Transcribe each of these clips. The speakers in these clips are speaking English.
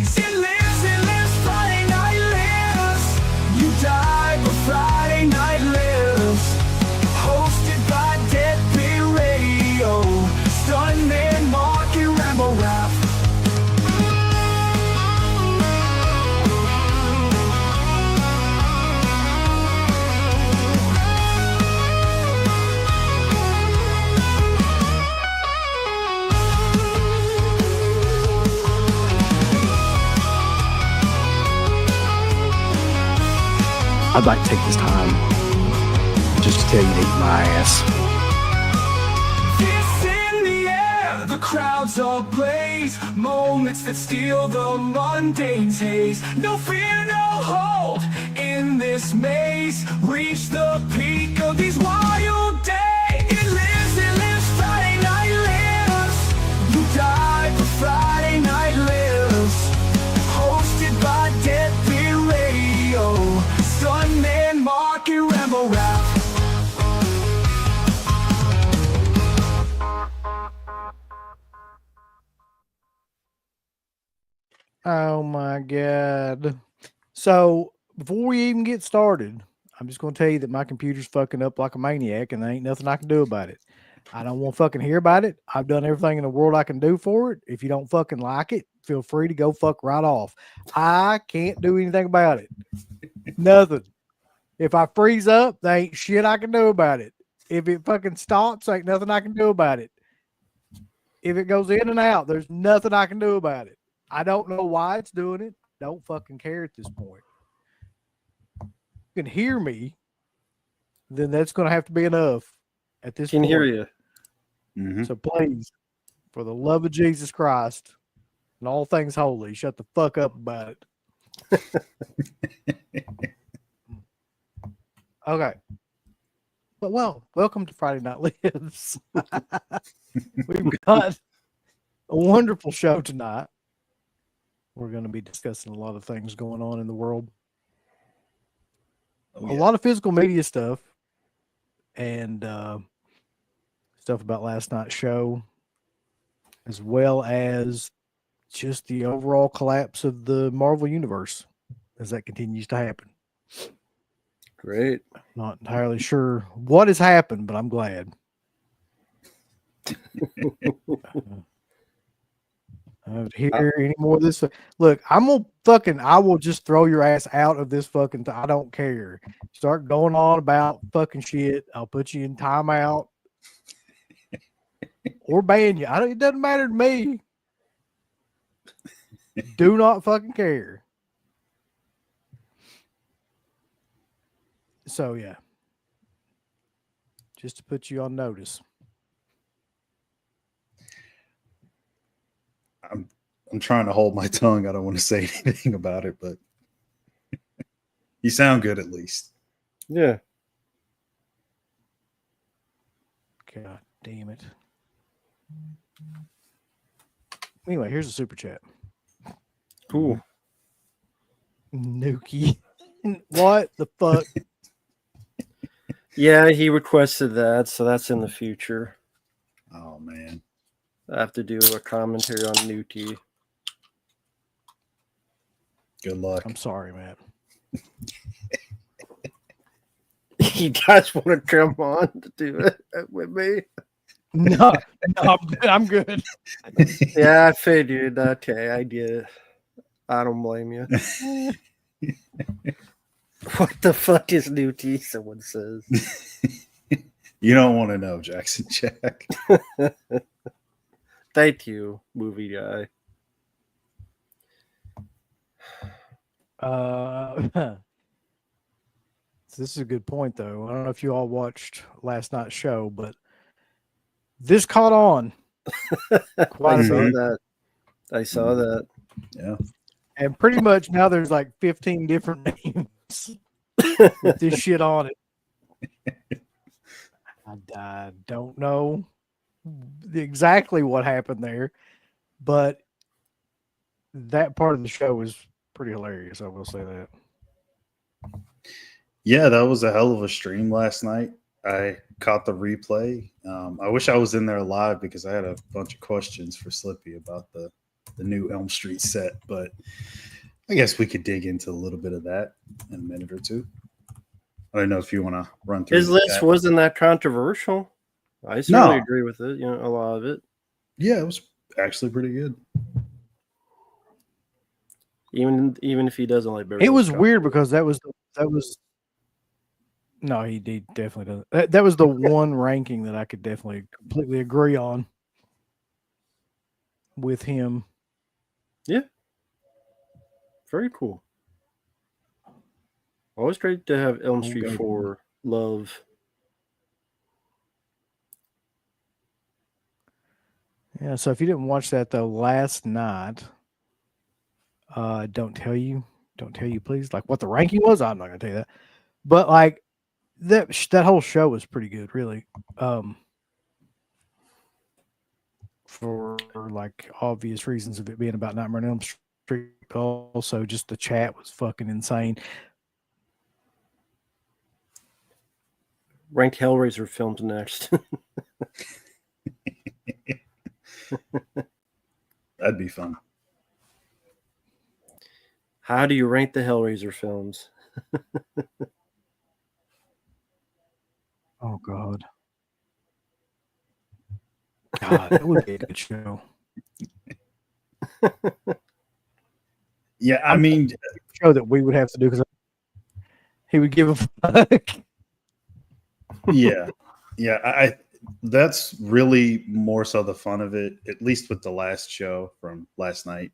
days. It lives, Friday night lives. You die, but Friday night lives. Hosted by Deadbeat Radio, Stuntman Marq and RamboRaph. I'd like to take this time just to tell you to eat my ass. Fists in the air, the crowds ablaze. Moments that steal the mundane's haze. No fear, no hold in this maze. Reach the peak of these wild days. It lives, Friday night lives. You die, but Friday night lives. Hosted by Deadbeat Radio, Stuntman Marq and RamboRaph. Oh my God. So before we even get started, I'm just going to tell you that my computer's fucking up like a maniac and there ain't nothing I can do about it. I don't want to fucking hear about it. I've done everything in the world I can do for it. If you don't fucking like it, feel free to go fuck right off. I can't do anything about it. Nothing. If I freeze up, there ain't shit I can do about it. If it fucking stops, ain't nothing I can do about it. If it goes in and out, there's nothing I can do about it. I don't know why it's doing it. Don't fucking care at this point. You can hear me, then that's going to have to be enough at this point. Can hear you. Mm-hmm. So please, for the love of Jesus Christ and all things holy, shut the fuck up about it. Okay. But welcome to Friday Night Lives. We've got a wonderful show tonight. We're going to be discussing a lot of things going on in the world. Oh, A yeah. lot of physical media stuff and stuff about last night's show, as well as just the overall collapse of the Marvel Universe as that continues to happen. Great. Not entirely sure what has happened, but I'm glad. I don't hear any more of this. Look, I will just throw your ass out of this fucking I don't care. Start going on about fucking shit. I'll put you in timeout or ban you. It doesn't matter to me. Do not fucking care. So yeah, just to put you on notice. I'm trying to hold my tongue. I don't want to say anything about it, but you sound good at least. Yeah. God damn it. Anyway, here's a super chat. Cool. Nuki. What the fuck? Yeah, he requested that, so that's in the future. Oh man. I have to do a commentary on Nuki. Good luck. I'm sorry, man. You guys want to come on to do it with me? No, I'm good. Yeah, I figured. Okay, I get it. I don't blame you. What the fuck is Nuki? Someone says. You don't want to know, Jackson Jack. Thank you, movie guy. This is a good point, though. I don't know if you all watched last night's show, but this caught on. I saw that. I saw that. Yeah. And pretty much now there's like 15 different names with this shit on it. I don't know exactly what happened there, but that part of the show was pretty hilarious. I will say that. Yeah, that was a hell of a stream last night. I caught the replay. I wish I was in there live because I had a bunch of questions for Slippy about the new Elm Street set, but I guess we could dig into a little bit of that in a minute or two. I don't know if you want to run through His the list chat. wasn't that controversial. I certainly agree with it. A lot of it. Yeah, it was actually pretty good. Even if he doesn't like Beverly It was Hills Cop. weird because that was no, he definitely doesn't. That was the one ranking that I could definitely completely agree on with him. Yeah. Very cool. Always great to have Elm Street 4 love. Yeah, so if you didn't watch that though last night, don't tell you, please. Like what the ranking was, I'm not gonna tell you that. But like that whole show was pretty good, really. For like obvious reasons of it being about Nightmare on Elm Street. Also, just the chat was fucking insane. Rank Hellraiser films next. That'd be fun. How do you rank the Hellraiser films? Oh God. God, that would be a good show. Yeah, I mean, Show that we would have to do because he would give a fuck. yeah. I that's really more so the fun of it, at least with the last show from last night.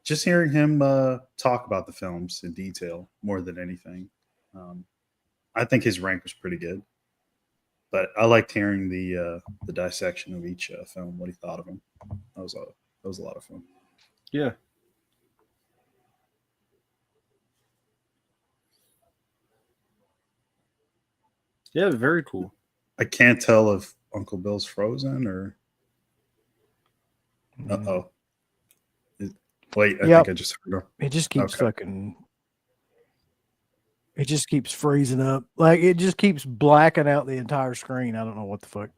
Just hearing him talk about the films in detail more than anything. I think his rank was pretty good, but I liked hearing the dissection of each film, what he thought of them. That was a lot of fun. Yeah. Yeah, very cool. I can't tell if Uncle Bill's frozen or. Uh-oh. Wait, I think I just heard her. It just keeps fucking. It just keeps freezing up. Like it just keeps blacking out the entire screen. I don't know what the fuck.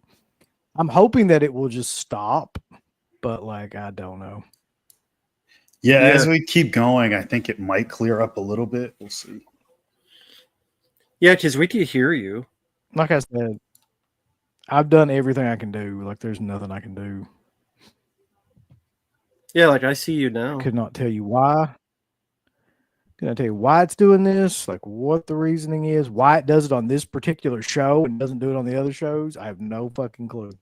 I'm hoping that it will just stop, but like I don't know. Yeah, as we keep going, I think it might clear up a little bit. We'll see. Yeah, because we can hear you. Like I said, I've done everything I can do. Like there's nothing I can do. Yeah, like I see you now. I could not tell you why. Can I tell you why it's doing this? Like what the reasoning is, why it does it on this particular show and doesn't do it on the other shows? I have no fucking clue.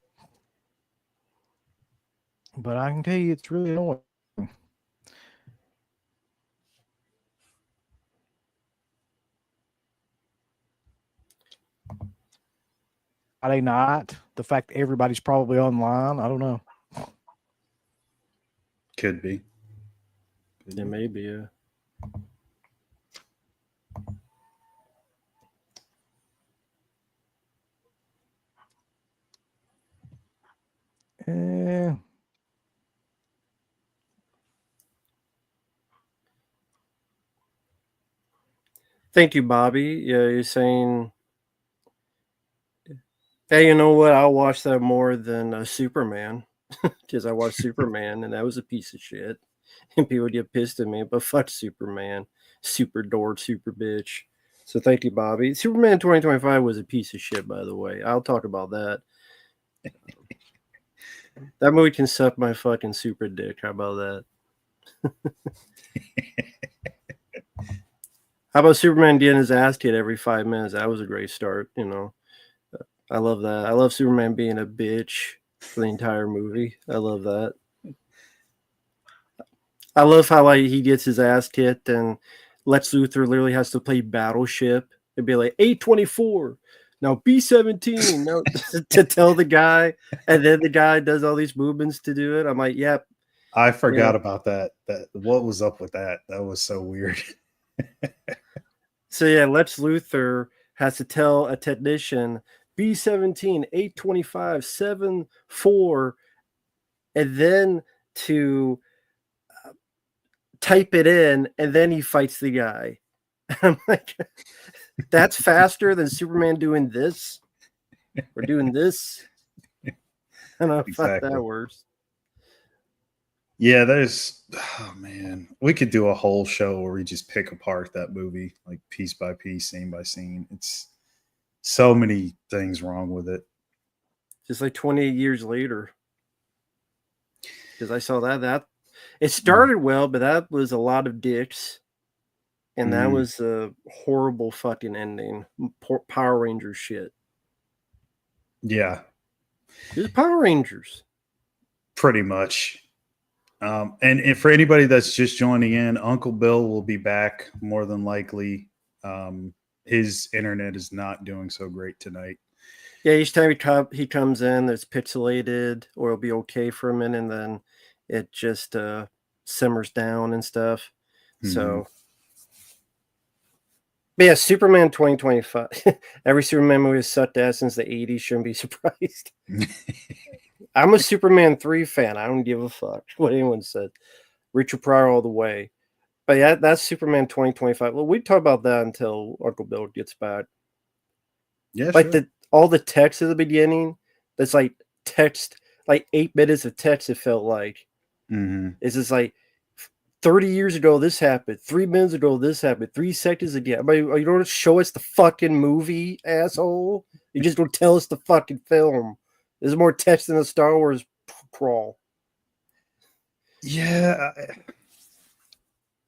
But I can tell you it's really annoying. Friday night, the fact that everybody's probably online, I don't know. Could be. Yeah, maybe, yeah. Thank you, Bobby. Yeah, you're saying, hey, you know what? I'll watch that more than Superman because I watched Superman and that was a piece of shit. And people get pissed at me, but fuck Superman. Super dork, super bitch. So thank you, Bobby. Superman 2025 was a piece of shit, by the way. I'll talk about that. That movie can suck my fucking super dick. How about that? How about Superman getting his ass kicked every 5 minutes? That was a great start, you know. I love that. I love Superman being a bitch for the entire movie. I love that. I love how like he gets his ass kicked and Lex Luthor literally has to play Battleship and be like 824. Now B-17 now, to tell the guy, and then the guy does all these movements to do it. I'm like, yep. I forgot about that. What was up with that? That was so weird. So yeah, Lex Luthor has to tell a technician B-17 825 74, and then to type it in, and then he fights the guy. I'm like, that's faster than Superman doing this or doing this. I don't know if that works. Yeah, there's, oh man, we could do a whole show where we just pick apart that movie, like piece by piece, scene by scene. It's so many things wrong with it. Just like 28 years later. Because I saw that it started well, but that was a lot of dicks. And that was a horrible fucking ending. Power Rangers shit. Yeah, It was Power Rangers. pretty much. And if for anybody that's just joining in, Uncle Bill will be back more than likely. His internet is not doing so great tonight. Yeah, each time he comes in, it's pixelated, or it'll be okay for a minute, and then it just simmers down and stuff. So, but yeah, Superman 2025. Every Superman movie has sucked ass since the 80s. Shouldn't be surprised. I'm a Superman 3 fan. I don't give a fuck what anyone said. Richard Pryor all the way. But yeah, that's Superman 2025. Well, we talk about that until Uncle Bill gets back. Yeah, Like sure. all the text at the beginning, that's like text, like 8 minutes of text, it felt like. It's just like 30 years ago this happened, 3 minutes ago this happened, 3 seconds ago. But you don't show us the fucking movie, asshole. You just don't tell us the fucking film. There's more text than a Star Wars crawl. Yeah,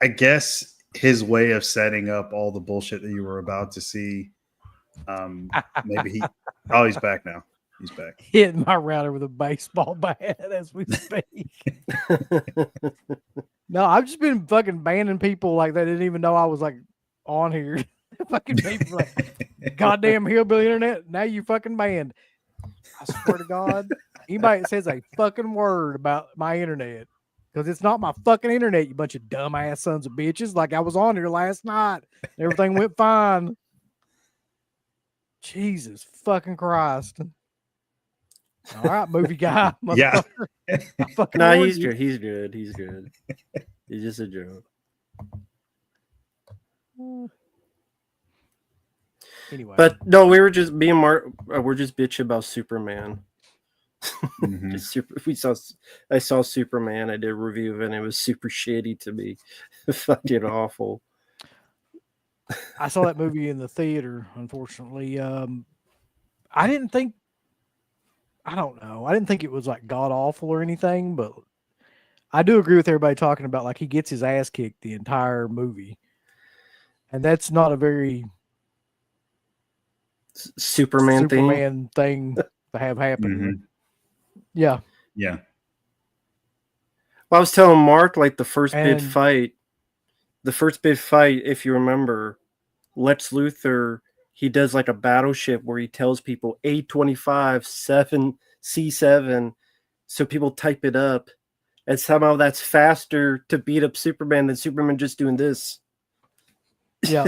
I guess his way of setting up all the bullshit that you were about to see. Maybe he's back now. He's back. Hitting my router with a baseball bat as we speak. No, I've just been fucking banning people like that. Didn't even know I was like on here. Fucking people like, goddamn hillbilly internet. Now you fucking banned. I swear to God, anybody that says a fucking word about my internet, because it's not my fucking internet, you bunch of dumbass sons of bitches. Like I was on here last night. Everything went fine. Jesus fucking Christ. All right, movie guy. Yeah. No, he's good. He's good. He's good. He's just a joke. Anyway. But no, we were just we're just bitching about Superman. I saw Superman. I did a review of it, and it was super shitty to me. Fucking awful. I saw that movie in the theater, unfortunately. I didn't think it was like god awful or anything, but I do agree with everybody talking about like he gets his ass kicked the entire movie. And that's not a very Superman thing to have happen. Yeah. Yeah. Well, I was telling Mark, like the first big fight, if you remember, Lex Luthor, he does like a battleship where he tells people A25 7C7, so people type it up, and somehow that's faster to beat up Superman than Superman just doing this. Yeah.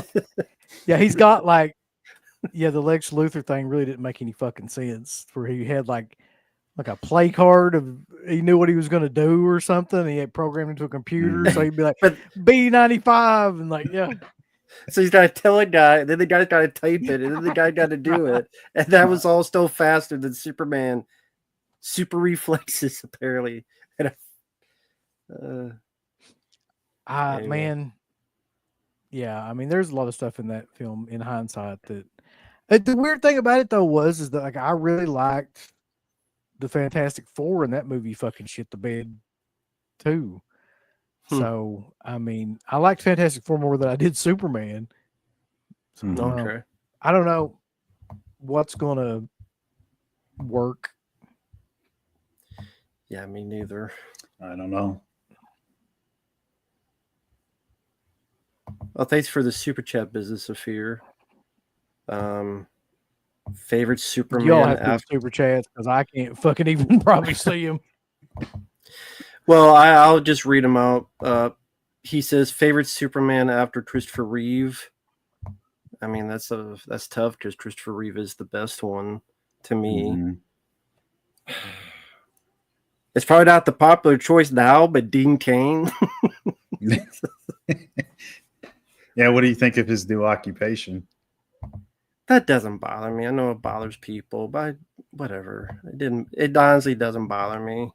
Yeah, he's got like, the Lex Luthor thing really didn't make any fucking sense, where he had like a play card of he knew what he was going to do or something. And he had programmed into a computer. So he'd be like, B95 and like, yeah. So he's got to tell a guy, and then the guy's got to type it, and then the guy got to do it. And that was all still faster than Superman. Super reflexes, apparently. And, anyway. Man. Yeah, I mean, there's a lot of stuff in that film in hindsight that the weird thing about it though is that like I really liked the Fantastic Four, and that movie fucking shit the bed too. So I mean, I liked Fantastic Four more than I did Superman. So, okay. I don't know what's gonna work. Yeah, me neither. I don't know. Well, thanks for the super chat, Business of Fear. Favorite Superman. Y'all have to super chats because I can't fucking even probably see him. Well, I'll just read them out. He says favorite Superman after Christopher Reeve. I mean, that's tough because Christopher Reeve is the best one to me. It's probably not the popular choice now, but Dean Cain. Yeah, what do you think of his new occupation? That doesn't bother me. I know it bothers people, but whatever. It honestly doesn't bother me.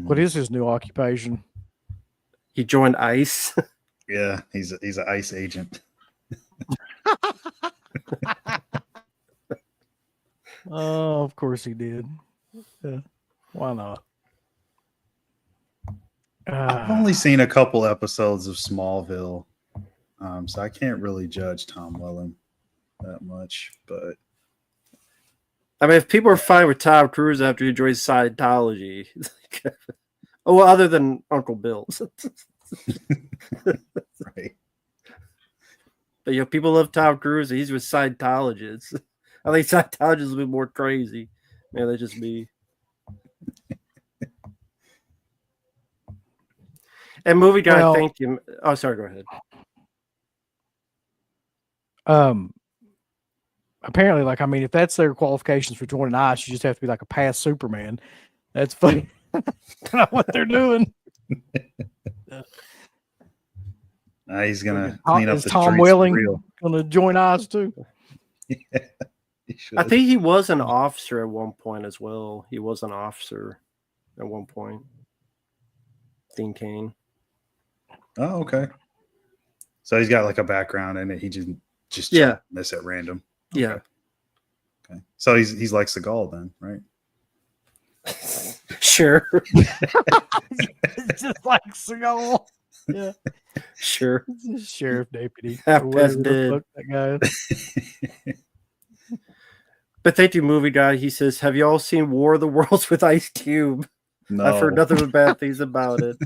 What is his new occupation? He joined ICE. Yeah, he's an ICE agent. Oh, of course he did. Yeah. Why not? I've only seen a couple episodes of Smallville, so I can't really judge Tom Welling that much. But I mean, if people are fine with Tom Cruise after he joins Scientology, oh, well, other than Uncle Bill's. right, But people love Tom Cruise. And he's with Scientologists. I think Scientologists will be more crazy. Man, they just be. And movie guy, Well, thank you. Oh, sorry. Go ahead. Apparently, like, I mean, if that's their qualifications for joining ICE, you just have to be like a past Superman. That's funny. Kind of what they're doing. he's gonna clean up Is the Tom streets for Welling real. gonna join ICE too? Yeah, he should. I think he was an officer at one point as well. He was an officer at one point. Dean Cain. Oh, okay. So he's got like a background in it. He just Yeah. this at random. Yeah. Okay. So he's like Seagal then, right? Sure. It's just like Seagal. Yeah. Sure. Sheriff deputy. Half or whatever past the dead. fuck that guy is. But thank you, movie guy. He says, "Have you all seen War of the Worlds with Ice Cube?" No. I've heard nothing but bad things about it.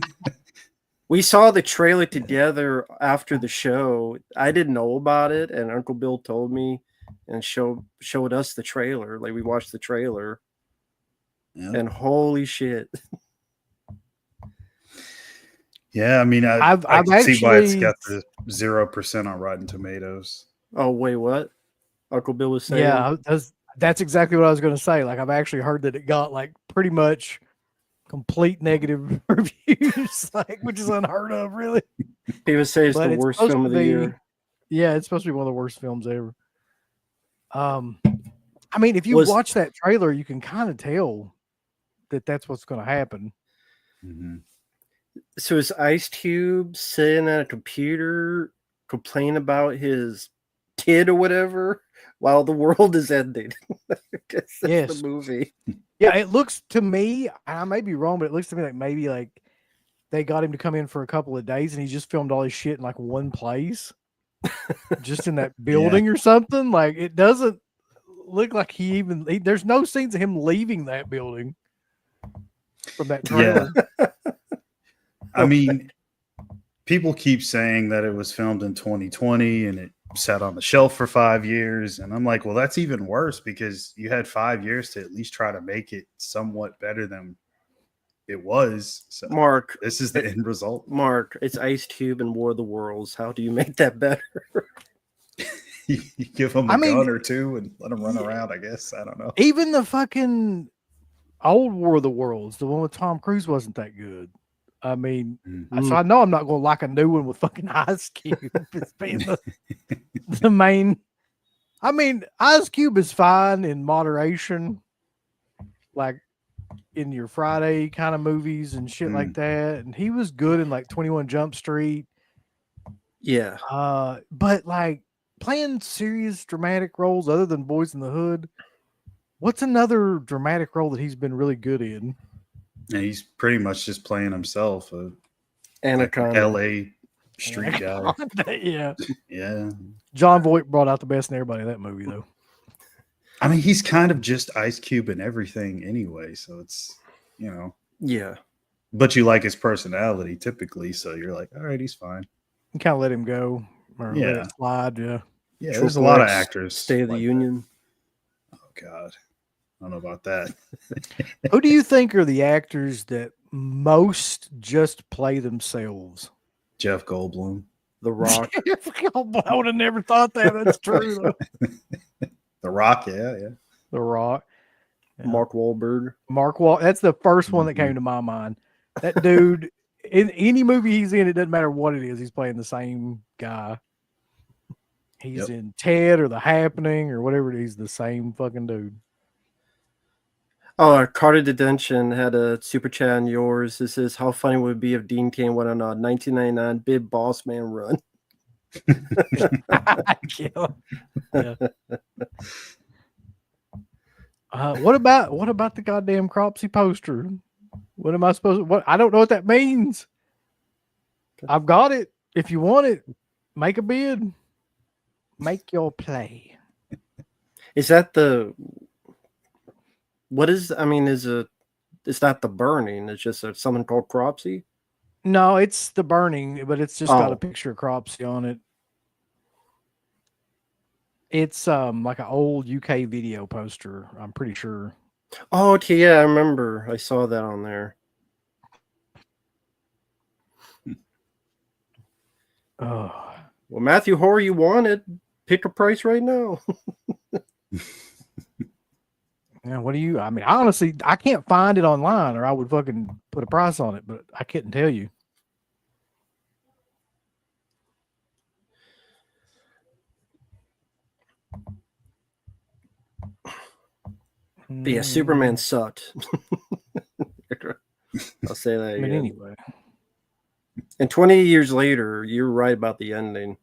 We saw the trailer together after the show. I didn't know about it, and Uncle Bill told me and showed us the trailer. Like, we watched the trailer, Yeah. and holy shit. Yeah, I mean, I I've can see why it's actually- got the 0% on Rotten Tomatoes. Oh, wait, what? Uncle Bill was saying? Yeah, that's exactly what I was going to say. Like, I've actually heard that it got like pretty much complete negative reviews, like, which is unheard of, really. People say it's But the it's worst supposed film to of the be- year. Yeah, it's supposed to be one of the worst films ever. I mean, if you Was- watch that trailer, you can kind of tell that that's what's going to happen. Mhm. So is Ice Cube sitting at a computer complaining about his kid or whatever while the world is ending? That's Yes. the movie. Yeah, it looks to me, I may be wrong, but it looks to me like maybe like they got him to come in for a couple of days and he just filmed all his shit in like one place, just in that building or something. Like, it doesn't look like there's no scenes of him leaving that building from that trailer. I mean, people keep saying that it was filmed in 2020 and it sat on the shelf for 5 years. And I'm like, well, that's even worse because you had 5 years to at least try to make it somewhat better than it was. So Mark, this is the end result. Mark, it's Ice Cube and War of the Worlds. How do you make that better? You give him a I mean- gun or two and let him run around, I guess. I don't know. Even the fucking old War of the Worlds, the one with Tom Cruise, wasn't that good. I mean, Mhm. so I know I'm not going to like a new one with fucking Ice Cube as being the main. I mean, Ice Cube is fine in moderation, like in your Friday kind of movies and shit like that. And he was good in like 21 Jump Street. Yeah. But like playing serious dramatic roles other than Boys in the Hood, what's another dramatic role that he's been really good in? And he's pretty much just playing himself, a Anaconda. LA street guy. Yeah. Yeah. John Voight brought out the best in everybody in that movie, though. I mean, he's kind of just Ice Cube and everything anyway. So it's, Yeah. but you like his personality typically. So you're like, all right, he's fine. You kind of let him go or let Yeah. it slide. Yeah. Yeah. Triple There's a lot of X, actors. State of the like that. Union. Oh, God. I don't know about that. Who do you think are the actors that most just play themselves? Jeff Goldblum. The Rock. I would have never thought that. That's true, though. The Rock. Yeah. Yeah. The Rock. Yeah. Mark Wahlberg. Mark Wahl. That's the first one that came to my mind. That dude, in any movie he's in, it doesn't matter what it is, he's playing the same guy. He's in Ted or The Happening or whatever it is, the same fucking dude. Oh, Carter Detention had a super chat on yours. This is how funny would it be if Dean Cain went on a 1999 Big Boss Man run. Kill. Yeah. What about the goddamn Cropsy poster? What am I supposed to, what? I don't know what that means. I've got it. If you want it, make a bid. Make your play. Is that the what is I mean, it's not the burning, it's just something called Cropsy? No, it's the burning, but it's just got Oh. a picture of Cropsy on it. It's like an old UK video poster, I'm pretty sure. Oh, okay, yeah, I remember. I saw that on there. Oh. Well, Matthew Horr, you want it. Pick a price right now. Yeah, what do you? I mean, honestly, I can't find it online, or I would fucking put a price on it, but I couldn't tell you. But yeah, Superman sucked. I'll say that But again. anyway, And 20 years later, you're right about the ending.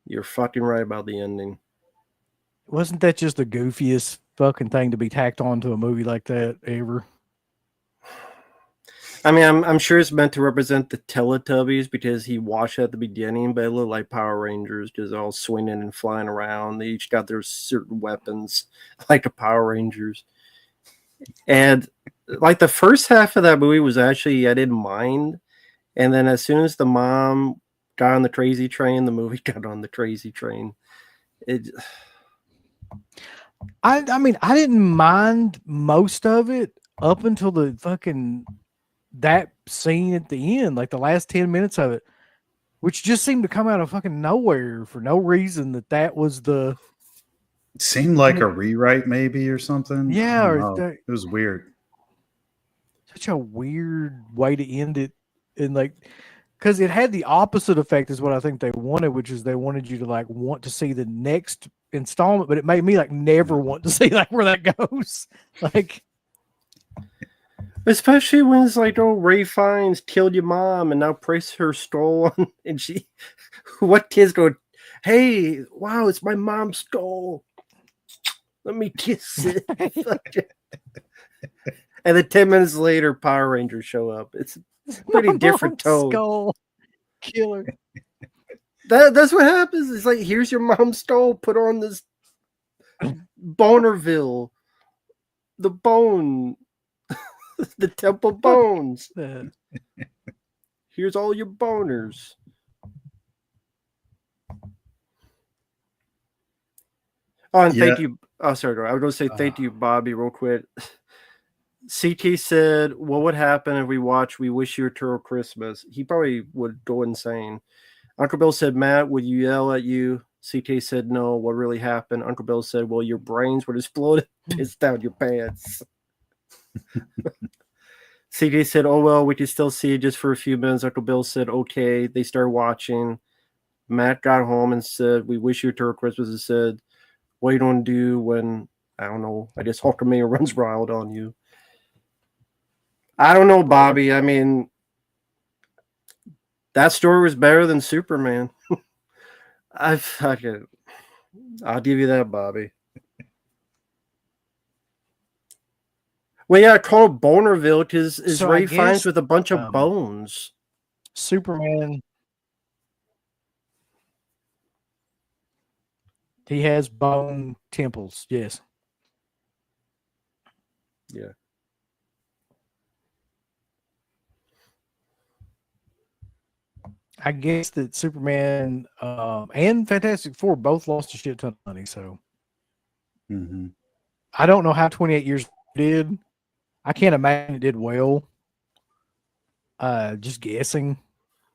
You're fucking right about the ending. wasn't that just the goofiest fucking thing to be tacked on to a movie like that ever? I mean, I'm sure it's meant to represent the Teletubbies because he watched at the beginning, but it looked like Power Rangers because they're all swinging and flying around. They each got their certain weapons, like the Power Rangers. And like the first half of that movie was actually, I didn't mind. And then as soon as the mom got on the crazy train, the movie got on the crazy train. I mean, I didn't mind most of it up until the fucking that scene at the end, like the last 10 minutes of it, which just seemed to come out of fucking nowhere for no reason. That was the It seemed like a rewrite, maybe, or something. Yeah, I or don't know. It was weird. such a weird way to end it, and like, because it had the opposite effect is what I think they wanted, which is they wanted you to like want to see the next installment, but it made me like never want to see like where that goes. Like, especially when it's like, oh, Ray Fiennes killed your mom and now press her skull on, and she, what kids go, hey, wow, it's my mom's skull. Let me kiss it. And then 10 minutes later, Power Rangers show up. It's a pretty different tone. Skull killer. That's what happens. It's like, here's your mom's skull. Put on this Bonerville. The bone. The temple bones. Here's all your boners. Oh, and thank you. Oh, sorry. I was going to say thank you, Bobby, real quick. CT said, what would happen if we watched We Wish You a Turtle Christmas? He probably would go insane. Uncle Bill said, Matt, would you yell at you? CT said, no. What really happened? Uncle Bill said, well, your brains would explode, piss down your pants. CT said, oh, well, we can still see it just for a few minutes. Uncle Bill said, okay. They started watching. Matt got home and said, we wish you a Turtle Christmas, and said, what are you going to do when, I don't know, I guess Hulkamania runs wild on you? I don't know, Bobby. I mean, that story was better than Superman. I'll give you that, Bobby. Well, yeah, I call it Bonerville because it's Ray Fiennes with a bunch of bones. Superman. He has bone temples. Yes. Yeah. I guess that Superman and Fantastic Four both lost a shit ton of money. So I don't know how 28 Years did. I can't imagine it did well. Just guessing.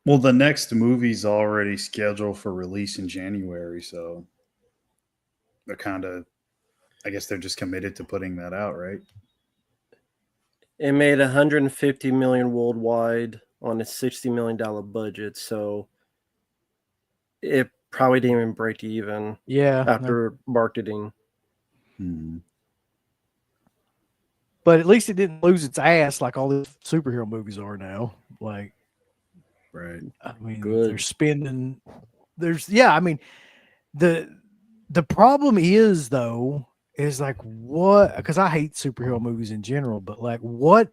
Well, the next movie's already scheduled for release in January, so they're kind of, I guess they're just committed to putting that out, right? It made $150 million worldwide on a $60 million budget, so it probably didn't even break even. Yeah, after marketing. Mm-hmm. But at least it didn't lose its ass like all the superhero movies are now. Like, Right. I mean, Good. they're spending. I mean, the problem is though is like what, because I hate superhero movies in general, but like what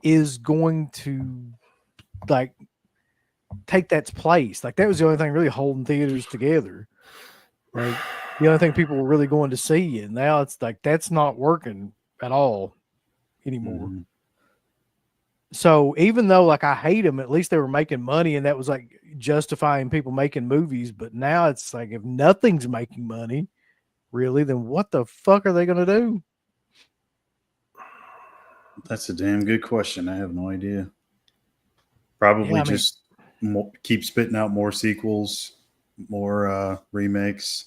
is going to like take that's place? Like that was the only thing really holding theaters together. Like the only thing people were really going to see, and now it's like that's not working at all anymore. Mhm. So even though like I hate them, at least they were making money, and that was like justifying people making movies. But now it's like if nothing's making money, really, then what the fuck are they going to do? That's a damn good question. I have no idea. Probably Yeah, I mean- just keep spitting out more sequels, more remakes.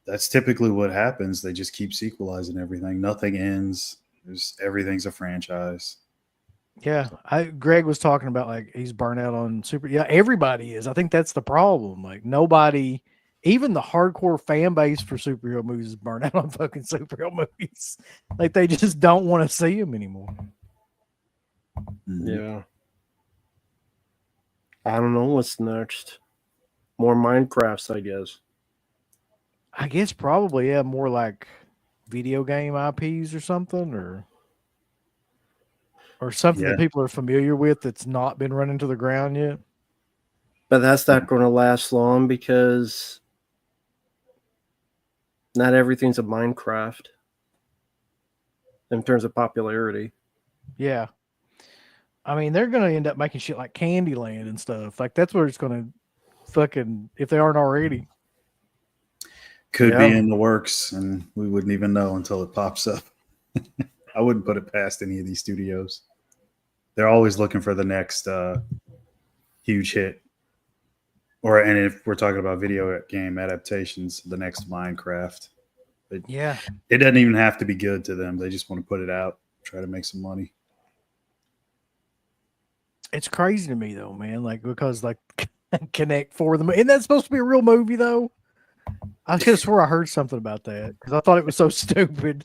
That's typically what happens. They just keep sequelizing everything. Nothing ends. Everything's a franchise. Yeah, Greg was talking about like he's burnt out on super. Yeah, everybody is. I think that's the problem. Like nobody, even the hardcore fan base for superhero movies, is burnt out on fucking superhero movies. Like they just don't want to see them anymore. Mhm. Yeah. I don't know what's next. More Minecrafts, I guess. I guess probably more like video game IPs or something, or something Yeah. that people are familiar with that's not been run into the ground yet. But that's not going to last long because not everything's a Minecraft in terms of popularity. Yeah. I mean, they're going to end up making shit like Candyland and stuff. Like that's where it's going to fucking, if they aren't already. Could Yeah. be in the works, and we wouldn't even know until it pops up. I wouldn't put it past any of these studios. They're always looking for the next huge hit. And if we're talking about video game adaptations, the next Minecraft. It doesn't even have to be good to them. They just want to put it out, try to make some money. It's crazy to me though, man. Like because like Connect for them, isn't that supposed to be a real movie though? I could have swore I heard something about that because I thought it was so stupid.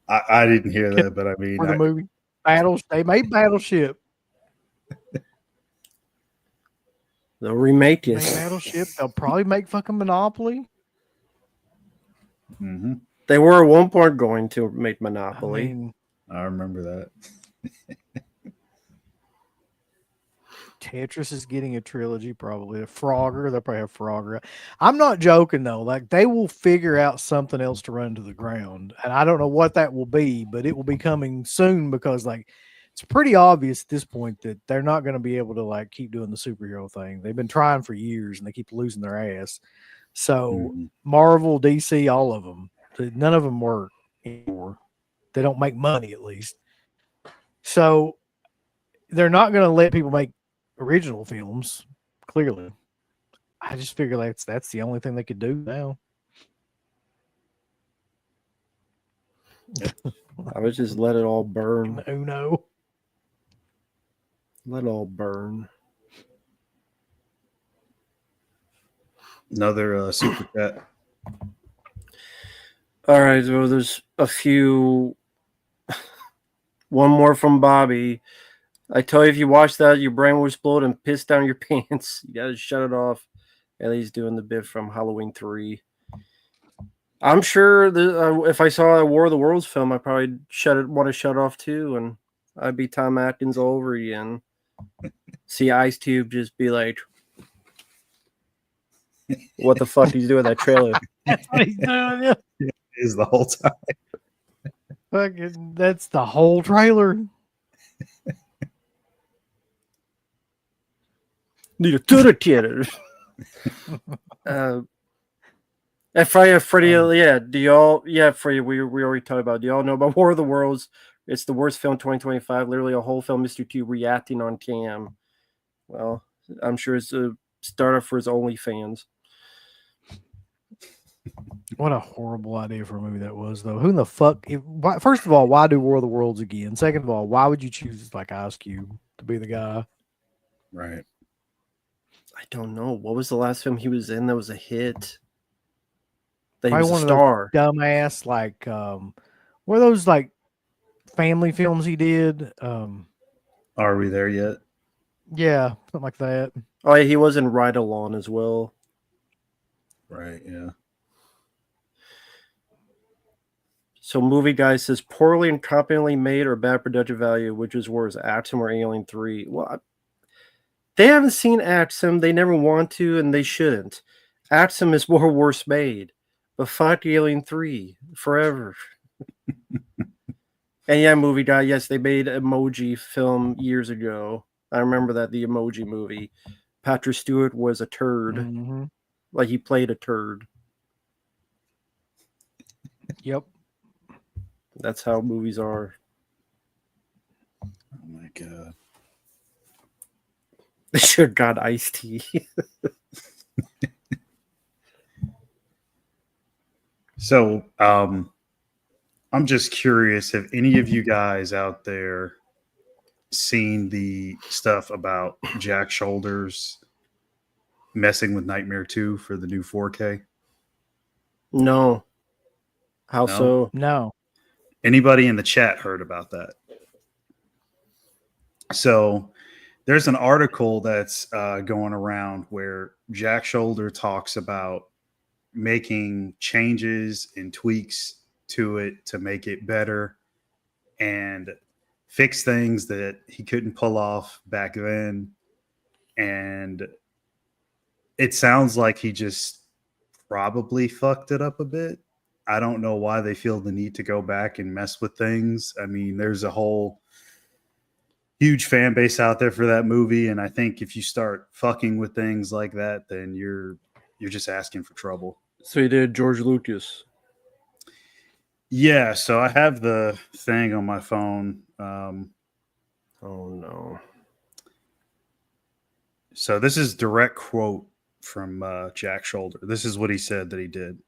I didn't hear that, but I mean, For the movie, they made Battleship. They'll remake Made it. Battleship. They'll probably make fucking Monopoly. mm-hmm. They were at one point going to make Monopoly. I mean, I remember that. Tetris is getting a trilogy, probably. A Frogger, they'll probably have Frogger. I'm not joking though. Like they will figure out something else to run to the ground, and I don't know what that will be, but it will be coming soon because like it's pretty obvious at this point that they're not going to be able to like keep doing the superhero thing. They've been trying for years and they keep losing their ass. So Marvel, DC, all of them, none of them work anymore. They don't make money at least. So they're not going to let people make original films, clearly. I just figure that's the only thing they could do now. I would just let it all burn. Uno. Let it all burn. Another super chat. All right, so there's a few. One more from Bobby. I tell you, if you watch that, your brain will explode and piss down your pants. You gotta shut it off. Ellie's doing the bit from Halloween 3. I'm sure that if I saw a War of the Worlds film, I probably want to shut off too, and I'd be Tom Atkins all over again. See Ice Cube just be like, "What the fuck he's doing that trailer?" That's what he's doing. Yeah. Is the whole time. Fucking, that's the whole trailer. Need a tutor theater. Freddie, yeah. Do y'all? Yeah, Freddie. We already talked about. Do y'all know about War of the Worlds? It's the worst film 2025. Literally a whole film, Mr. T reacting on cam. Well, I'm sure it's a startup for his OnlyFans. What a horrible idea for a movie that was, though. Who in the fuck? First of all, why do War of the Worlds again? Second of all, why would you choose like Ice Cube to be the guy? Right. I don't know. What was the last film he was in that was a hit? That he Probably was a one of star. those dumbass like what are those like family films he did? Are we there yet? Yeah, something like that. Oh, yeah, he was in Ride Along as well. Right. Yeah. So, movie guy says poorly and competently made or bad production value, which is worse, Axiom or Alien 3. Well, they haven't seen Axiom. They never want to, and they shouldn't. Axiom is more worse made. But fuck Alien 3 forever. And yeah, movie guy, yes, they made Emoji film years ago. I remember that, the Emoji movie. Patrick Stewart was a turd. Mm-hmm. Like he played a turd. Yep. That's how movies are. Oh my god. They should have got Ice-T. So, I'm just curious, have any of you guys out there seen the stuff about Jack Shoulders messing with Nightmare 2 for the new 4K? No. How No? so? No. Anybody in the chat heard about that? So there's an article that's going around where Jack Shoulder talks about making changes and tweaks to it to make it better and fix things that he couldn't pull off back then. And it sounds like he just probably fucked it up a bit. I don't know why they feel the need to go back and mess with things. I mean, there's a whole huge fan base out there for that movie, and I think if you start fucking with things like that, then you're just asking for trouble. So he did George Lucas. Yeah, so I have the thing on my phone. Oh no. So this is direct quote from Jack Shoulder. This is what he said that he did.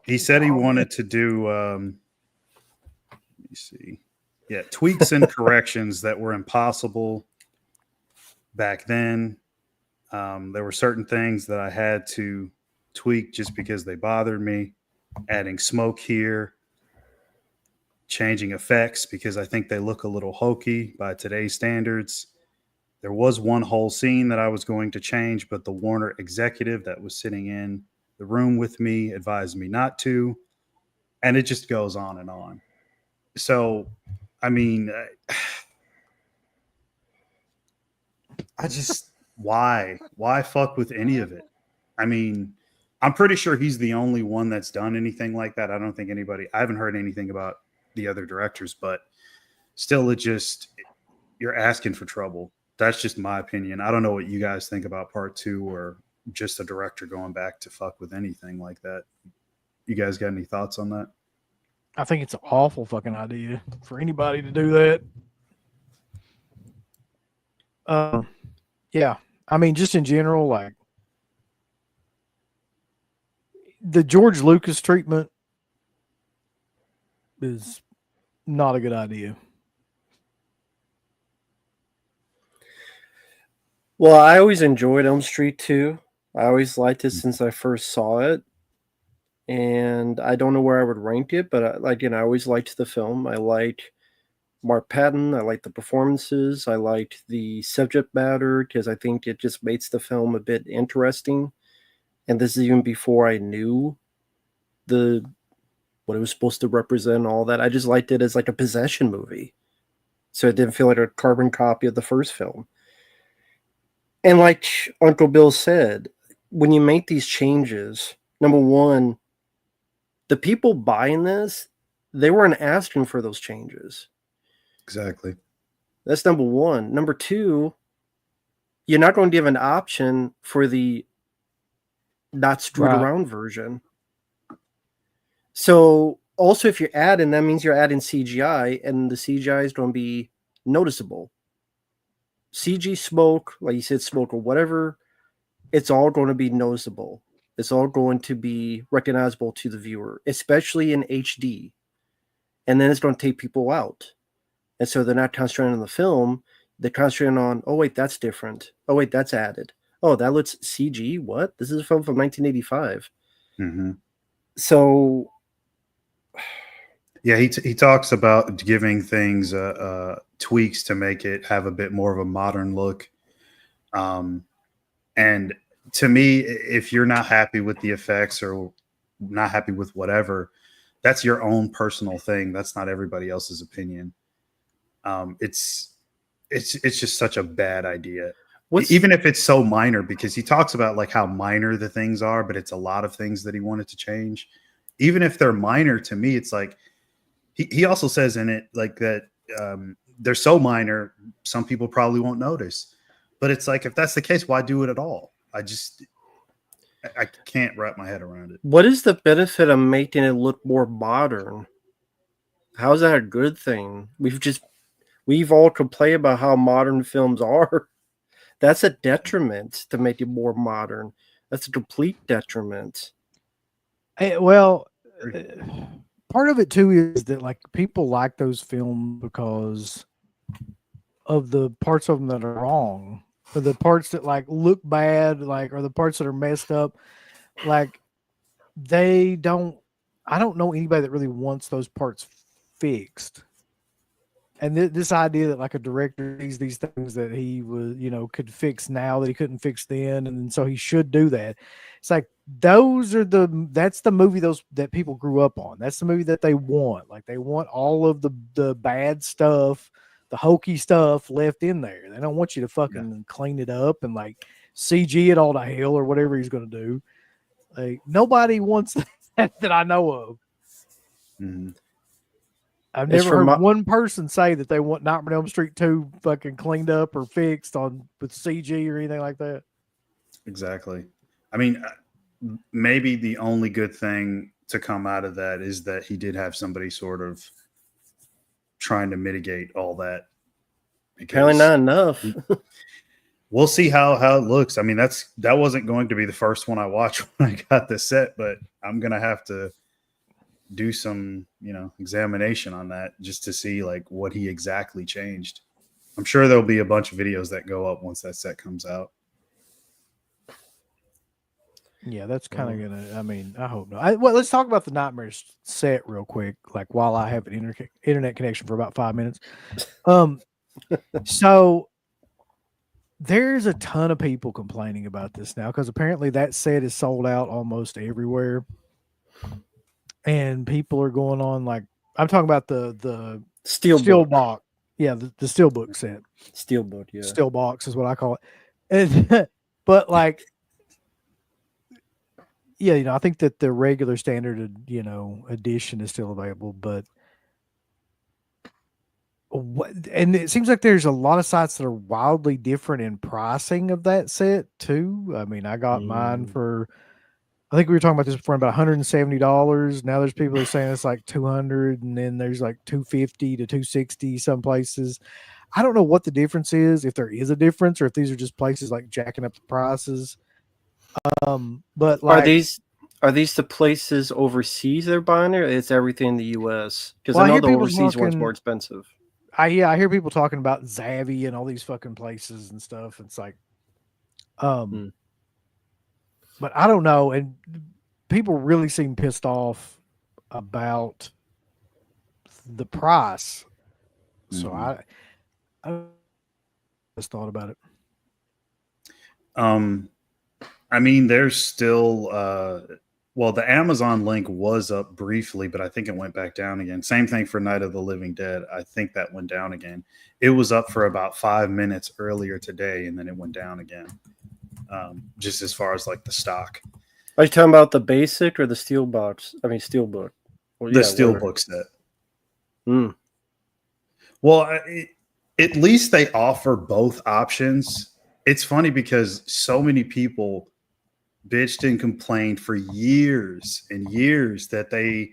He said he wanted to do let me see. Yeah, tweaks and corrections that were impossible back then. There were certain things that I had to tweak just because they bothered me. Adding smoke here, changing effects because I think they look a little hokey by today's standards. There was one whole scene that I was going to change, but the Warner executive that was sitting in the room with me advised me not to. And it just goes on and on. So, I mean, I just, why fuck with any of it? I mean, I'm pretty sure he's the only one that's done anything like that. I don't think I haven't heard anything about the other directors, but still, you're asking for trouble. That's just my opinion. I don't know what you guys think about part 2 or just a director going back to fuck with anything like that. You guys got any thoughts on that? I think it's an awful fucking idea for anybody to do that. Yeah. I mean, just in general, like the George Lucas treatment is not a good idea. Well, I always enjoyed Elm Street 2. I always liked it since I first saw it. And I don't know where I would rank it, but I always liked the film. I liked Mark Patton. I liked the performances. I liked the subject matter because I think it just makes the film a bit interesting. And this is even before I knew what it was supposed to represent and all that. I just liked it as like a possession movie. So it didn't feel like a carbon copy of the first film. And like Uncle Bill said, when you make these changes, number one, the people buying this, they weren't asking for those changes. Exactly. That's number one. Number two, you're not going to give an option for the not screwed around version. So also, if you're adding, that means you're adding CGI, and the CGI is going to be noticeable. CG smoke, like you said, smoke or whatever, it's all going to be noticeable. It's all going to be recognizable to the viewer, especially in HD. And then it's going to take people out. And so they're not concentrating on the film. They're concentrating on, oh, wait, that's different. Oh, wait, that's added. oh, that looks CG. What? This is a film from 1985. Mm-hmm. So Yeah, he talks about giving things tweaks to make it have a bit more of a modern look. And to me, if you're not happy with the effects or not happy with whatever, that's your own personal thing. That's not everybody else's opinion. It's just such a bad idea. Even if it's so minor, because he talks about like how minor the things are, but it's a lot of things that he wanted to change. Even if they're minor, to me, it's like he also says in it like that they're so minor, some people probably won't notice. But it's like, if that's the case, why do it at all? I can't wrap my head around it. what is the benefit of making it look more modern? How is that a good thing? We've all complained about how modern films are. That's a detriment to make it more modern. That's a complete detriment. Well, part of it too is that like people like those films because of the parts of them that are wrong, or the parts that like look bad, like, or the parts that are messed up. Like I don't know anybody that really wants those parts fixed. And this idea that like a director sees these things that he was, could fix now that he couldn't fix then, and so he should do that. It's like that's the movie that people grew up on. That's the movie that they want. Like they want all of the bad stuff, the hokey stuff left in there. They don't want you to fucking clean it up and like CG it all to hell or whatever he's gonna do. Like nobody wants that I know of. Mm-hmm. I've never heard one person say that they want Nightmare on Elm Street 2 fucking cleaned up or fixed with CG or anything like that. Exactly. I mean, maybe the only good thing to come out of that is that he did have somebody sort of trying to mitigate all that. Apparently not enough. We'll see how it looks. I mean, that wasn't going to be the first one I watched when I got the set, but I'm going to have to do some, examination on that just to see like what he exactly changed. I'm sure there'll be a bunch of videos that go up once that set comes out. Yeah, that's kind of gonna. I mean, I hope not. Well, let's talk about the Nightmares set real quick. Like while I have an internet connection for about 5 minutes. So there's a ton of people complaining about this now because apparently that set is sold out almost everywhere. And people are going on like, I'm talking about the steel box. Yeah, the steelbook set. Steelbook, yeah. Steel box is what I call it. And but like, yeah, I think that the regular standard, edition is still available, but and it seems like there's a lot of sites that are wildly different in pricing of that set too. I mean, I got mine for, I think we were talking about this before, about $170. Now there's people that are saying it's like $200, and then there's like $250 to $260 some places. I don't know what the difference is, if there is a difference, or if these are just places like jacking up the prices. But like, are these the places overseas they're buying it, or it's everything in the US? Because I know the overseas one's more expensive. I hear people talking about Zavvi and all these fucking places and stuff. It's like, but I don't know. And people really seem pissed off about the price. So I just thought about it. I mean, there's still, the Amazon link was up briefly, but I think it went back down again. Same thing for Night of the Living Dead. I think that went down again. It was up for about 5 minutes earlier today, and then it went down again. Just as far as like the stock. Are you talking about the basic or the steel box? I mean, steelbook. Well, the steelbook set. Well, at least they offer both options. It's funny because so many people bitched and complained for years and years that they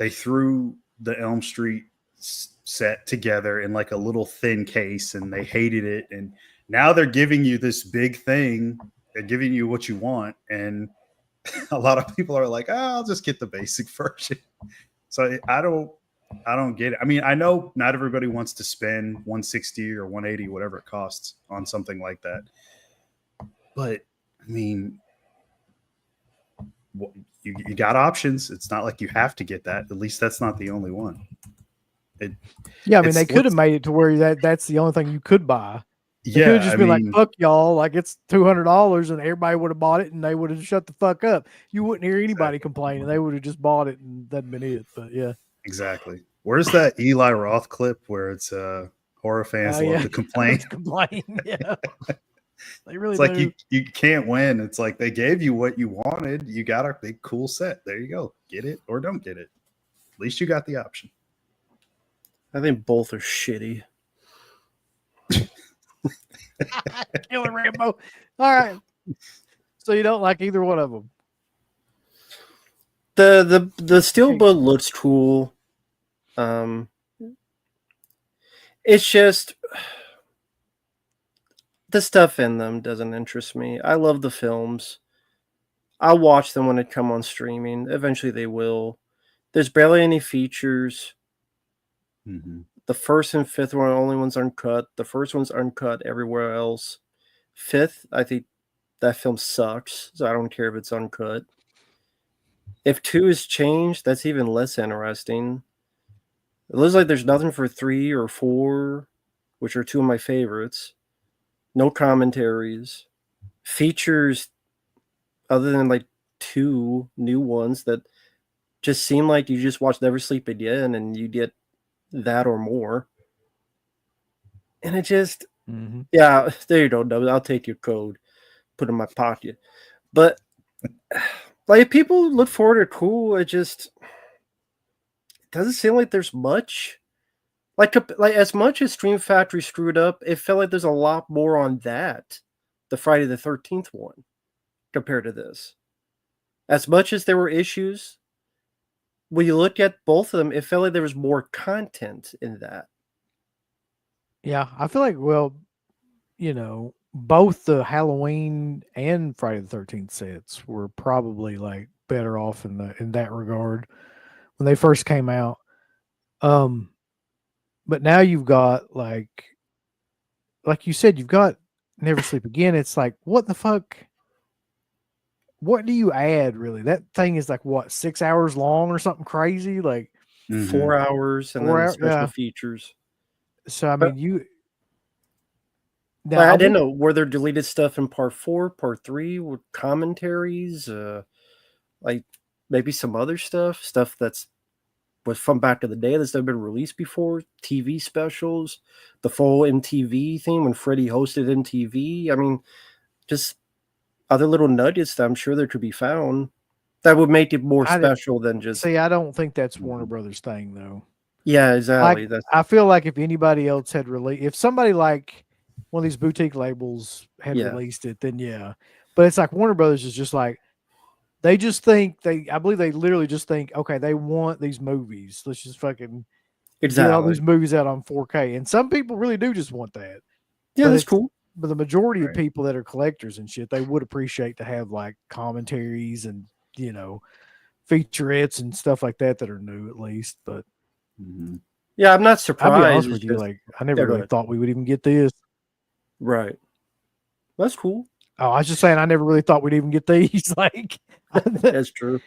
threw the Elm Street set together in like a little thin case and they hated it. And now they're giving you this big thing. They're giving you what you want. And a lot of people are like, I'll just get the basic version. So I don't get it. I mean, I know not everybody wants to spend $160 or $180, whatever it costs on something like that. But I mean, you got options. It's not like you have to get that. At least that's not the only one. Yeah, I mean, they It's could have made it to where that's the only thing you could buy. They could have yeah. just I been like, mean, "Fuck y'all!" Like it's $200, and everybody would have bought it, and they would have shut the fuck up. You wouldn't hear anybody complain, and they would have just bought it, and that'd been it. But yeah, exactly. Where's that Eli Roth clip where it's horror fans love yeah, to complain? complain. Yeah, they really It's like do. you can't win. It's like they gave you what you wanted. You got a big cool set. There you go. Get it or don't get it. At least you got the option. I think both are shitty. Killer Rambo. All right. So you don't like either one of them? The steelbook looks cool. It's just the stuff in them doesn't interest me. I love the films. I'll watch them when they come on streaming. Eventually they will. There's barely any features. Mm-hmm. The first and fifth one are the only ones uncut. The first one's uncut everywhere else. Fifth, I think that film sucks, so I don't care if it's uncut. If 2 is changed, that's even less interesting. It looks like there's nothing for 3 or 4, which are 2 of my favorites. No commentaries. Features other than like 2 new ones that just seem like you just watch Never Sleep Again and you get that or more. And it just, yeah, there you go, Dubs. I'll take your code, put it in my pocket. But like, if people look forward to cool, it doesn't seem like there's much. Like as much as Stream Factory screwed up, it felt like there's a lot more on that, the Friday the 13th one, compared to this. As much as there were issues, when you look at both of them, it felt like there was more content in that. Yeah, I feel like, well, both the Halloween and Friday the 13th sets were probably like better off in that regard when they first came out. But now you've got like you said, you've got Never Sleep Again. It's like, what the fuck? What do you add, really? That thing is like, what, 6 hours long or something crazy? Like 4 hours and then special features. So, I mean, I didn't know. Were there deleted stuff in part 4, part 3 with commentaries? Like maybe some other stuff that's was from back in the day that's never been released before. TV specials, the full MTV thing when Freddie hosted MTV. I mean, just other little nuggets that I'm sure there could be found that would make it more special than just. See, I don't think that's Warner Brothers thing though. Yeah, exactly. I feel like if anybody else had released, if somebody like one of these boutique labels had released it, then yeah. But it's like Warner Brothers is just like, they just think I believe they literally just think, okay, they want these movies. Let's just fucking get all these movies out on 4K. And some people really do just want that. Yeah, that's cool. But the majority of people that are collectors and shit, they would appreciate to have like commentaries and, featurettes and stuff like that are new at least. But yeah, I'm not surprised. I'll be honest with you, like I never really thought we would even get this. Right. That's cool. Oh, I was just saying I never really thought we'd even get these. Like that's true.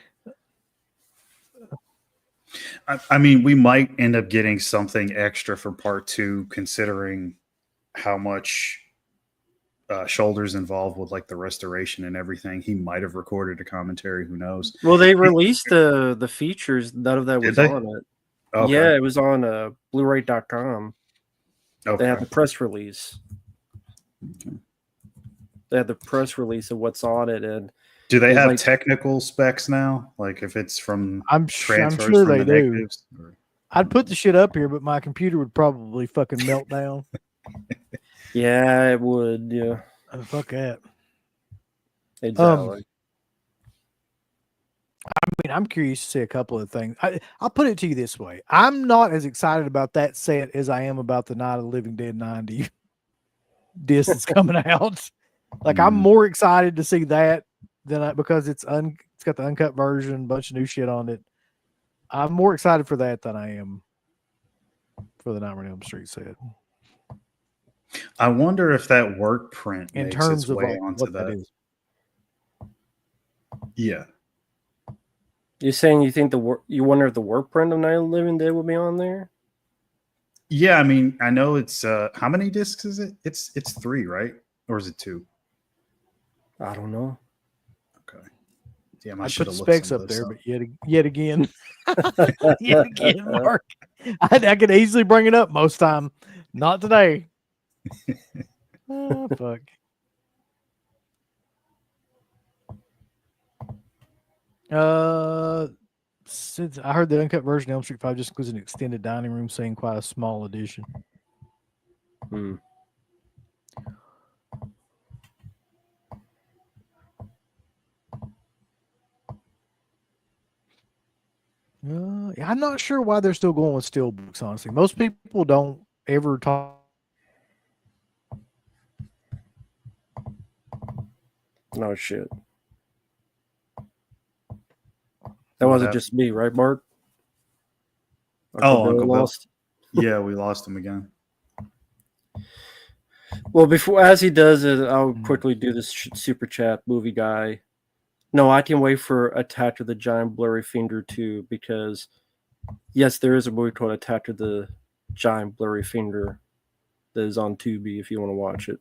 I mean, we might end up getting something extra for part 2, considering how much Shoulders involved with like the restoration and everything. He might have recorded a commentary. Who knows? Well, they released the features. None of that was on it. Okay. Yeah, it was on Blu-ray.com. Okay. They had the press release. Okay. They had the press release of what's on it, and do they have technical specs now? Like if it's from I'm sure they do. I'd put the shit up here, but my computer would probably fucking melt down. Yeah, it would. Yeah. Oh, fuck that. Exactly. I mean, I'm curious to see a couple of things. I'll put it to you this way: I'm not as excited about that set as I am about the Night of the Living Dead 90 disc that's coming out. Like I'm more excited to see that than because it's got the uncut version, bunch of new shit on it. I'm more excited for that than I am for the Nightmare on Elm Street set. I wonder if that work print in makes terms its of way like, onto what that. that is. Yeah. You're saying you think you wonder if the work print of Night of the Living Dead will be on there? Yeah, I mean, I know it's how many discs is it? It's 3, right? Or is it 2? I don't know. Okay. Damn, I I should put the have looked specs some of up this there, up. but yet again, yet again, Mark. I could easily bring it up most time. Not today. Oh, fuck. Since I heard the uncut version of Elm Street 5 just includes an extended dining room scene, quite a small addition. Hmm. I'm not sure why they're still going with steelbooks, honestly. Most people don't ever talk. No shit. That What wasn't happened? just me, right, Mark? Oh, Bill Uncle Bill. lost. Yeah, we lost him again. Well, as he does it, I'll quickly do this super chat movie guy. No, I can wait for Attack of the Giant Blurry Finger 2 because, yes, there is a movie called Attack of the Giant Blurry Finger that is on Tubi if you want to watch it.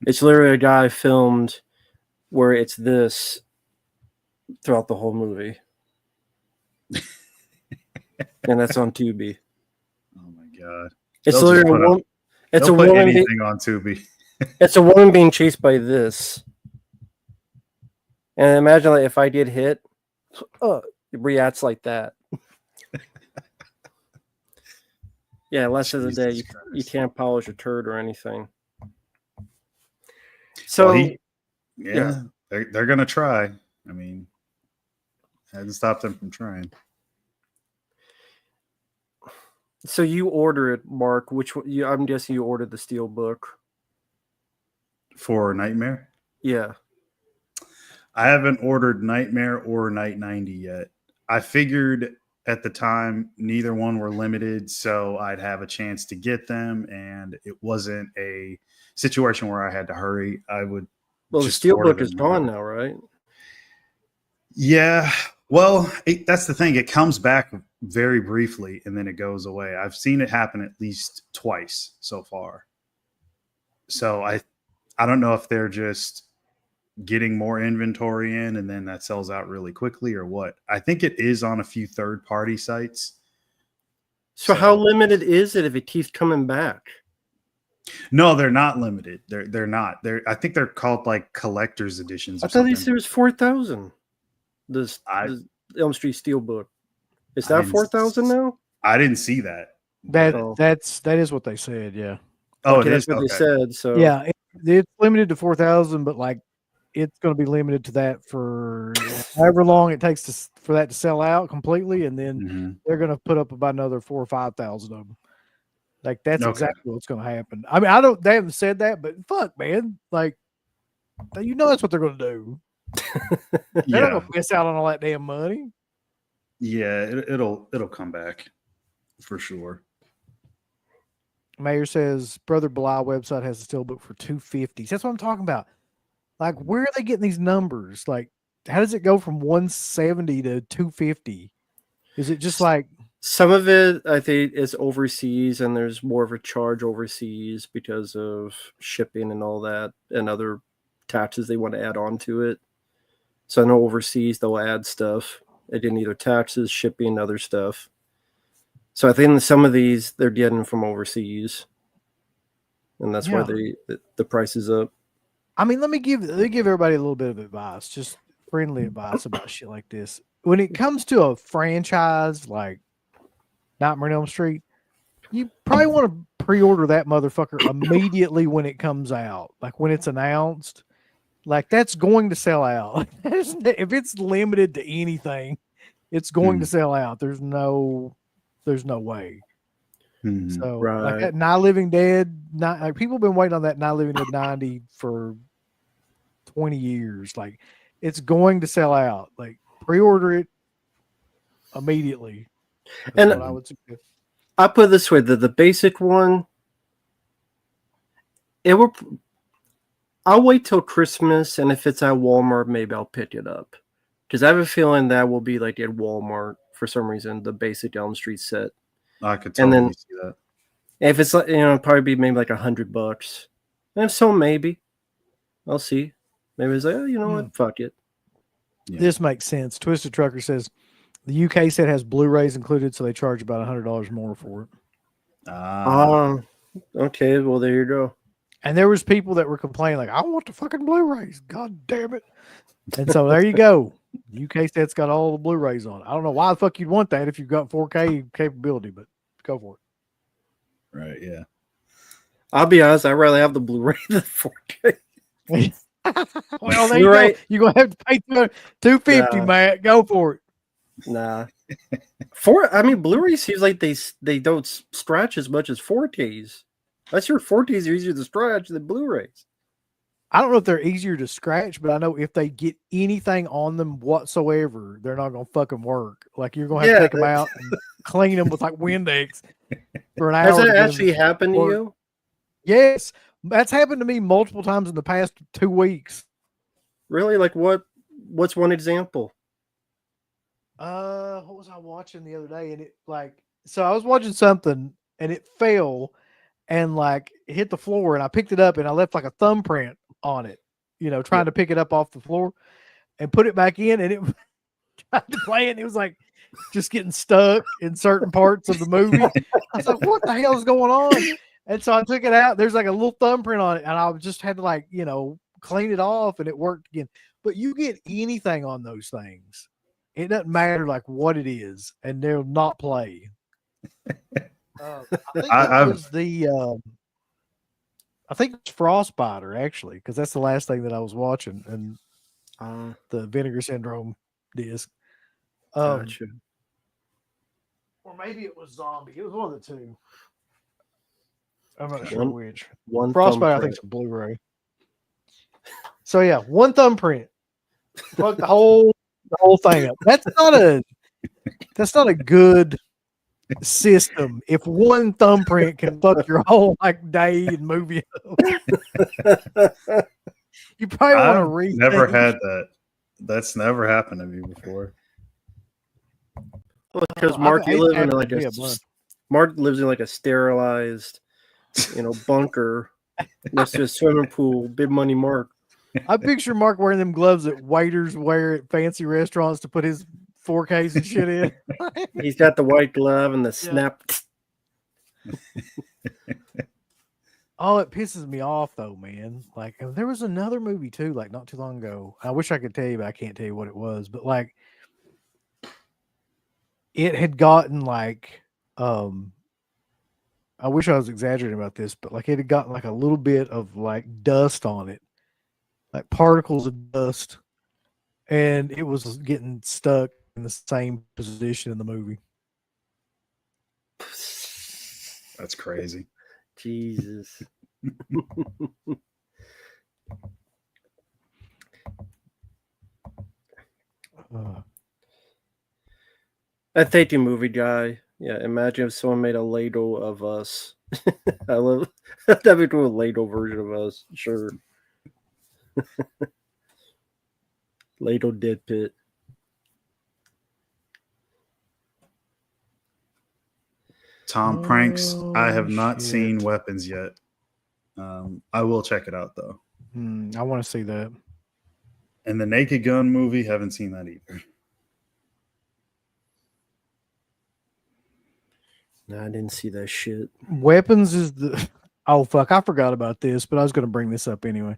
It's literally a guy filmed where it's this throughout the whole movie. And that's on Tubi. Oh my god. It's They'll just literally put one. It's a They'll put woman. anything on Tubi. It's a woman being chased by this. And imagine like if I did hit, it reacts like that. Yeah, less of the day you can't polish a turd or anything. So Well, they're gonna try. I mean, hasn't stopped them from trying. So you order it, Mark. Which one? I'm guessing you ordered the steel book For Nightmare? Yeah. I haven't ordered Nightmare or Night 90 yet. I figured at the time neither one were limited, so I'd have a chance to get them, and it wasn't a situation where I had to hurry. I would. Well, the just steel order book is them gone now, right? Yeah. Well, that's the thing. It comes back very briefly and then it goes away. I've seen it happen at least twice so far. So I don't know if they're just getting more inventory in and then that sells out really quickly or what. I think it is on a few third-party sites. So how limited is it if it keeps coming back? No, they're not limited. They're not. I think they're called like collector's editions. I thought they said it was 4,000. The Elm Street Steelbook. Is that 4,000 now? I didn't see that. That is what they said. Yeah. Oh, okay, it is that's what okay. they said. So yeah, it's limited to 4,000, but like it's going to be limited to that for however long it takes for that to sell out completely, and then they're going to put up about another 4,000 or 5,000 of them. Like that's exactly what's going to happen. I mean, they haven't said that, but fuck, man, like that's what they're going to do. They're not going to miss out on all that damn money. Yeah, it'll come back for sure. Mayor says Brother Bly website has a steelbook for $250. That's what I'm talking about. Like, where are they getting these numbers? Like, how does it go from 170 to 250? Is it just like some of it I think is overseas and there's more of a charge overseas because of shipping and all that and other taxes they want to add on to it. So I know overseas they'll add stuff. Again, either taxes, shipping, other stuff. So I think some of these they're getting from overseas, and that's why the price is up. I mean, let me give everybody a little bit of advice, just friendly advice about shit like this. When it comes to a franchise like Nightmare on Elm Street, you probably want to pre-order that motherfucker immediately when it comes out, like when it's announced. Like that's going to sell out. If it's limited to anything, it's going to sell out. There's no way. So like that Night Living Dead, like people have been waiting on that Night Living Dead 90 for 20 years. Like it's going to sell out. Like pre-order it immediately. That's and what I would suggest. I put it this way: the basic one It will. I'll wait till Christmas, and if it's at Walmart, maybe I'll pick it up. Because I have a feeling that will be like at Walmart for some reason, the basic Elm Street set. I could And totally then see that. if it's like, probably be maybe like $100. And if so, maybe I'll see. Maybe it's like, oh, you know what? Fuck it. Yeah. This makes sense. Twisted Trucker says the UK set has Blu-rays included, so they charge about $100 more for it. Okay. Well, there you go. And there was people that were complaining, like, I want the fucking Blu-rays. God damn it. And so there you go. UK set's got all the Blu-rays on. I don't know why the fuck you'd want that if you've got 4K capability, but go for it. Right, yeah. I'll be honest, I'd rather have the Blu-ray than 4K. Well, there you go. You're going to have to pay $250, Matt. Go for it. Nah. Blu-ray seems like they don't stretch as much as 4Ks. That's your 4Ks are easier to stretch than Blu-rays. I don't know if they're easier to scratch, but I know if they get anything on them whatsoever, they're not going to fucking work. Like you're going to have to take them out and clean them with like Windex for an hour. Has that actually happened to you? Yes. That's happened to me multiple times in the past 2 weeks. Really? Like what's one example? What was I watching the other day? And so I was watching something and it fell and like hit the floor and I picked it up and I left like a thumbprint on it, trying to pick it up off the floor and put it back in, and it tried to play it. And it was like just getting stuck in certain parts of the movie. I was like, what the hell is going on? And so I took it out. There's like a little thumbprint on it, and I just had to clean it off, and it worked again. But you get anything on those things, it doesn't matter like what it is, and they'll not play. I think it's Frostbiter actually, because that's the last thing that I was watching, and the Vinegar Syndrome disc. Gotcha. Or maybe it was Zombie. It was one of the two. I'm not sure which. One Frostbite, I think, is a Blu-ray. So yeah, one thumbprint. Fuck the whole thing up. That's not a good system. If one thumbprint can fuck your whole day and movie up. You probably want to read. Never had that. That's never happened to me before. Because Mark, Mark lives in like a sterilized, bunker next to a swimming pool. Big money, Mark. I picture Mark wearing them gloves that waiters wear at fancy restaurants to put his 4Ks and shit in. He's got the white glove and the snap. Oh, it pisses me off though, man. Like there was another movie too, like not too long ago. I wish I could tell you, but I can't tell you what it was. But like it had gotten like I wish I was exaggerating about this, but like it had gotten like a little bit of like dust on it. Like particles of dust. And it was getting stuck in the same position in the movie. That's crazy. Jesus. I think the movie guy. Yeah, imagine if someone made a ladle of us. I love that we do a ladle version of us. Sure. Ladle Dead Pit. Tom Pranks. I have not seen Weapons yet. I will check it out though. I want to see that. And the Naked Gun movie, haven't seen that either. No, I didn't see that shit. Weapons is the... Oh, fuck. I forgot about this, but I was going to bring this up anyway.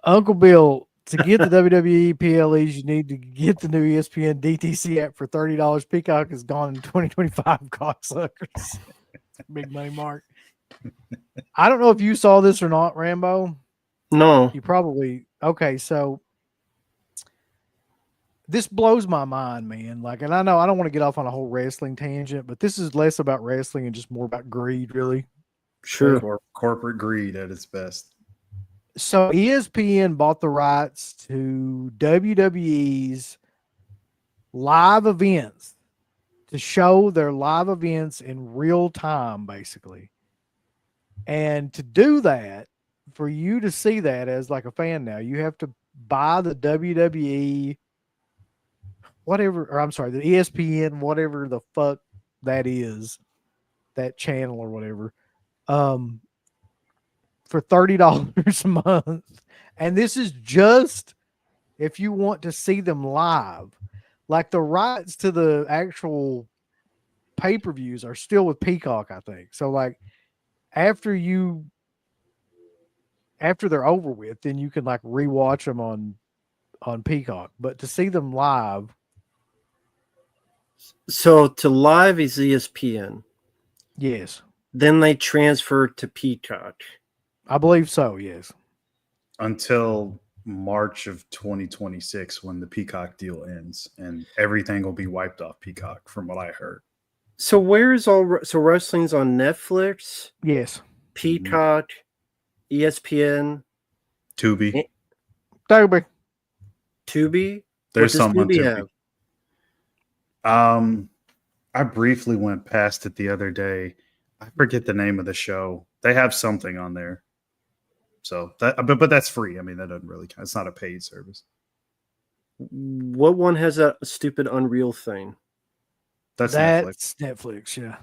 Uncle Bill, to get the WWE PLEs, you need to get the new ESPN DTC app for $30. Peacock is gone in 2025, cocksuckers. Big money, Mark. I don't know if you saw this or not, Rambo. No. You probably... Okay, so... This blows my mind, man. Like, and I know I don't want to get off on a whole wrestling tangent, but this is less about wrestling and just more about greed, really. Sure. Corporate greed at its best. So ESPN bought the rights to WWE's live events to show their live events in real time, basically. And to do that, for you to see that as like a fan now, you have to buy the WWE, whatever, or I'm sorry, the ESPN, whatever the fuck that is, that channel or whatever, for $30 a month. And this is just if you want to see them live. Like the rights to the actual pay-per-views are still with Peacock, I think. So like after they're over with, then you can like rewatch them on Peacock. But to see them live, So to live is ESPN. yes, Then they transfer to Peacock. I believe so. Yes, Until March of 2026 when the Peacock deal ends and everything will be wiped off Peacock from what I heard. So where's so wrestling's on Netflix, yes. Peacock, ESPN, Tubi. Toby. Tubi? There's what does some on Tubi Tubi. I briefly went past it the other day. I forget the name of the show. They have something on there. So that, but that's free. I mean, that doesn't really count. It's not a paid service. What one has that stupid Unreal thing? That's Netflix. Netflix, yeah.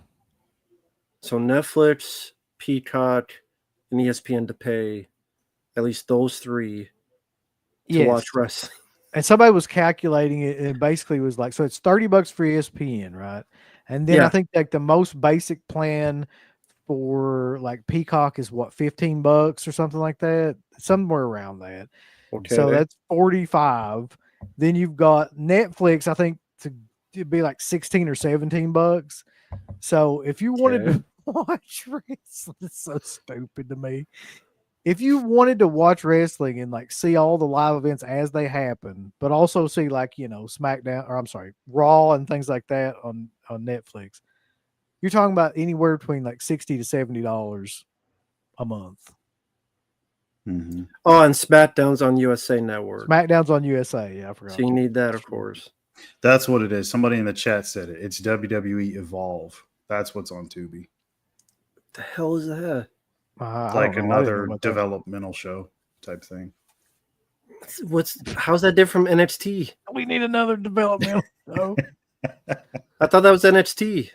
So Netflix, Peacock, and ESPN to pay at least those three to watch wrestling. And somebody was calculating it and basically was like, so it's $30 for ESPN, right? And then I think like the most basic plan for like Peacock is what, $15 or something like that, somewhere around that. Okay. So that's 45. Then you've got Netflix, I think to be like 16 or $17. So if you wanted to watch wrestling, it's so stupid to me. If you wanted to watch wrestling and like see all the live events as they happen, but also see like, you know, SmackDown, or I'm sorry, Raw and things like that on Netflix, you're talking about anywhere between like $60 to $70 a month. Mm-hmm. Oh, and SmackDown's on USA Network. SmackDown's on USA. Yeah, I forgot. So you need that, of course. That's what it is. Somebody in the chat said it. It's WWE Evolve. That's what's on Tubi. What the hell is that? Like another developmental show type thing. How's that different from NXT? We need another developmental show. I thought that was NXT.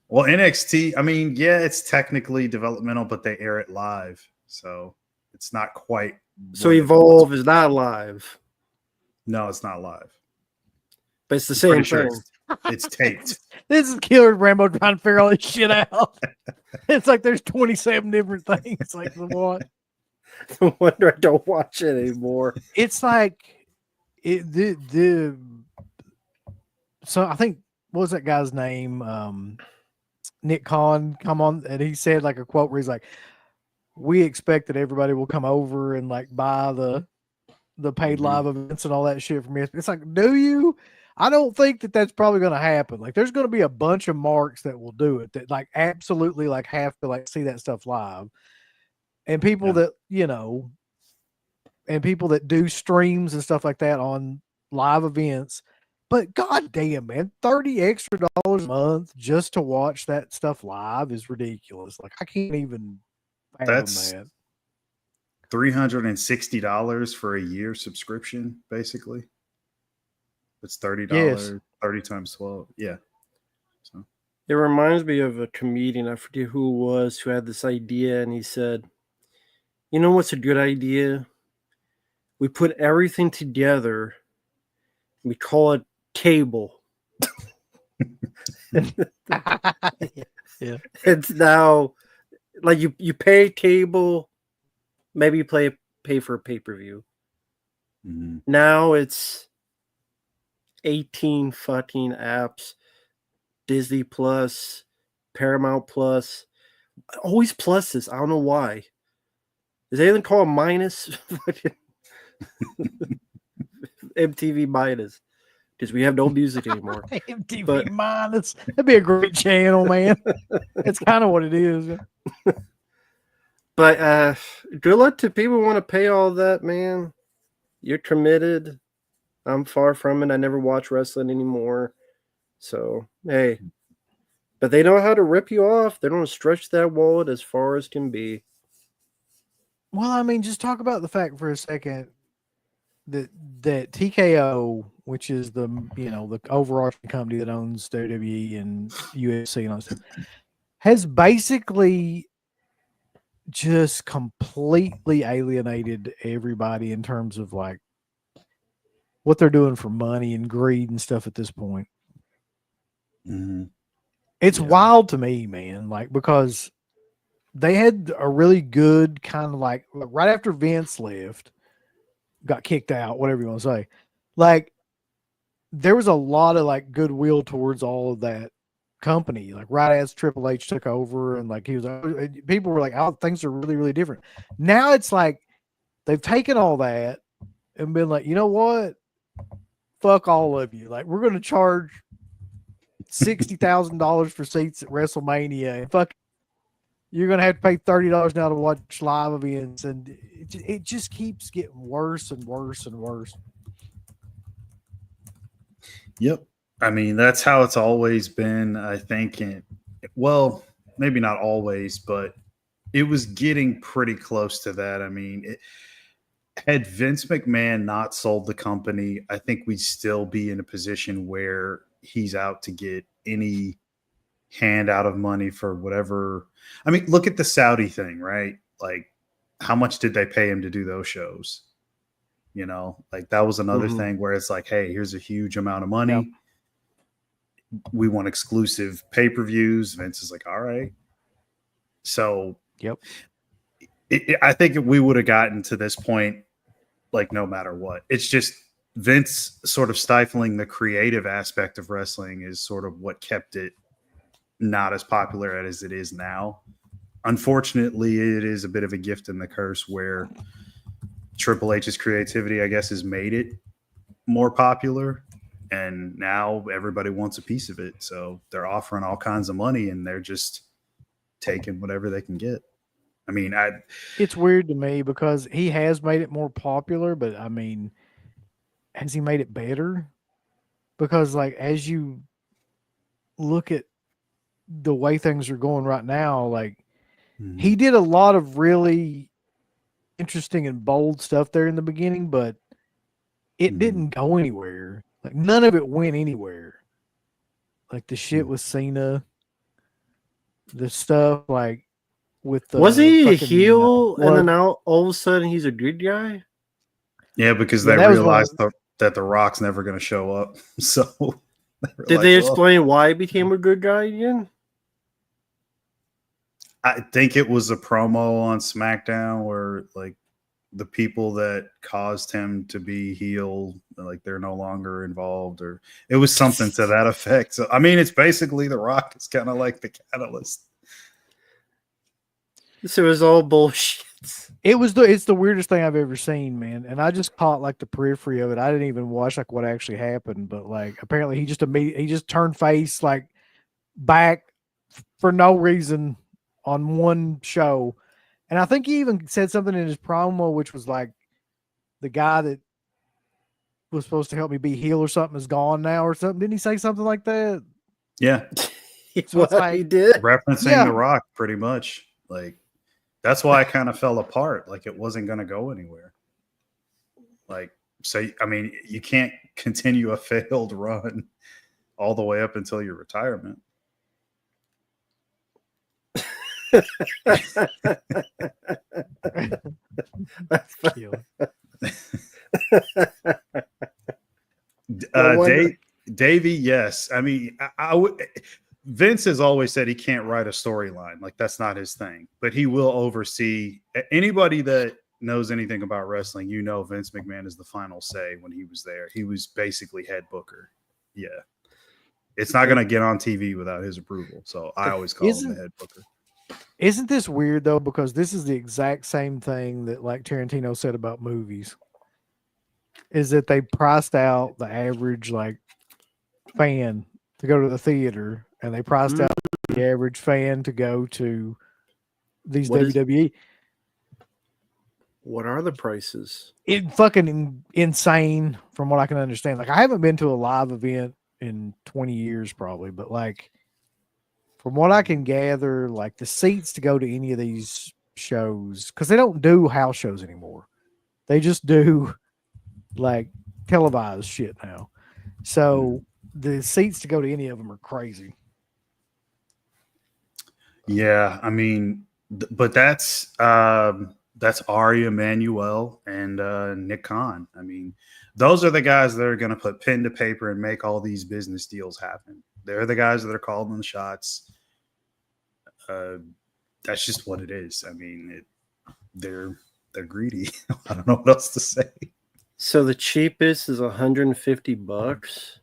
Well, NXT, I mean, yeah, it's technically developmental, but they air it live. So it's not quite. So Evolve is not live. No, it's not live. But it's the same thing. It's taped. This is Killer Rambo trying to figure all this shit out. It's like there's 27 different things. Like the what? No wonder I don't watch it anymore. It's like so I think what was that guy's name? Nick Khan come on, and he said like a quote where he's like, "We expect that everybody will come over and like buy the paid live events and all that shit from me." It's like, do you? I don't think that that's probably going to happen. Like, there's going to be a bunch of marks that will do it that like absolutely like have to like see that stuff live, and people that you know, and people that do streams and stuff like that on live events. But goddamn, man, $30 extra a month just to watch that stuff live is ridiculous. Like, I can't even fathom That's that. $360 for a year subscription, basically. It's $30. Yes. 30 times 12. Yeah. So it reminds me of a comedian, I forget who it was, who had this idea, and he said, "You know what's a good idea? We put everything together. We call it cable." Yeah. It's now like you pay cable, maybe you pay for a pay-per-view. mm-hmm. Now it's 18 fucking apps, Disney Plus, Paramount Plus, always pluses. I don't know why. Is anything called minus? MTV minus, because we have no music anymore. MTV minus. That'd be a great channel, man. That's kind of what it is. But good luck to people who want to pay all that, man. You're committed. I'm far from it. I never watch wrestling anymore. So, hey, But they know how to rip you off. They don't stretch that wallet as far as can be. Well, I mean, just talk about the fact for a second that TKO, which is the the overarching company that owns WWE and UFC and all that stuff, has basically just completely alienated everybody in terms of like what they're doing for money and greed and stuff at this point. Mm-hmm. It's wild to me, man. Like, because they had a really good kind of like right after Vince left, got kicked out, whatever you want to say. Like, there was a lot of like goodwill towards all of that company. Like, right as Triple H took over, and like he was, people were like, "Oh, things are really, really different." Now it's like they've taken all that and been like, you know what? Fuck all of you. Like, we're going to charge $60,000 for seats at WrestleMania, and fuck, you're going to have to pay $30 now to watch live events, and it just keeps getting worse and worse and worse. Yep. I mean, that's how it's always been, I think. Well, maybe not always, but it was getting pretty close to that. I mean, had Vince McMahon not sold the company, I think we'd still be in a position where he's out to get any handout of money for whatever. I mean, look at the Saudi thing, right? Like, how much did they pay him to do those shows? You know, like that was another thing where it's like, hey, here's a huge amount of money. Yep. We want exclusive pay-per-views. Vince is like, all right. So, yep. I think we would have gotten to this point, like, no matter what. It's just Vince sort of stifling the creative aspect of wrestling is sort of what kept it not as popular as it is now. Unfortunately, it is a bit of a gift and the curse where Triple H's creativity, I guess, has made it more popular, and now everybody wants a piece of it. So they're offering all kinds of money, and they're just taking whatever they can get. I mean, it's weird to me because he has made it more popular, but I mean, has he made it better? Because like, as you look at the way things are going right now, like he did a lot of really interesting and bold stuff there in the beginning, but it didn't go anywhere. Like, none of it went anywhere. Like the shit with Cena, the stuff like with the was he a heel and then now all of a sudden he's a good guy? Yeah, because they realized that The Rock's never going to show up. So did they explain why he became a good guy again? I think it was a promo on SmackDown where like the people that caused him to be heel, like they're no longer involved, or it was something to that effect. So I mean, it's basically The Rock is kind of like the catalyst. So it was all bullshit. It's the weirdest thing I've ever seen, man. And I just caught like the periphery of it. I didn't even watch like what actually happened, but like apparently he just turned face like back for no reason on one show. And I think he even said something in his promo, which was like the guy that was supposed to help me be heel or something is gone now or something. Didn't he say something like that? Yeah. So it's like, he did. Referencing The Rock pretty much. Like, that's why I kind of fell apart. Like, it wasn't going to go anywhere. Like, so, I mean, you can't continue a failed run all the way up until your retirement. Davey, yes. I mean, I would. Vince has always said he can't write a storyline. Like, that's not his thing. But he will oversee anybody that knows anything about wrestling. You know, Vince McMahon is the final say. When he was there, he was basically head booker. Yeah, it's not going to get on TV without his approval. So I always call him the head booker. Isn't this weird though? Because this is the exact same thing that like Tarantino said about movies. Is that they priced out the average like fan to go to the theater, and they priced out the average fan to go to these WWE. What are the prices? It fucking insane from what I can understand. Like, I haven't been to a live event in 20 years probably, but like from what I can gather, like the seats to go to any of these shows, because they don't do house shows anymore. They just do like televised shit now. So the seats to go to any of them are crazy. Yeah, I mean, but that's Ari Emanuel and Nick Khan. I mean, those are the guys that are going to put pen to paper and make all these business deals happen. They're the guys that are calling the shots. That's just what it is. I mean, they're greedy. I don't know what else to say. So the cheapest is $150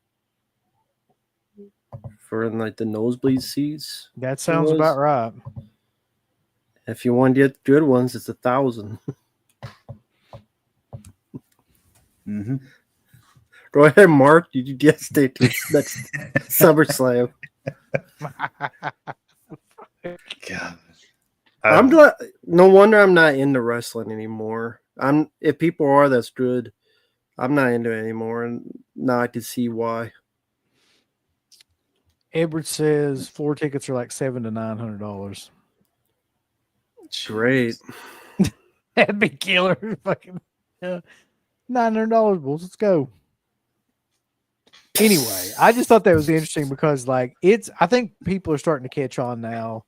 for like the nosebleed seats. That sounds about right. If you want to get good ones, it's $1,000. Mm-hmm. Go ahead, Mark. You get stay to next SummerSlam. God. I'm not. No wonder I'm not into wrestling anymore. If people are, that's good. I'm not into it anymore, and now I can see why. Edward says floor tickets are like $700 to $900. Great. That'd be killer. Fucking $900 bulls. Let's go. Anyway, I just thought that was interesting because like I think people are starting to catch on now,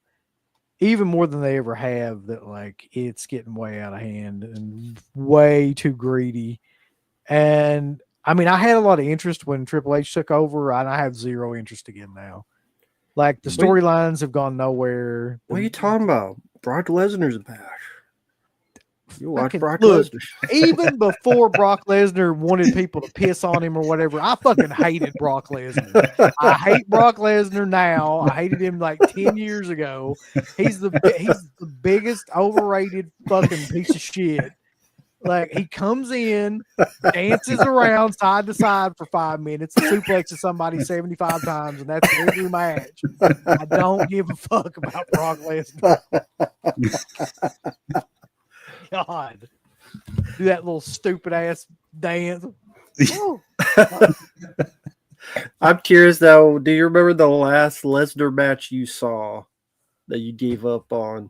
even more than they ever have, that like it's getting way out of hand and way too greedy. And I mean, I had a lot of interest when Triple H took over, and I have zero interest again now. Like the storylines have gone nowhere. What are you talking about? Brock Lesnar's back. You watch Brock Look, Lesnar. even before Brock Lesnar wanted people to piss on him or whatever, I fucking hated Brock Lesnar. I hate Brock Lesnar now. I hated him like 10 years ago. He's the biggest overrated fucking piece of shit. Like he comes in, dances around side to side for 5 minutes, suplexes somebody 75 times, and that's every match. I don't give a fuck about Brock Lesnar. God, do that little stupid ass dance. I'm curious though. Do you remember the last Lesnar match you saw that you gave up on?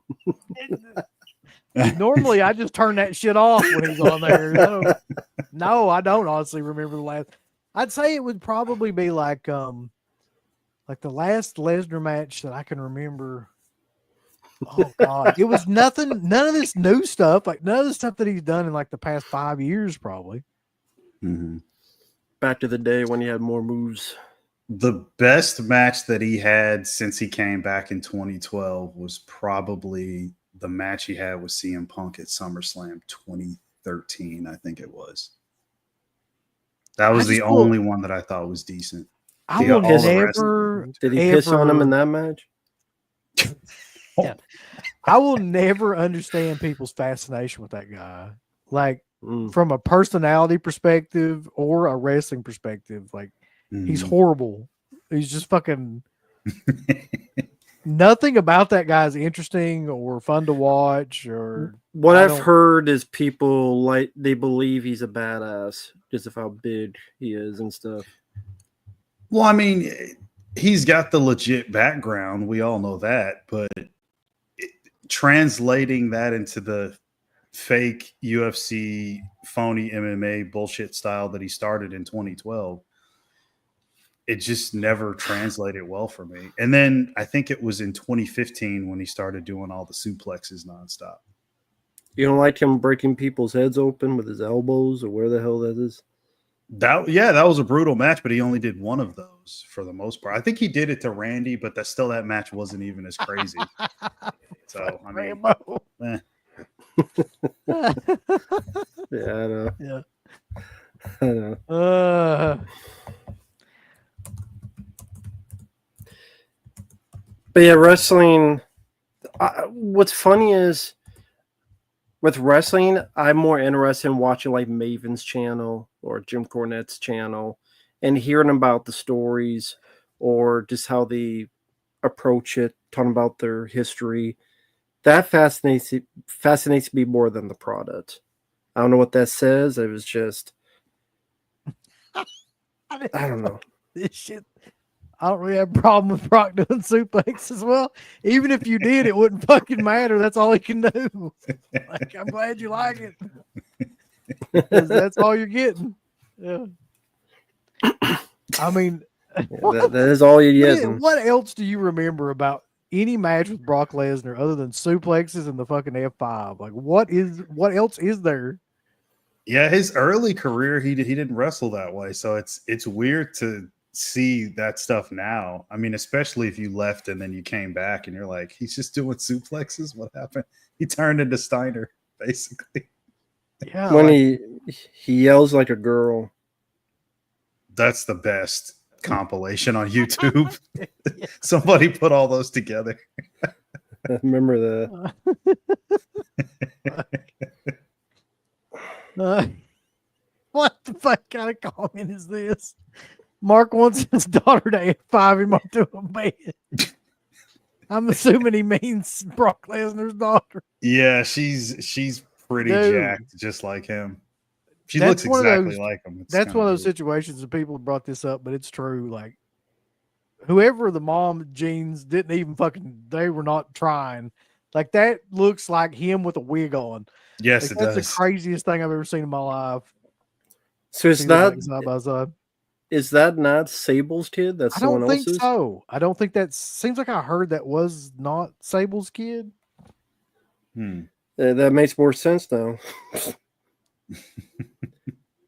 Normally, I just turn that shit off when he's on there. No, I don't honestly remember the last. I'd say it would probably be like the last Lesnar match that I can remember. Oh God, it was nothing. None of this new stuff, like none of the stuff that he's done in like the past 5 years, probably. Mm-hmm. Back to the day when he had more moves. The best match that he had since he came back in 2012 was probably the match he had with CM Punk at SummerSlam 2013, I think it was. That was the only one that I thought was decent. I will never. Did he piss on him in that match? Yeah. I will never understand people's fascination with that guy. Like from a personality perspective or a wrestling perspective, like he's horrible. He's just fucking nothing about that guy is interesting or fun to watch. Or what I've heard is people they believe he's a badass just of how big he is and stuff. Well, I mean, he's got the legit background. We all know that, but translating that into the fake UFC phony MMA bullshit style that he started in 2012, it just never translated well for me. And then I think it was in 2015 when he started doing all the suplexes nonstop. You don't like him breaking people's heads open with his elbows or where the hell that is? That was a brutal match, but he only did one of those for the most part. I think he did it to Randy, but that match wasn't even as crazy. So I mean, yeah, I know. Yeah, I know. But yeah, wrestling. What's funny is with wrestling, I'm more interested in watching like Maven's channel or Jim Cornette's channel and hearing about the stories or just how they approach it, talking about their history. That fascinates me more than the product. I don't know what that says. It was just I don't know. This shit. I don't really have a problem with Brock doing suplex as well. Even if you did, it wouldn't fucking matter. That's all he can do. Like, I'm glad you like it. 'Cause that's all you're getting. Yeah. I mean, that is all you're getting. what else do you remember about any match with Brock Lesnar other than suplexes and the fucking F5? Like, what else is there? Yeah, his early career, he didn't wrestle that way, so it's weird to see that stuff now. I mean, especially if you left and then you came back and you're like, he's just doing suplexes. What happened? He turned into Steiner, basically. Yeah, When like, he yells like a girl. That's the best compilation on YouTube. Somebody put all those together. I remember that. What the fuck kind of comment is this? Mark wants his daughter to F5 him up to a bed. I'm assuming he means Brock Lesnar's daughter. Yeah, she's pretty Dude. jacked, just like him. She That's looks one of exactly those- like him. It's That's kinda one of those weird. situations that people brought this up, but it's true. Like, whoever the mom genes didn't even fucking, they were not trying. Like, that looks like him with a wig on. Yes, Like, it that's does. the craziest thing I've ever seen in my life. So it's See them, not. like, side by side. Is that not Sable's kid? That's I someone don't think else's. so. I don't think that seems like I heard that was not Sable's kid. That makes more sense now.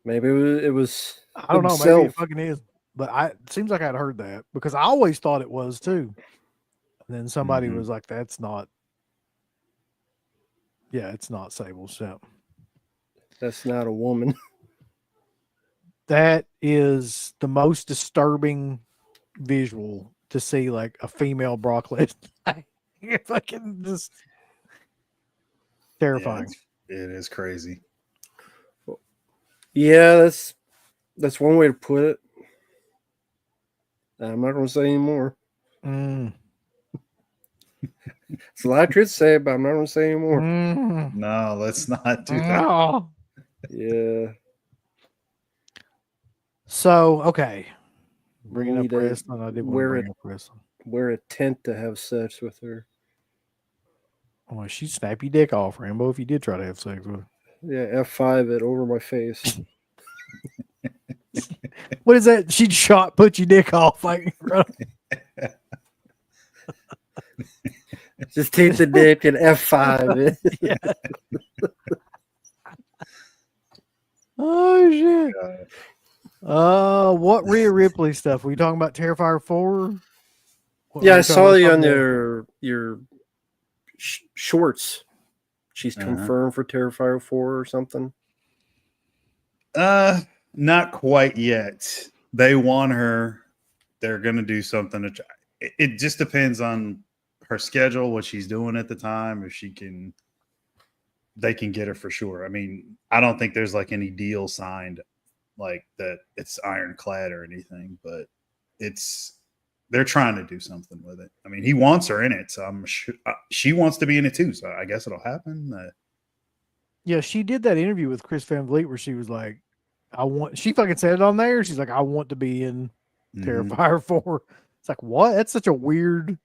Maybe it was I don't know. Maybe himself. it fucking is. But it seems like I'd heard that because I always thought it was too. And then somebody Mhm. was like, that's not. Yeah, it's not Sable's. So That's not a woman. that is the most disturbing visual to see, like a female Brock Lesnar. You're fucking just terrifying. Yeah, it is crazy. Yeah, that's one way to put it. I'm not going to say anymore. Mm. It's a lot to say, but I'm not going to say anymore. Mm. No, let's not do that. Oh. Yeah. So, okay. Bringing up Need to wrestling. I did want to bring up wrestling. wear a tent to have sex with her. Oh, she'd snap your dick off, Rambo, if you did try to have sex with her. Yeah, F5 it over my face. What is that? She'd put your dick off. Like, Just take the dick and F5 it. yeah. Oh, shit. What Rhea Ripley stuff? Were you talking about Terrifier 4? Yeah, I saw you on your shorts. She's confirmed for Terrifier 4 or something. Not quite yet. They want her. They're gonna do something to try. It just depends on her schedule, what she's doing at the time. If they can get her for sure. I mean, I don't think there's like any deal signed like that. It's ironclad or anything, but they're trying to do something with it. I mean, he wants her in it, so I'm sure she wants to be in it too. So I guess it'll happen. Yeah, she did that interview with Chris Van Vliet where she was like, she fucking said it on there. She's like, I want to be in Terrifier 4. It's like, what? That's such a weird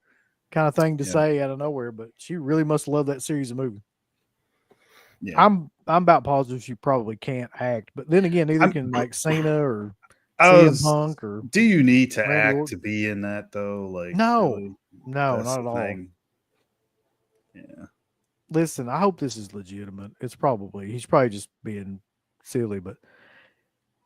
kind of thing to say out of nowhere, but she really must love that series of movies. Yeah. I'm about positive she probably can't act, but then again, neither can like Cena or CM Punk or. Do you need to Randy act Orton. to be in that though? Like, No, really? no, That's not at the all. thing. Yeah. Listen, I hope this is legitimate. He's probably just being silly, but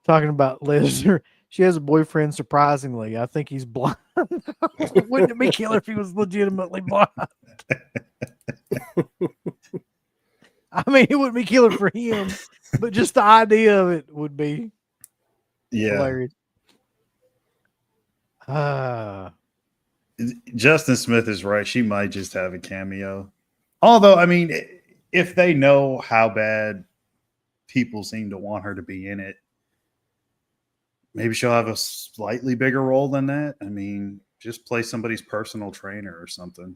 talking about Lesnar, she has a boyfriend. Surprisingly, I think he's blind. Wouldn't it be killer if he was legitimately blind? I mean, it wouldn't be killer for him, but just the idea of it would be hilarious. Justin Smith is right. She might just have a cameo. Although, I mean, if they know how bad people seem to want her to be in it, maybe she'll have a slightly bigger role than that. I mean, just play somebody's personal trainer or something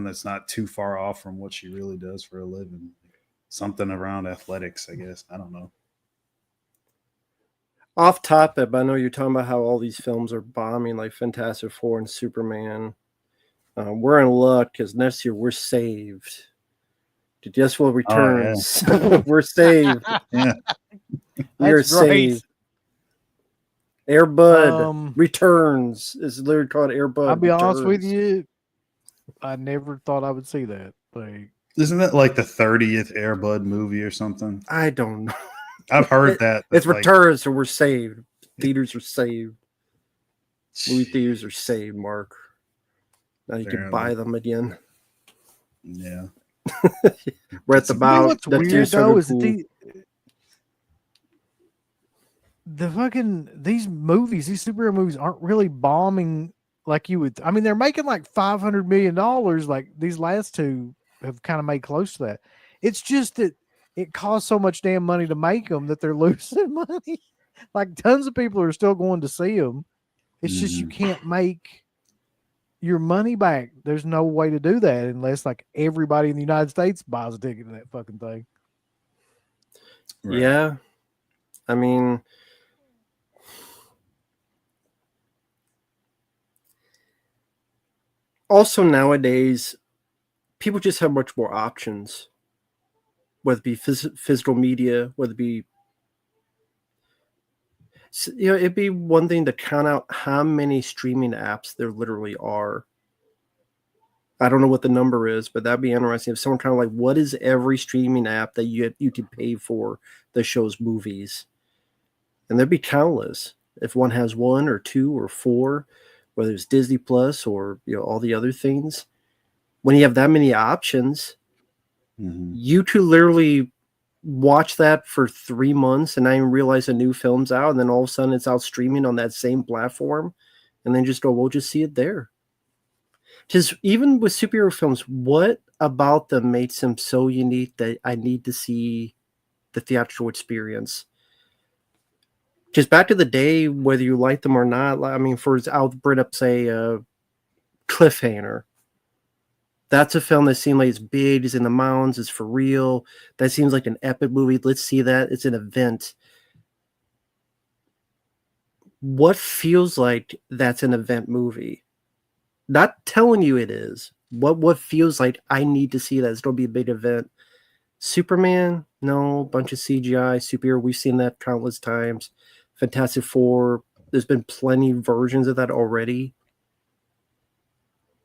that's not too far off from what she really does for a living. Something around athletics, I guess. I don't know. Off topic, but I know you're talking about how all these films are bombing, like Fantastic Four and Superman. We're in luck because next year we're saved. Guess what returns? We're saved. Yeah. We are That's great. saved. Airbud returns. It's literally called Airbud. I'll be returns. honest with you, I never thought I would see that. Like, Isn't that like the 30th Airbud movie or something? I don't know. I've heard that. It's like, returns, so we're saved. Theaters are saved. Movie theaters are saved, Mark. Now you can buy them again. Yeah. We're at the bow. what's weird though is that the fucking these superhero movies aren't really bombing like you would. I mean, they're making like $500 million. Like these last two have kind of made close to that. It's just that it costs so much damn money to make them that they're losing money. Like tons of people are still going to see them. It's just you can't make your money back. There's no way to do that unless like everybody in the United States buys a ticket to that fucking thing. Right. Yeah. I mean, also nowadays, people just have much more options, whether it be physical media, whether it be, it'd be one thing to count out how many streaming apps there literally are. I don't know what the number is, but that'd be interesting. If someone kind of like, what is every streaming app that you can pay for that shows movies? And there'd be countless. If one has one or two or four, whether it's Disney Plus or all the other things, when you have that many options, you could literally watch that for 3 months and not even realize a new film's out, and then all of a sudden it's out streaming on that same platform, and then just go, we'll just see it there. Because even with superhero films, what about them makes them so unique that I need to see the theatrical experience? Because back to the day, whether you like them or not, I mean, I'll bring up, say, Cliffhanger. That's a film that seemed like it's big, it's in the mountains, it's for real. That seems like an epic movie. Let's see that. It's an event. What feels like that's an event movie? Not telling you it is. What feels like I need to see that. It's going to be a big event. Superman, no, bunch of CGI. Superhero, we've seen that countless times. Fantastic Four, there's been plenty versions of that already.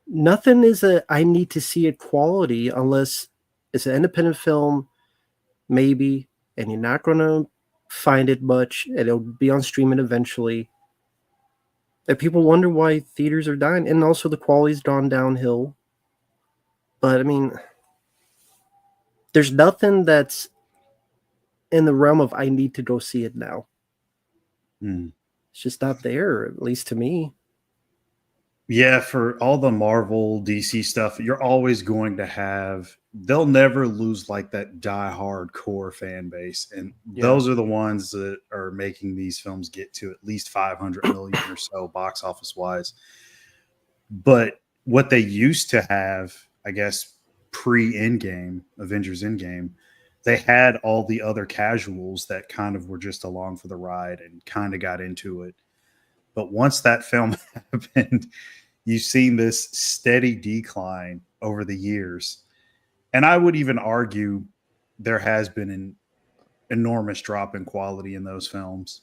Nothing is I need to see it quality unless it's an independent film, maybe, and you're not going to find it much, and it'll be on streaming eventually. And people wonder why theaters are dying, and also the quality's gone downhill. But I mean, there's nothing that's in the realm of I need to go see it now. It's just not there, at least to me. Yeah, for all the Marvel, DC stuff, you're always going to have, they'll never lose like that die-hard core fan base. And those are the ones that are making these films get to at least 500 million or so box office wise. But what they used to have, I guess, pre-Endgame, Avengers Endgame, they had all the other casuals that kind of were just along for the ride and kind of got into it. But once that film happened, you've seen this steady decline over the years. And I would even argue there has been an enormous drop in quality in those films.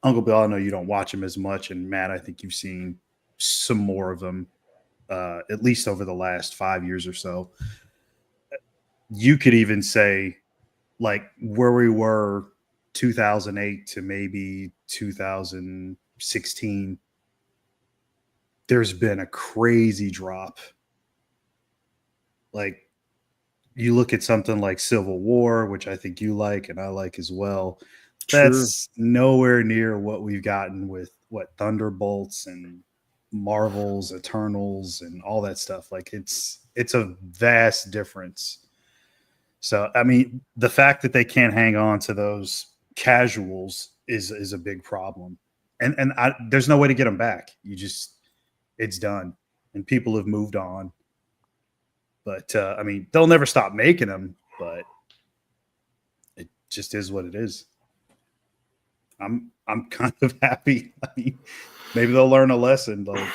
Uncle Bill, I know you don't watch them as much. And Matt, I think you've seen some more of them, at least over the last 5 years or so. You could even say, like, where we were 2008 to maybe 2016, there's been a crazy drop. Like, you look at something like Civil War, which I think you like and I like as well. That's nowhere near what we've gotten with Thunderbolts and Marvel's Eternals and all that stuff. Like, it's a vast difference. So, I mean, the fact that they can't hang on to those casuals is a big problem. And there's no way to get them back. It's done. And people have moved on. But, I mean, they'll never stop making them, but it just is what it is. I'm kind of happy. I mean, maybe they'll learn a lesson. Like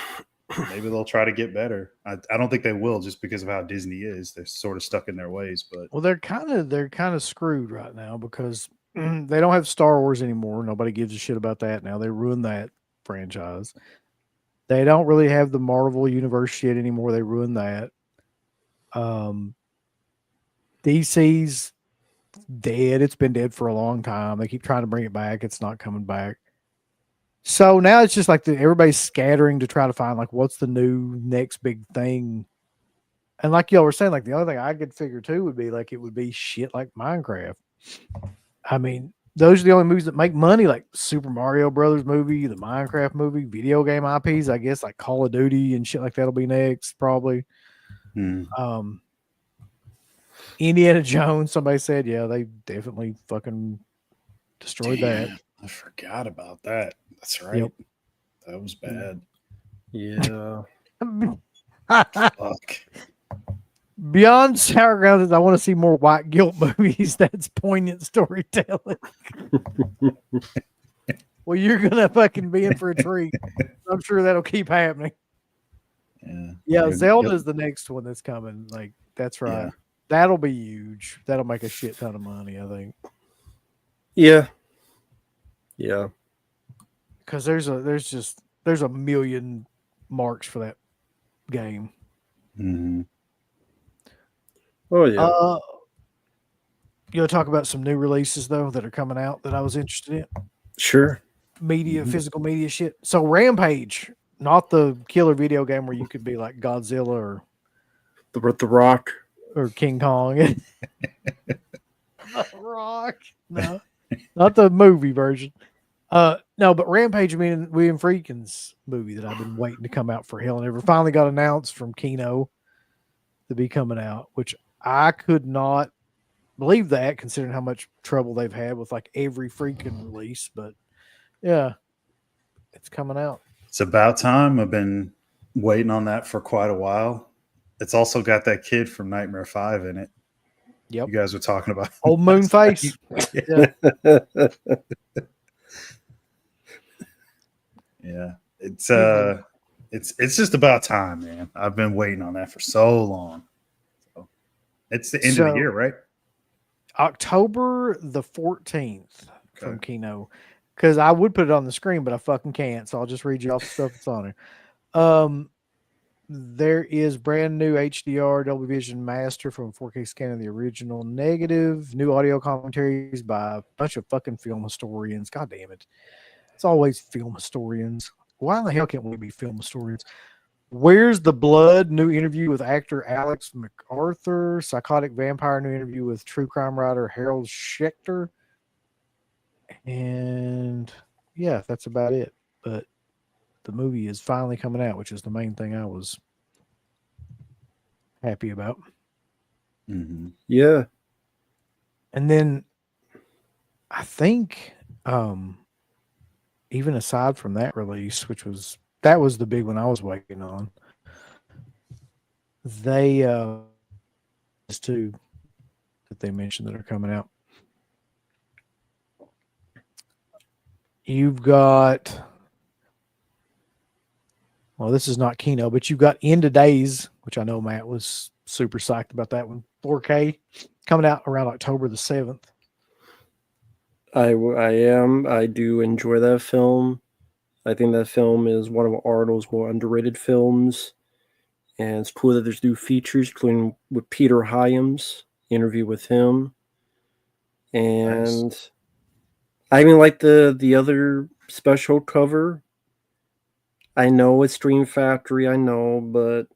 maybe they'll try to get better. I don't think they will, just because of how Disney is. They're sort of stuck in their ways. But Well, they're kind of screwed right now because they don't have Star Wars anymore. Nobody gives a shit about that now. They ruined that franchise. They don't really have the Marvel universe shit anymore. They ruined that. DC's dead. It's been dead for a long time. They keep trying to bring it back. It's not coming back. So now it's just like everybody's scattering to try to find like what's the new next big thing. And like y'all were saying, like the only thing I could figure too would be like it would be shit like Minecraft. I mean, those are the only movies that make money, like Super Mario Brothers movie, the Minecraft movie, video game IPs. I guess like Call of Duty and shit like that'll be next probably. Indiana Jones. Somebody said, yeah, they definitely fucking destroyed that. I forgot about that. That's right. Yep. That was bad. Yeah. Fuck. Beyond Sour Grounds, I want to see more white guilt movies. That's poignant storytelling. Well, you're gonna fucking be in for a treat. I'm sure that'll keep happening. Yeah, Zelda's the next one that's coming. Like, that's right. Yeah. That'll be huge. That'll make a shit ton of money, I think. Yeah. Yeah. Because there's a million marks for that game. Mm-hmm. Oh yeah. You want to talk about some new releases though that are coming out that I was interested in? Sure. Media, physical media shit. So Rampage, not the killer video game where you could be like Godzilla The Rock. or King Kong. The Rock. No, not the movie version. No, but Rampage, William Friedkin's movie that I've been waiting to come out for hell and ever finally got announced from Kino to be coming out, which I could not believe that considering how much trouble they've had with like every freaking release. But yeah, it's coming out. It's about time. I've been waiting on that for quite a while. It's also got that kid from Nightmare 5 in it. Yep. You guys were talking about Old Moonface. Yeah. Yeah. It's just about time, man. I've been waiting on that for so long. So it's the end of the year, right? October the 14th from Kino. Because I would put it on the screen, but I fucking can't. So I'll just read you off the stuff that's on there. There is brand new HDR Dolby Vision Master from 4K scan of the original negative. New audio commentaries by a bunch of fucking film historians. God damn it. It's always film historians. Why in the hell can't we be film historians? Where's the Blood? New interview with actor Alex MacArthur. Psychotic Vampire. New interview with true crime writer Harold Schechter. And yeah, that's about it. But the movie is finally coming out, which is the main thing I was happy about. Mm-hmm. Yeah. And then I think even aside from that release, that was the big one I was waiting on. They there's two that they mentioned that are coming out. You've got, well, this is not Kino, but you've got End of Days, which I know Matt was super psyched about that one. 4K coming out around October the 7th. I am. I do enjoy that film. I think that film is one of Arnold's more underrated films. And it's cool that there's new features, including with Peter Hyams, interview with him. And nice. I even like the other special cover. I know it's Dream Factory, I know, but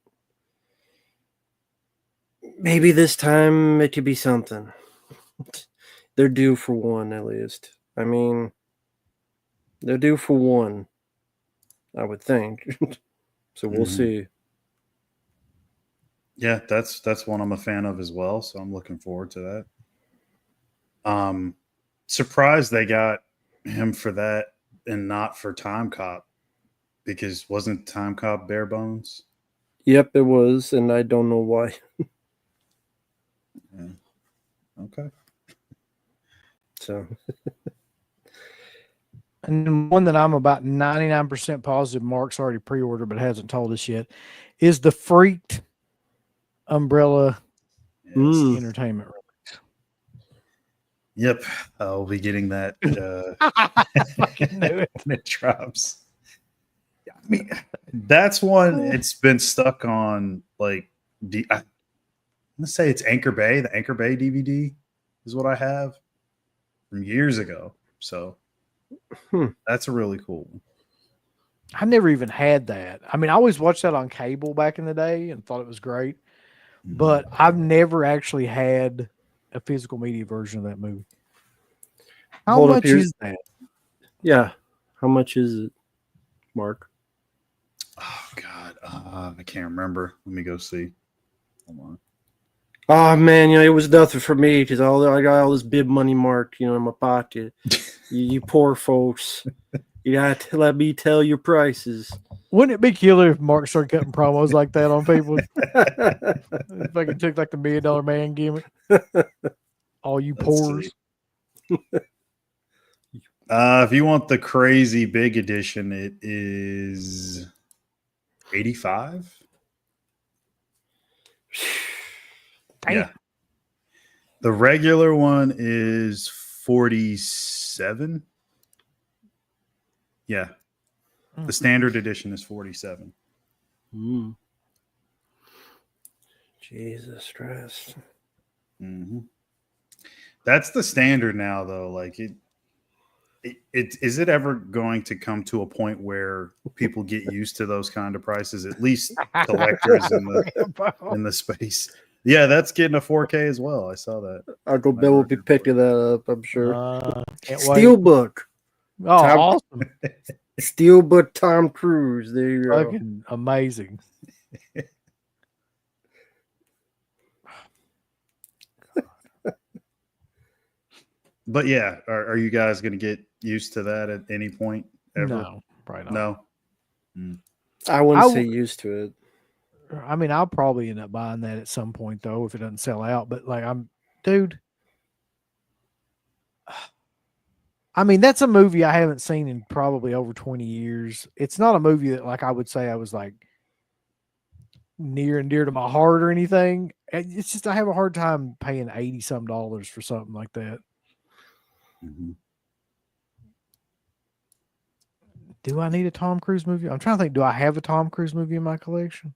maybe this time it could be something. They're due for one, at least. I mean, they're due for one, I would think. So we'll see. Yeah, that's one I'm a fan of as well, so I'm looking forward to that. Surprised they got him for that and not for Time Cop, because wasn't Time Cop bare bones? Yep, it was, and I don't know why. Yeah. Okay. So And then one that I'm about 99% positive Mark's already pre-ordered but hasn't told us yet is the Freaked Umbrella Entertainment release. Yep, I'll be getting that I fucking knew it. when it drops. I mean, that's one. It's been stuck on like I'm gonna say it's Anchor Bay. The Anchor Bay DVD is what I have from years ago. So that's a really cool one. I never even had that. I mean, I always watched that on cable back in the day and thought it was great, but I've never actually had a physical media version of that movie. How much is that? Yeah. How much is it, Mark? Oh God, I can't remember. Let me go see. Hold on. Oh man, it was nothing for me because I got all this bib money marked, in my pocket. you poor folks, you got to let me tell your prices. Wouldn't it be killer if Mark started cutting promos like that on people? If I could took like the $1 Million Man gimmick. All you pores. If you want the crazy big edition, it is $85. Yeah. The regular one is $47. Yeah. The standard edition is $47. Jesus Christ. Mm-hmm. That's the standard now, though. Like is it ever going to come to a point where people get used to those kind of prices? At least collectors in the space. Yeah, that's getting a 4K as well. I saw that. Uncle Bill will be picking that up, I'm sure. Steelbook. Oh, awesome. Steelbook Tom Cruise. There you go. Fucking amazing. But yeah, are you guys going to get used to that at any point ever? No, probably not. No. I wouldn't say used to it. I mean, I'll probably end up buying that at some point though, if it doesn't sell out. But like, dude. I mean, that's a movie I haven't seen in probably over 20 years. It's not a movie that, like, I would say I was like near and dear to my heart or anything. It's just I have a hard time paying $80-some for something like that. Mm-hmm. Do I need a Tom Cruise movie? I'm trying to think. Do I have a Tom Cruise movie in my collection?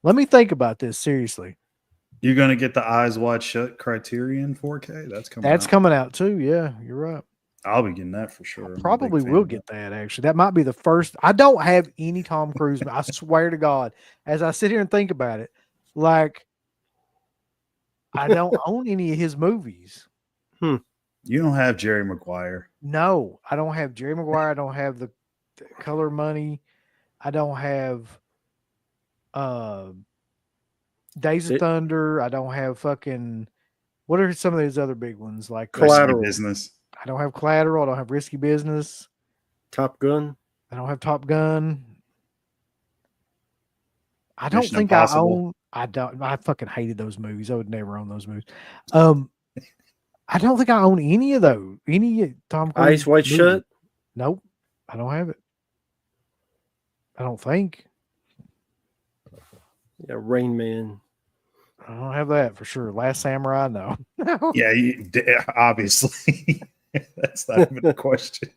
Let me think about this seriously. You're going to get the Eyes Wide Shut Criterion 4K? That's coming out too. Yeah, you're right. I'll be getting that for sure. I probably will get that, actually. That might be the first. I don't have any Tom Cruise. I swear to God, as I sit here and think about it, like, I don't own any of his movies. You don't have Jerry Maguire. No, I don't have Jerry Maguire. I don't have the Color Money. I don't have Days of Thunder. I don't have fucking. What are some of those other big ones like Collateral? Business. I don't have Collateral. I don't have Risky Business. Top Gun. I don't have Top Gun. I don't Mission think Impossible. I don't. I fucking hated those movies. I would never own those movies. I don't think I own any of those. Any Tom Cruise. Eyes Wide Shut. Nope, I don't have it. I don't think. Yeah, Rain Man. I don't have that for sure. Last Samurai, no. Yeah, obviously. That's not even a question.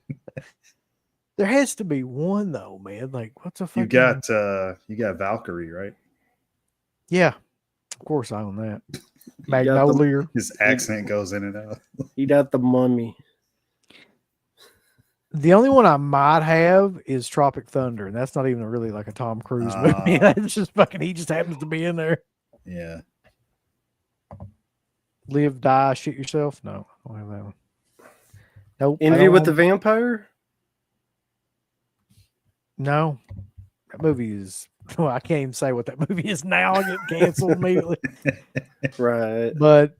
There has to be one though, man. Like, what's a fucking... You got Valkyrie, right? Yeah, of course I own that. Magnolia. His accent goes in and out. He got the Mummy. The only one I might have is Tropic Thunder, and that's not even really like a Tom Cruise movie. It's just fucking. He just happens to be in there. Yeah. Live, Die, Shit Yourself. No, I don't have that one. Nope. Interview with the Vampire? No. That movie is... Well, I can't even say what that movie is now. I get canceled immediately. Right. But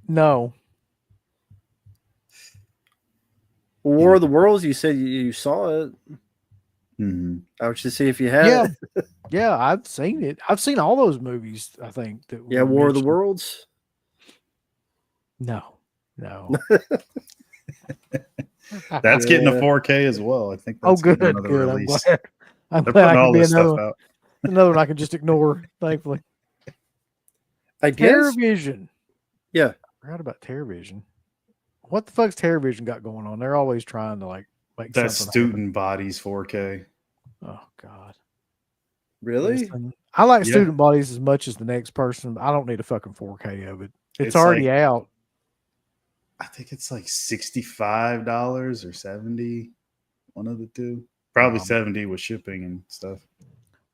no. War of the Worlds, you said you saw it. Mm-hmm. I was just see if you had it. Yeah, I've seen it. I've seen all those movies, I think. Yeah, War of the Worlds? No. That's getting a Yeah. 4K as well. I think Oh, that's good, getting another good. I'm release. glad. I'm They're glad I putting can all be this another stuff one. out. Another one I can just ignore. Thankfully, I guess. Terrorvision. Yeah. Forgot about Terrorvision. What the fuck's Terrorvision got going on? They're always trying to like make That's something happen. Student Bodies 4K. Oh God. Really? Listen, I like Yeah. Student Bodies as much as the next person. I don't need a fucking 4K of it. It's It's already like- out. I think it's like $65 or 70. One of the two. Probably 70 with shipping and stuff.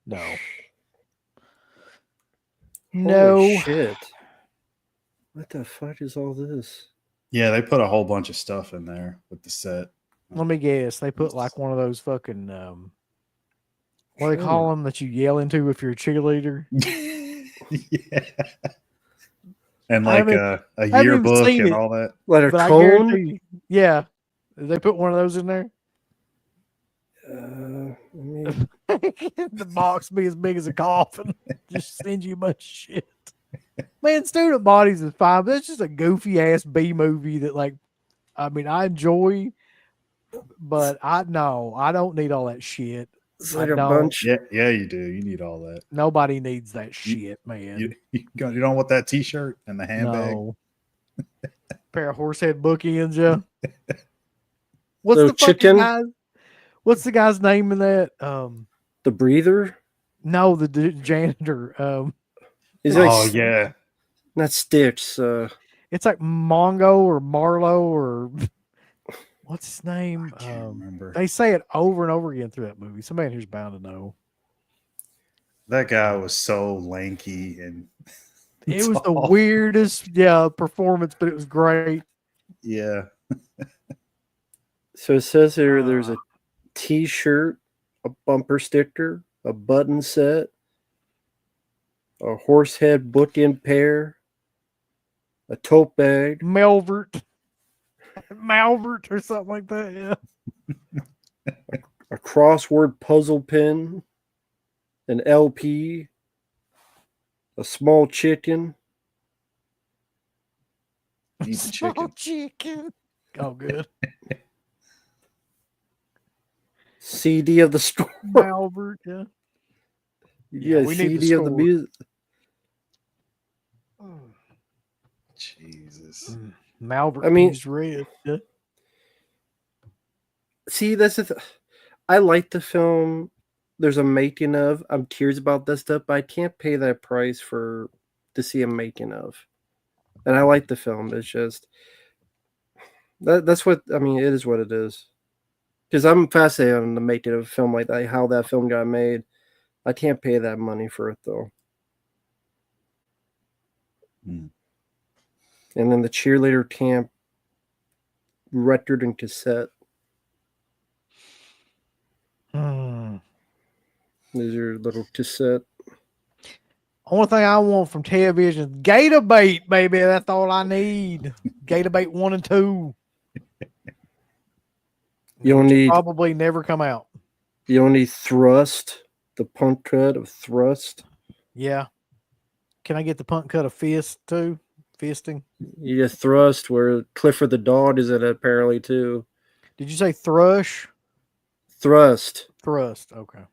No. Holy No. shit. What the fuck is all this? Yeah, they put a whole bunch of stuff in there with the set. Let me guess. They put like one of those fucking what do they call them that you yell into if you're a cheerleader? Yeah. And I like haven't a even yearbook seen and it. all that. Like a But I cone? guarantee you, yeah. Did they put one of those in there? The box be as big as a coffin. Just send you a bunch of shit. Man, Student Bodies is fine, but it's just a goofy ass B movie that, like, I mean, I enjoy, but I don't need all that shit. It's I like a don't. bunch. Yeah, you do. You need all that. Nobody needs that shit, man. You don't want that T-shirt and the handbag. No. Pair of horsehead bookends, yeah. What's Little the fucking chicken? guy? What's the guy's name in that? The breather? No, the janitor. He's like, Oh yeah, not Sticks. It's like Mongo or Marlowe or what's his name? I can't remember. They say it over and over again through that movie. Somebody here's bound to know. That guy was so lanky and It was the tall. weirdest, performance, but it was great. Yeah. So it says here there's a T-shirt, a bumper sticker, a button set, a horsehead bookend pair, a tote bag, Malvert or something like that. Yeah. a crossword puzzle pin, an LP, a small chicken, Eat the Small chicken. chicken. Oh, good. CD of the store. Malvert. Yeah. Yeah, we need the CD of the score. music. Jesus. Malvert. I mean- Peas red. Yeah. See, that's I like the film. There's a making of. I'm curious about this stuff, but I can't pay that price to see a making of. And I like the film. It's just that's what I mean. It is what it is. Because I'm fascinated on the making of a film like that, how that film got made. I can't pay that money for it though. Hmm. And then the cheerleader camp record and cassette. There's your little cassette. Only thing I want from television is gator bait, baby. That's all I need. Gator bait 1 and 2. You don't need Probably never come out. you don't need Thrust, the punk cut of Thrust. Yeah. Can I get the punt cut of fist too? Fisting. You get Thrust where Clifford the dog is in it apparently too. Did you say thrush? Thrust. Thrust. Okay.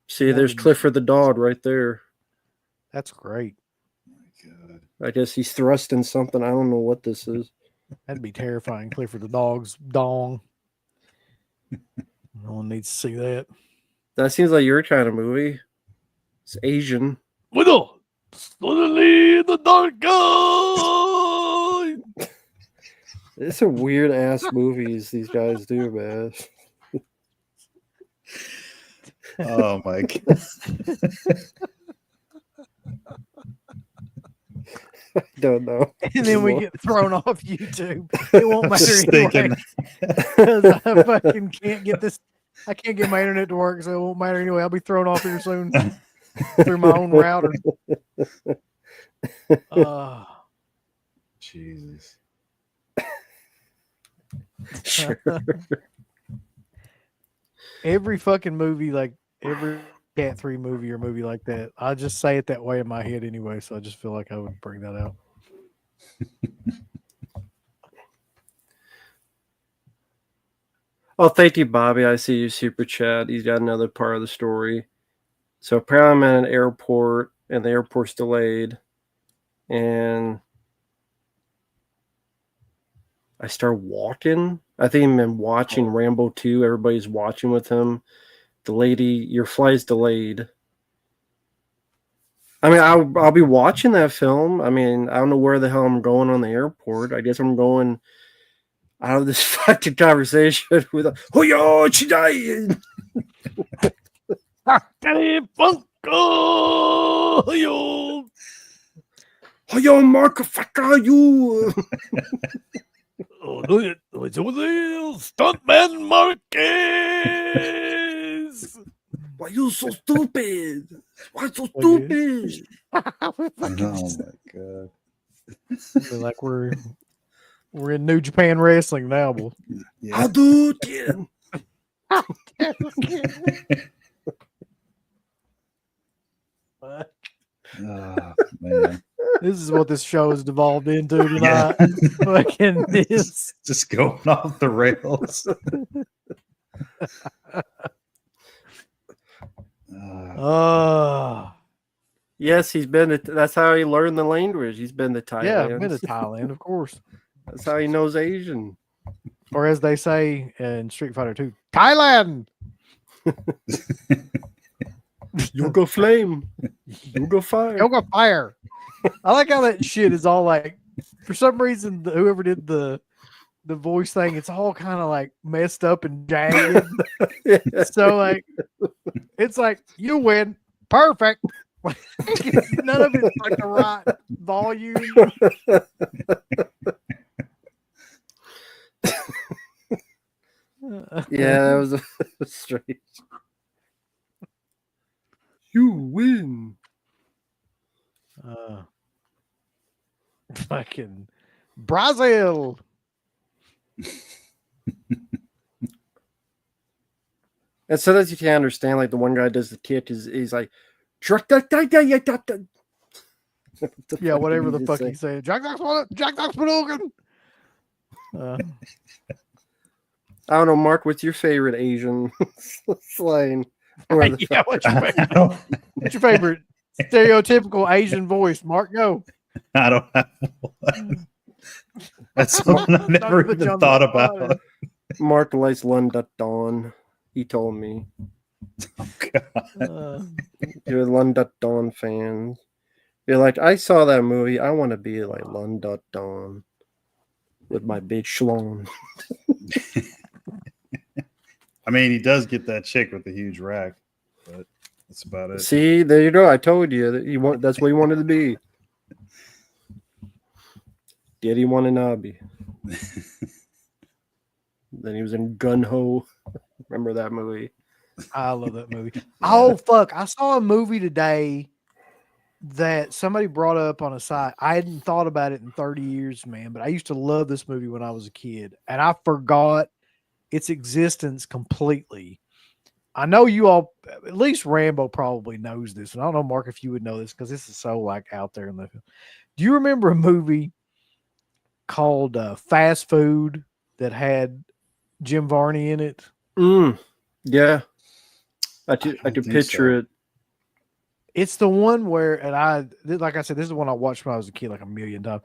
See, there's Clifford the dog right there. That's great. God. I guess he's thrusting something. I don't know what this is. That'd be terrifying. Clifford the dog's dong. No one needs to see that. That seems like your kind of movie. It's Asian. Widow, suddenly the dark guy. It's a weird ass movies these guys do, man. Oh my God. I don't know. And then we get thrown off YouTube. It won't matter Just anyway. thinking. 'Cause I fucking can't get this. I can't get my internet to work, so it won't matter anyway. I'll be thrown off here soon through my own router. Jesus. Sure. Every fucking movie, like every Cat 3 movie or movie like that, I just say it that way in my head anyway, so I just feel like I would bring that out. Oh, thank you, Bobby. I see you super chat. He's got another part of the story. So apparently I'm at an airport, and the airport's delayed, and I start walking. I think I've been watching Rambo 2. Everybody's watching with him. The lady, your flight's delayed. I mean, I'll be watching that film. I mean, I don't know where the hell I'm going on the airport. I guess I'm going out of this fucking conversation with "Oh yo, chitchat." Oh yo, Mark, fuck are you? Stuntman Marquez. Why you so stupid? Why so stupid? Oh my god. Feel like we're in New Japan Wrestling now, boy. Yeah. I'll do it again. Oh, man. This is what this show has devolved into tonight. Fucking this. Just going off the rails. Yes, he's been. That's how he learned the language. He's been to Thailand. Yeah, I've been to Thailand, of course. That's how he knows Asian. Or as they say in Street Fighter 2, Thailand. You go flame. You go fire. Yoga fire. I like how that shit is all like, for some reason, whoever did the voice thing, it's all kind of like messed up and jagged. So like, it's like you win, perfect. None of it's like the right volume. Yeah, it was strange. You win. Fucking Brazil. And so that you can understand, like the one guy does the kick he's like, yeah, whatever the fuck he's saying. Jack Dox Padogin. I don't know, Mark. What's your favorite Asian slang? Yeah, what's your favorite? What's your favorite stereotypical Asian voice? Mark, go. I don't have one. That's something I've never even thought about. Mark likes London Dawn. He told me. Oh, God. You're a London Dawn fan. You're like, I saw that movie. I want to be like London Dawn with my big schlong. I mean, he does get that chick with the huge rack, but that's about it. See, there you go. I told you that that's what he wanted to be. Did he want an obby? Then he was in Gun Ho. Remember that movie? I love that movie. Oh, fuck. I saw a movie today that somebody brought up on a site. I hadn't thought about it in 30 years, man, but I used to love this movie when I was a kid, and I forgot its existence completely. I know you all, at least Rambo probably knows this, and I don't know, Mark, if you would know this because this is so like out there in the film. Do you remember a movie called Fast Food that had Jim Varney in it? Yeah. I could picture it. It's the one where, and like I said, this is the one I watched when I was a kid like a million times.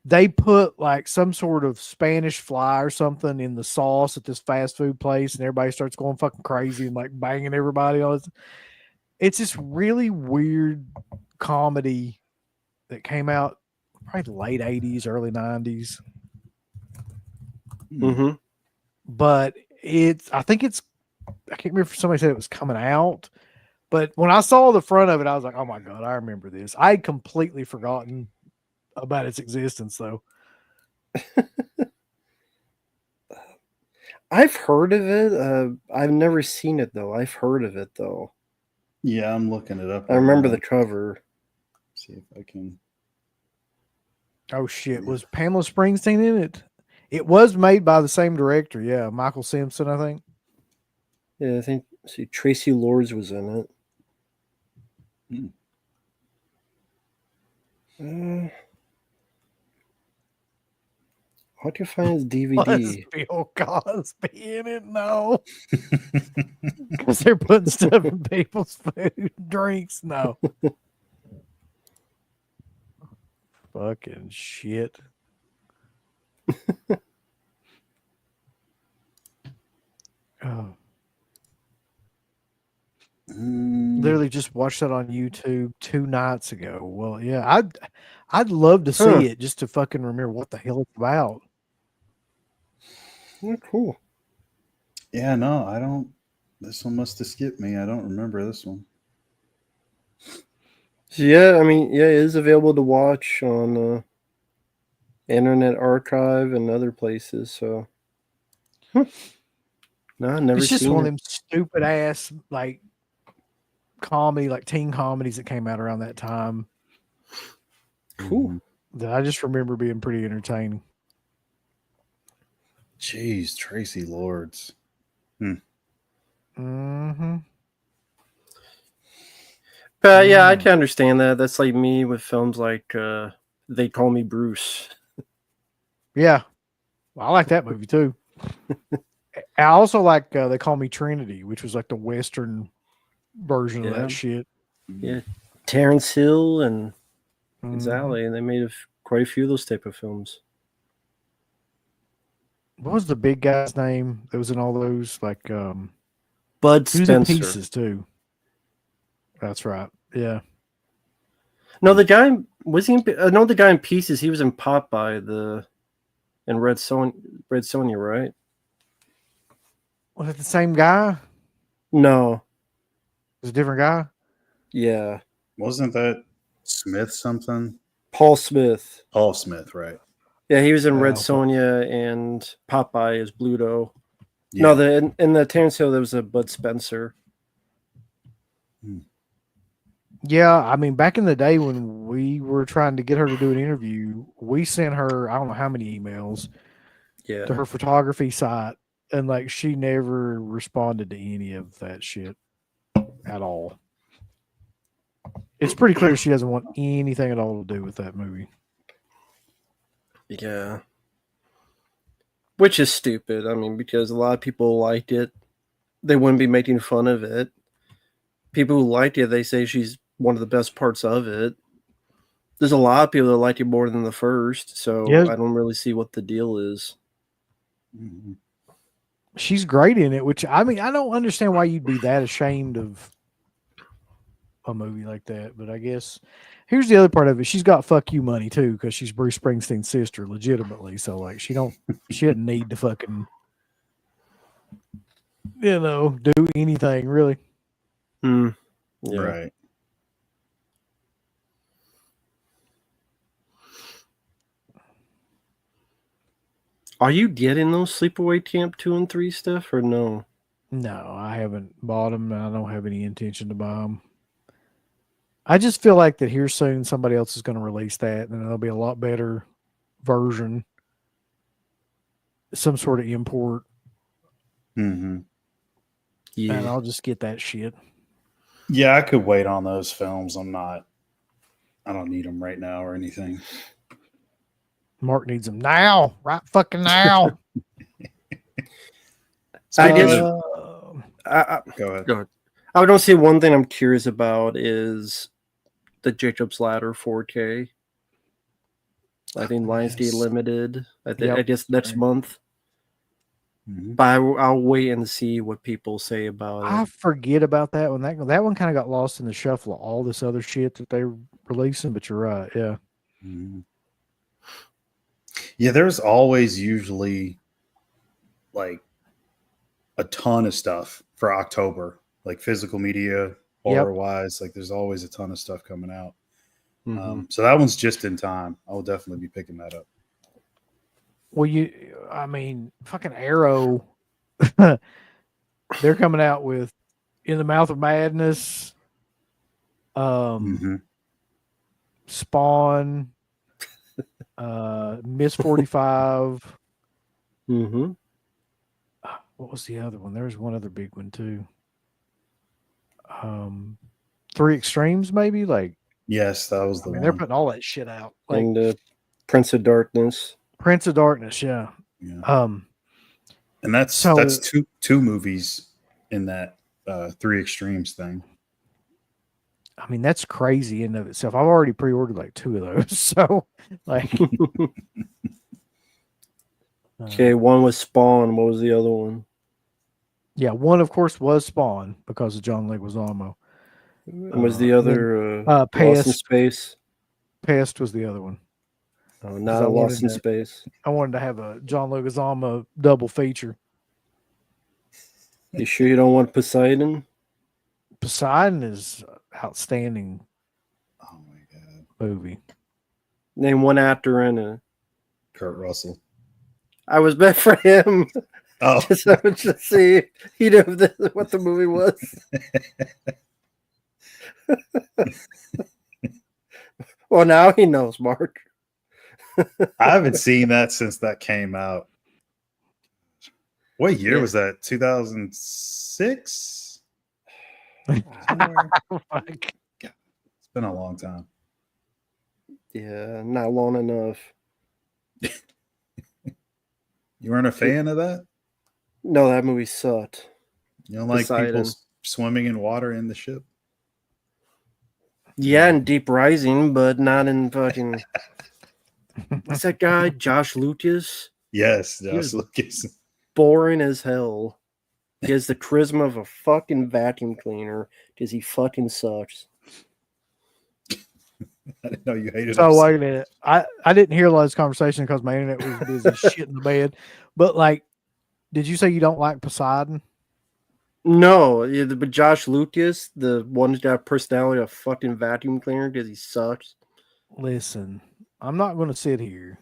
They put like some sort of Spanish fly or something in the sauce at this fast food place, and everybody starts going fucking crazy and like banging everybody. It's this really weird comedy that came out probably late 80s, early 90s. Mm-hmm. But I can't remember if somebody said it was coming out, but when I saw the front of it, I was like, oh my God, I remember this. I had completely forgotten about its existence though. I've heard of it. I've never seen it though. I've heard of it though. Yeah, I'm looking it up. I remember the cover. See if I can. Oh shit. Was Pamela Springsteen in it? It was made by the same director. Yeah. Michael Simpson, I think. Yeah, I think Tracy Lords was in it. How do you find his Was DVD? Bill Cosby in it? No. Because they're putting stuff in people's food, drinks. No. Fucking shit. Oh. Literally just watched that on YouTube 2 nights ago. Well, yeah, I'd love to see it just to fucking remember what the hell it's about. Oh, cool. Yeah, no, I don't. This one must have skipped me. I don't remember this one. So yeah, I mean, yeah, it is available to watch on Internet Archive and other places. So, no, I've never It's just seen one of it. them stupid ass like comedy, like teen comedies that came out around that time Cool. that I just remember being pretty entertaining. Jeez, Tracy Lords. Mm-hmm. But yeah, I can understand that. That's like me with films like They Call Me Bruce. Yeah. Well, I like that movie too. I also like They Call Me Trinity, which was like the Western version of Yeah. that shit. Yeah, Terrence Hill and Mhm. Exactly, and they made quite a few of those type of films. What was the big guy's name that was in all those? Like, Bud he was in Spencer. Pieces too. That's right. Yeah. No, the guy was he? I know the guy in Pieces. He was in Popeye and Red Sonja, right? Was it the same guy? No, Was it a different guy? yeah, Wasn't that Smith something? Paul Smith. Paul Smith, right? Yeah, he was in Red Oh, Sonja and Popeye as Bluto. Yeah. No, in the Terrence Hill there was a Bud Spencer. Yeah, I mean, back in the day when we were trying to get her to do an interview, we sent her, I don't know how many emails Yeah, to her photography site, and like she never responded to any of that shit at all. It's pretty clear she doesn't want anything at all to do with that movie. yeah. Which is stupid. I mean, because a lot of people liked it, they wouldn't be making fun of it. People who liked it, they say she's one of the best parts of it. There's a lot of people that like it more than the first, so Yeah. I don't really see what the deal is. Mm-hmm. She's great in it, which I mean, I don't understand why you'd be that ashamed of a movie like that, but I guess here's the other part of it. She's got fuck you money too, because she's Bruce Springsteen's sister, legitimately. So like she doesn't need to fucking do anything really. Yeah. Right. Are you getting those Sleepaway Camp 2 and 3 stuff or no? No, I haven't bought them, and I don't have any intention to buy them. I just feel like that here soon somebody else is going to release that, and it'll be a lot better version, some sort of import, Mm-hmm. and Yeah. I'll just get that shit. Yeah, I could wait on those films. I don't need them right now or anything. Mark needs them now, right fucking now. I just Go ahead. go ahead. I don't see one thing I'm curious about is the Jacob's Ladder 4K. I think Lionsgate Yes. Limited. Yep. I guess next month. Mm-hmm. But I'll wait and see what people say about I it. forget about that one. That one kind of got lost in the shuffle of all this other shit that they were releasing. But you're right, yeah. Mm-hmm. Yeah, there's always usually like a ton of stuff for October, like physical media, horror wise. Like there's always a ton of stuff coming out. Mhm. So that one's just in time. I will definitely be picking that up. Well, I mean, fucking Arrow. They're coming out with In the Mouth of Madness, Mm-hmm. Spawn, Miss 45. Mm-hmm. What was the other one? There was one other big one too. Three Extremes, maybe. Like, Yes, that was the I mean, they're one. putting all that shit out. Like, And Prince of Darkness. Prince of Darkness, yeah. Yeah. And that's So- two movies in that Three Extremes thing. I mean, that's crazy in of itself. I've already pre-ordered like 2 of those. So, like, Okay, one was Spawn. What was the other one? yeah, one of course was Spawn because of John Leguizamo. And was the then, other Lost in Pest. Space? Pest was the other one. Oh, I not Lost in wanted to- Space. I wanted to have a John Leguizamo double feature. You sure you don't want Poseidon? Poseidon is outstanding Oh my god. movie. Name one actor in it. Kurt Russell. I was bet for him. Oh, just to see if he knew what the movie was. Well, now he knows, Mark. I haven't seen that since that came out. What year Yeah. was that? 2006? Fuck. It's been a long time. Yeah, not long enough. You weren't a fan of that? No, that movie sucked. You don't like Poseidon. people swimming in water in the ship? Yeah, in Deep Rising, but not in fucking. What's that guy? Josh Lucas? Yes, He Josh was- Lucas. Boring as hell. He has the charisma of a fucking vacuum cleaner because he fucking sucks. I didn't know you hated So him. wait a minute. I didn't hear a lot of this conversation because my internet was busy shit in the bed. But like, did you say you don't like Poseidon? No, yeah, but Josh Lucas, the one who's got a personality of a fucking vacuum cleaner because he sucks. Listen, I'm not going to sit here.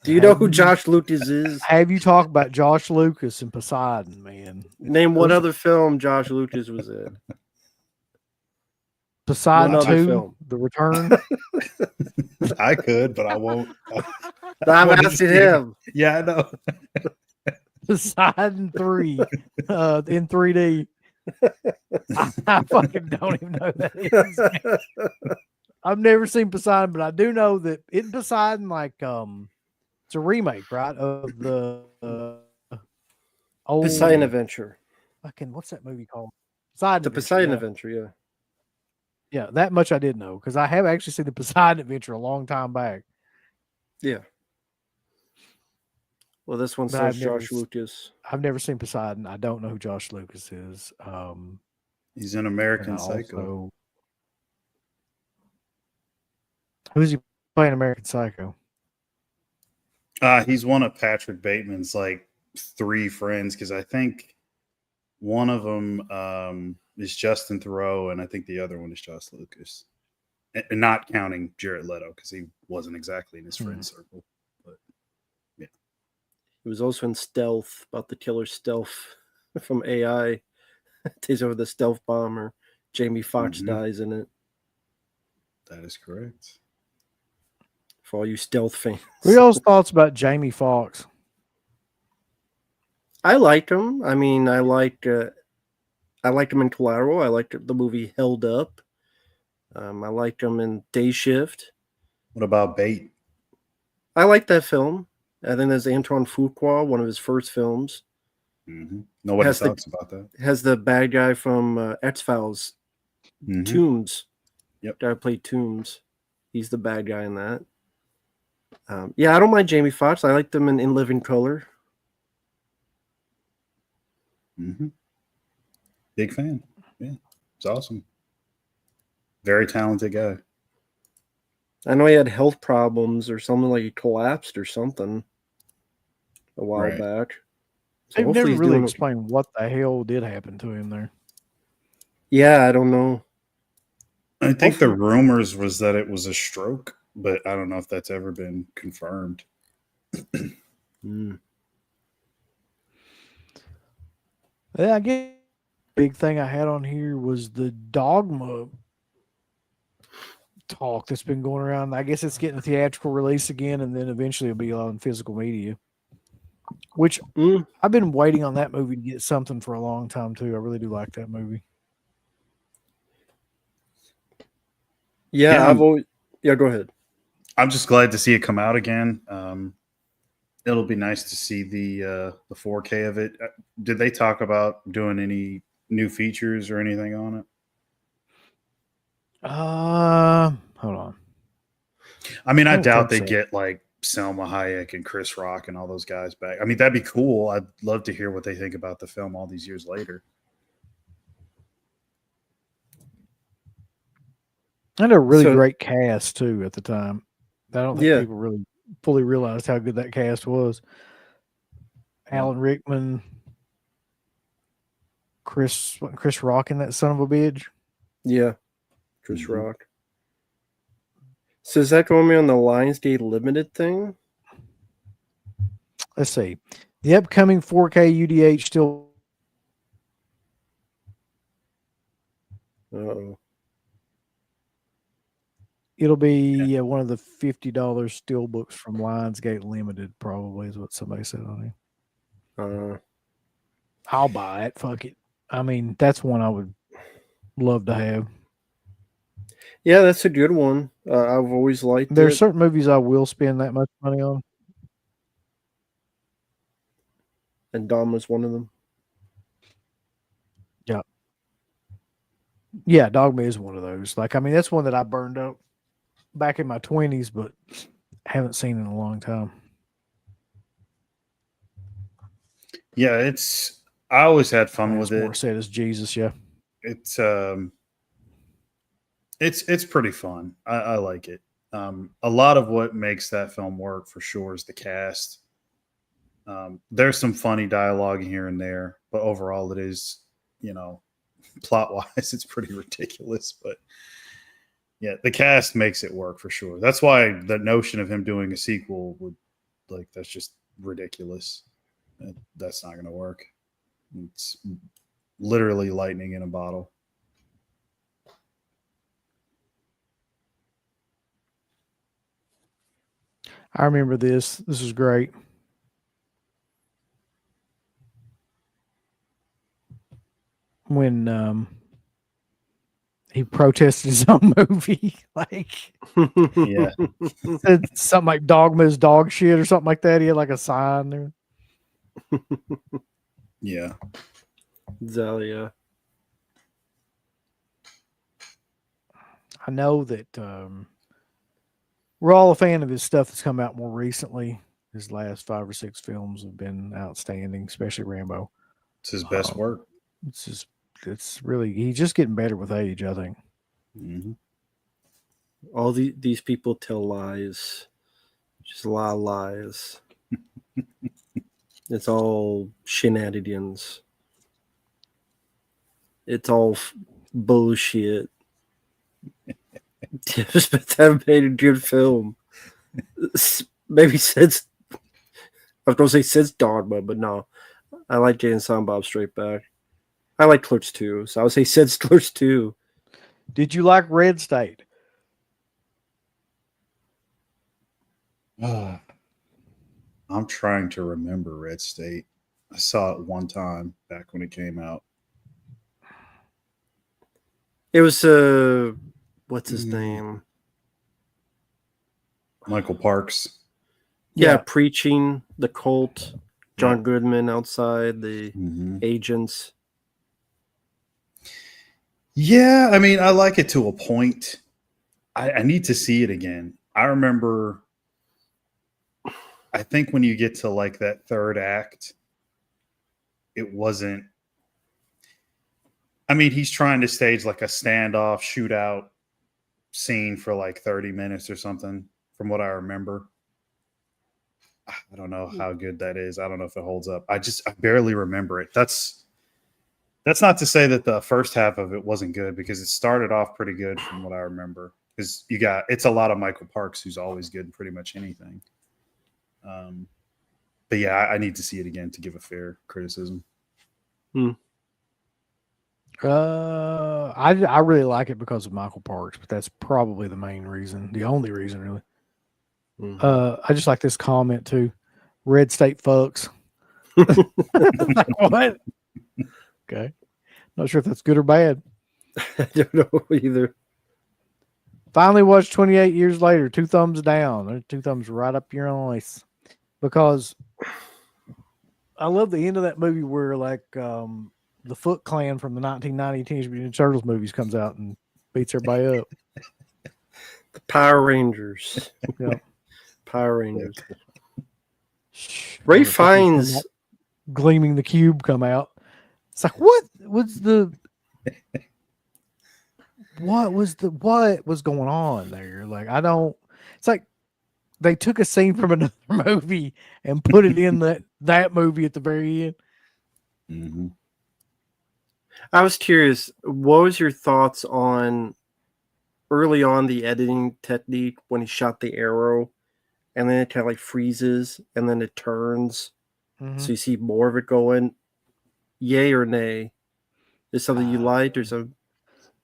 Do you know who Josh Lucas is? Have you talked about Josh Lucas and Poseidon, man? Name what other film Josh Lucas was in. Poseidon What other 2, film? The Return. I could, but I won't. I'm wanted to asking see him. Yeah, I know. Poseidon 3 in 3D. I fucking don't even know who that is. I've never seen Poseidon, but I do know that in Poseidon, like, it's a remake, right? Of the old Poseidon Adventure. fucking what's that movie called? Poseidon The Adventure, Poseidon yeah. Adventure, yeah. Yeah, that much I did know because I have actually seen the Poseidon Adventure a long time back. Yeah. Well, this one But I've says never Josh s- Lucas. I've never seen Poseidon. I don't know who Josh Lucas is. He's an And American I Psycho. also, who's he playing American Psycho? He's one of Patrick Bateman's like 3 friends because I think one of them is Justin Theroux and I think the other one is Josh Lucas. And not counting Jared Leto because he wasn't exactly in his friend circle. But yeah, He was also in Stealth, about the killer Stealth from AI. Takes over the stealth bomber. Jamie Foxx Mhm. dies in it. that is correct. For all you stealth fans. What are y'all's thoughts about Jamie Foxx? I liked him. I mean, I liked him in Collateral. I liked the movie Held Up. I liked him in Day Shift. What about Bait? I like that film. I think that's Antoine Fuqua, one of his first films. Nobody Has the- talks about that. It has the bad guy from X-Files, Mhm. Toombs. Yep. Guy who played Toombs. He's the bad guy in that. Yeah, I don't mind Jamie Foxx. I liked him in Living Color. Big fan. Yeah, it's awesome. Very talented guy. I know he had health problems or something, like he collapsed or something a while Right. back. So They've hopefully never he's really doing. explained what the hell did happen to him there. Yeah, I don't know. I think the rumors was that it was a stroke, but I don't know if that's ever been confirmed. Yeah, I guess the big thing I had on here was the Dogma talk that's been going around. I guess it's getting a theatrical release again, and then eventually it'll be on physical media. Which I've been waiting on that movie to get something for a long time too. I really do like that movie. Yeah, Yeah, I've always. Yeah, go ahead. I'm just glad to see it come out again. it'll be nice to see the 4K of it. Did they talk about doing any new features or anything on it? Hold on. I mean, I don't doubt think they so. get like Selma Hayek and Chris Rock and all those guys back. I mean, that'd be cool. I'd love to hear what they think about the film all these years later. And a really So- great cast too at the time. I don't think Yeah. people really fully realized how good that cast was. Alan Rickman, Chris Rock in that son of a bitch. Yeah. Chris Mhm. Rock. So is that going to be on the Lionsgate Limited thing? Let's see. The upcoming 4K UDH still Uh-oh. it'll be one of the $50 steelbooks from Lionsgate Limited, probably is what somebody said on it. I'll buy it. Fuck it. I mean, that's one I would love to have. Yeah, that's a good one. I've always liked There's it. certain movies I will spend that much money on. And Dogma's one of them. Yeah, Dogma is one of those. Like, I mean, that's one that I burned up back in my 20s, but haven't seen in a long time. Yeah, I always had fun As with it. Mark said, as Jesus, yeah. It's pretty fun. I like it. A lot of what makes that film work for sure is the cast. There's some funny dialogue here and there, but overall it is, plot wise, it's pretty ridiculous. But yeah, the cast makes it work for sure. That's why the notion of him doing a sequel that's just ridiculous. That's not going to work. It's literally lightning in a bottle. I remember this. This is great. When he protested his own movie, like Yeah. said something like Dogma's dog shit or something like that. He had like a sign there. Yeah. Zalia. I know that we're all a fan of his stuff that's come out more recently. His last 5 or 6 films have been outstanding, especially Rambo. It's his best work. It's really, he's just getting better with age, I think. Mm-hmm. All these people tell lies. Just a lot of lies. It's all shenanigans. It's all bullshit. Just haven't made a good film. Maybe since I was gonna say since Dogma, but no. I like Jay and Silent Bob Straight Back. I like Clerks 2, so I would say since Clerks 2. Did you like Red State? I'm trying to remember Red State. I saw it one time back when it came out. It was what's his name? Michael Parks. Yeah, Yeah. preaching the cult. John Goodman outside the agents. Yeah, I mean, I like it to a point. I need to see it again. I remember, I think when you get to like that third act, it wasn't. I mean, he's trying to stage like a standoff shootout scene for like 30 minutes or something, from what I remember. I don't know how good that is. I don't know if it holds up. I barely remember it. That's not to say that the first half of it wasn't good, because it started off pretty good from what I remember. Because it's a lot of Michael Parks, who's always good in pretty much anything. But yeah, I need to see it again to give a fair criticism. I really like it because of Michael Parks, but that's probably the main reason, the only reason, really. I just like this comment too. Red State fucks. Like, what? Okay. Not sure if that's good or bad. I don't know either. Finally watched 28 years later. 2 thumbs down. There's 2 thumbs right up your eyes. because I love the end of that movie where like the Foot Clan from the 1990 Teenage Mutant Ninja Turtles movies comes out and beats everybody up. The Power Rangers. Yeah. Power Rangers. Shh, Ray motherfuckers come Fiennes. out, Gleaming the Cube come out. It's like what was going on there? Like I don't. It's like they took a scene from another movie and put it in that movie at the very end. Mm-hmm. I was curious, what was your thoughts on early on the editing technique when he shot the arrow and then it kind of like freezes and then it turns so you see more of it going? Yay or nay? Is something you liked or some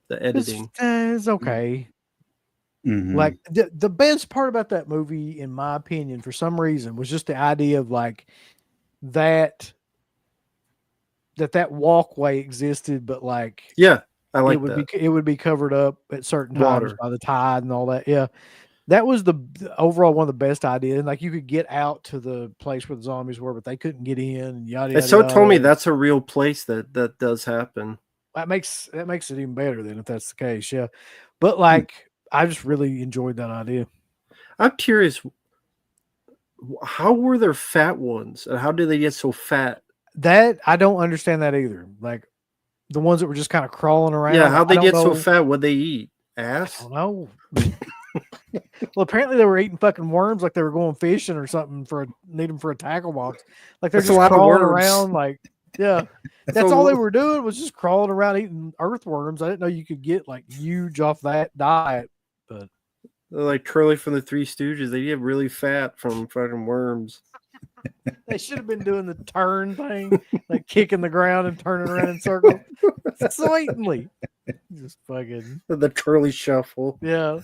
the editing? It's okay. Mm-hmm. Like the best part about that movie, in my opinion, for some reason, was just the idea of like that walkway existed, but like Yeah, I like it would that. it would be covered up at certain times Water. by the tide and all that. Yeah, that was the overall one of the best ideas. And like you could get out to the place where the zombies were, but they couldn't get in. And yada And yada. so told me yada. that's a real place that does happen. That makes it even better then if that's the case. Yeah, but like I just really enjoyed that idea. I'm curious, how were there fat ones and how did they get so fat? That I don't understand that either. Like the ones that were just kind of crawling around. Yeah, how'd I they don't get so know. fat? What'd they eat? I Ass? don't know. Well, apparently they were eating fucking worms, like they were going fishing or something need them for a tackle box. Like they're That's a just lot of crawling worms. around. Like, yeah, that's all they were doing was just crawling around eating earthworms. I didn't know you could get like huge off that diet, but They're like Curly from the Three Stooges. They get really fat from fucking worms. they should have been doing the turn thing, like kicking the ground and turning around in circles. Slightly, just fucking The Curly Shuffle. yeah.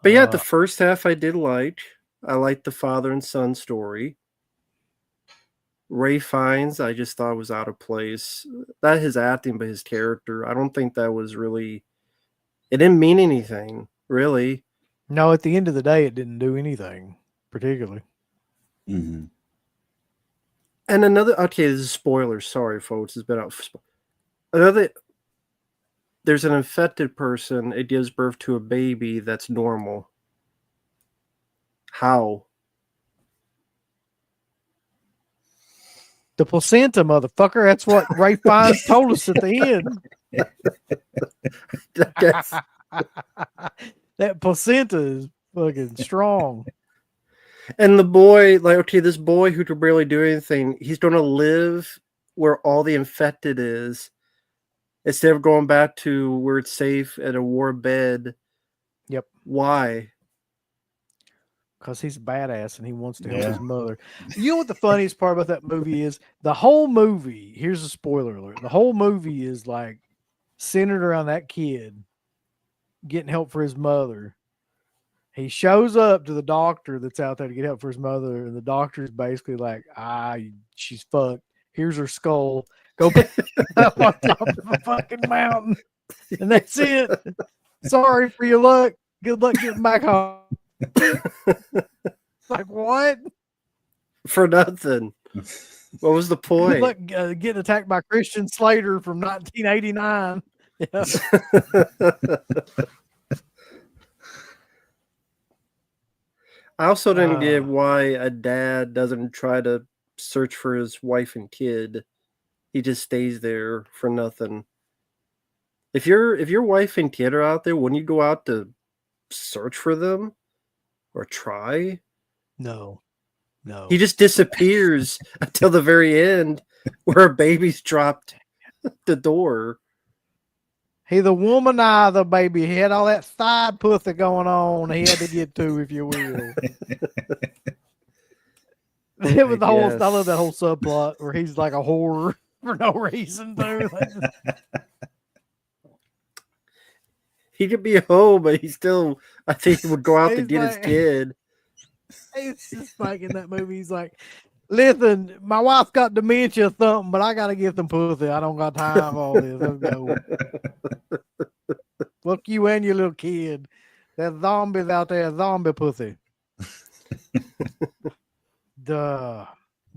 But yeah, the first half I did like. I liked the father and son story. Ray Fiennes, I just thought was out of place. Not his acting, but his character. I don't think that was really. It didn't mean anything, really. No, at the end of the day, it didn't do anything particularly. Mm-hmm. And another. Okay, this is spoilers. Sorry, folks. It's been out. Another. There's an infected person. It gives birth to a baby that's normal. How? The placenta, motherfucker. That's what Ray Fiennes told us at the end. I guess. That placenta is fucking strong. And the boy, like, okay, this boy who could barely do anything, he's going to live where all the infected is instead of going back to where it's safe at a warm bed. Yep. Why? Because he's a badass and he wants to help his mother. You know what the funniest part about that movie is? The whole movie, here's a spoiler alert. The whole movie is like centered around that kid getting help for his mother. He shows up to the doctor that's out there to get help for his mother, and the doctor's basically like, she's fucked. Here's her skull. Go up on top of a fucking mountain. And that's it. Sorry for your luck. Good luck getting back home. Like, what? For nothing. What was the point? Good luck getting attacked by Christian Slater from 1989. Yeah. I also didn't get why a dad doesn't try to search for his wife and kid. He just stays there for nothing. If your wife and kid are out there, wouldn't you go out to search for them or try? No. He just disappears until the very end where a baby's dropped at the door. He the womanizer, baby. He had all that side pussy going on. He had to get to, if you will. It was I love that whole subplot where he's like a whore for no reason, dude. He could be a hoe, but he still, I think, he would go out to He's get his kid. It's just like in that movie. He's like, listen, my wife got dementia or something, but I got to get them pussy. I don't got time for all this. Let's go. Look, you and your little kid. There's zombies out there, zombie pussy. The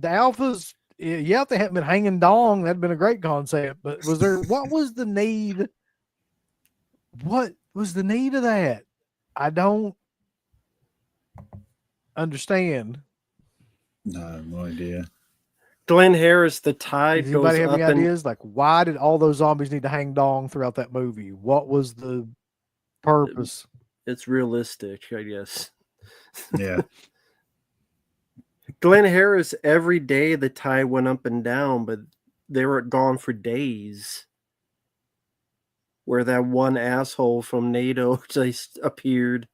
alphas, yeah, if they hadn't been hanging dong, that'd been a great concept. But what was the need? What was the need of that? I don't understand. No, I have no idea. Glenn Harris, the tide Does goes anybody have up any and ideas? Like, why did all those zombies need to hang dong throughout that movie? What was the purpose? it's realistic, I guess. Yeah. Glenn Harris, every day the tide went up and down, but they were gone for days. Where that one asshole from NATO just appeared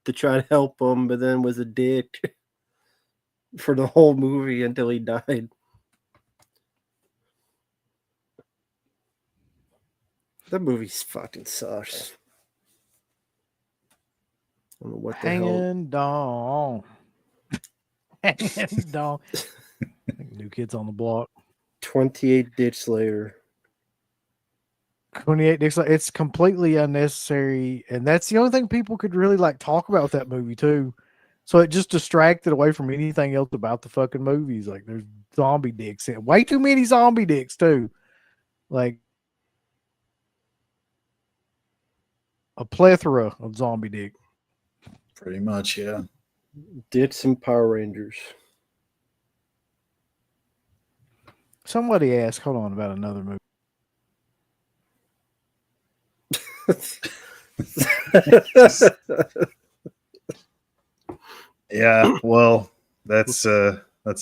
to try to help him, but then was a dick for the whole movie until he died. That movie fucking sucks. I don't know what the hell. Hanging dong. Hanging dong. New Kids on the Block. 28 Ditch later. 28 dicks. It's completely unnecessary, and that's the only thing people could really like talk about with that movie too. So it just distracted away from anything else about the fucking movies. Like there's zombie dicks in way too many zombie dicks too. Like a plethora of zombie dick. Pretty much, yeah. Dicks and Power Rangers. Somebody asked, hold on, about another movie. Yeah, well, that's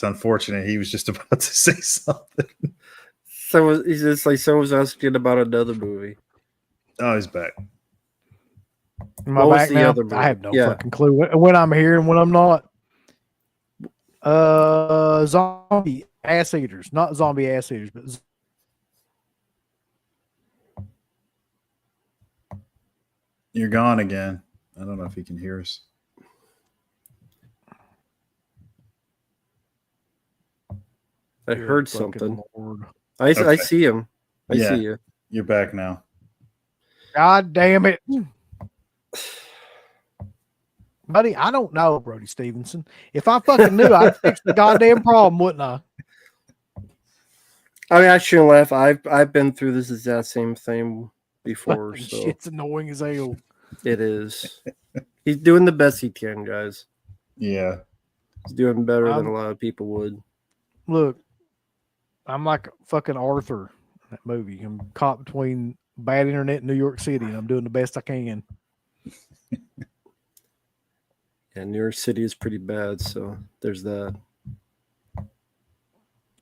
unfortunate. He was just about to say something. So he's just like someone was asking about another movie. Oh, he's back. Am I What was back the now? other movie? I have no Yeah. fucking clue when I'm here and when I'm not. Zombie ass eaters, not zombie ass eaters, but You're gone again. I don't know if he can hear us. I Good heard fucking something. Lord. I Okay. see him. I Yeah. see you. You're back now. God damn it. Buddy, I don't know, Brody Stevenson. If I fucking knew, I'd fix the goddamn problem, wouldn't I? I mean, I shouldn't laugh. I've been through this exact same thing before, Fucking so shit's annoying as hell. it is. He's doing the best he can, guys. Yeah. He's doing better than a lot of people would. Look, I'm like fucking Arthur in that movie. I'm caught between bad internet in New York City, and I'm doing the best I can. And New York City is pretty bad, so there's that.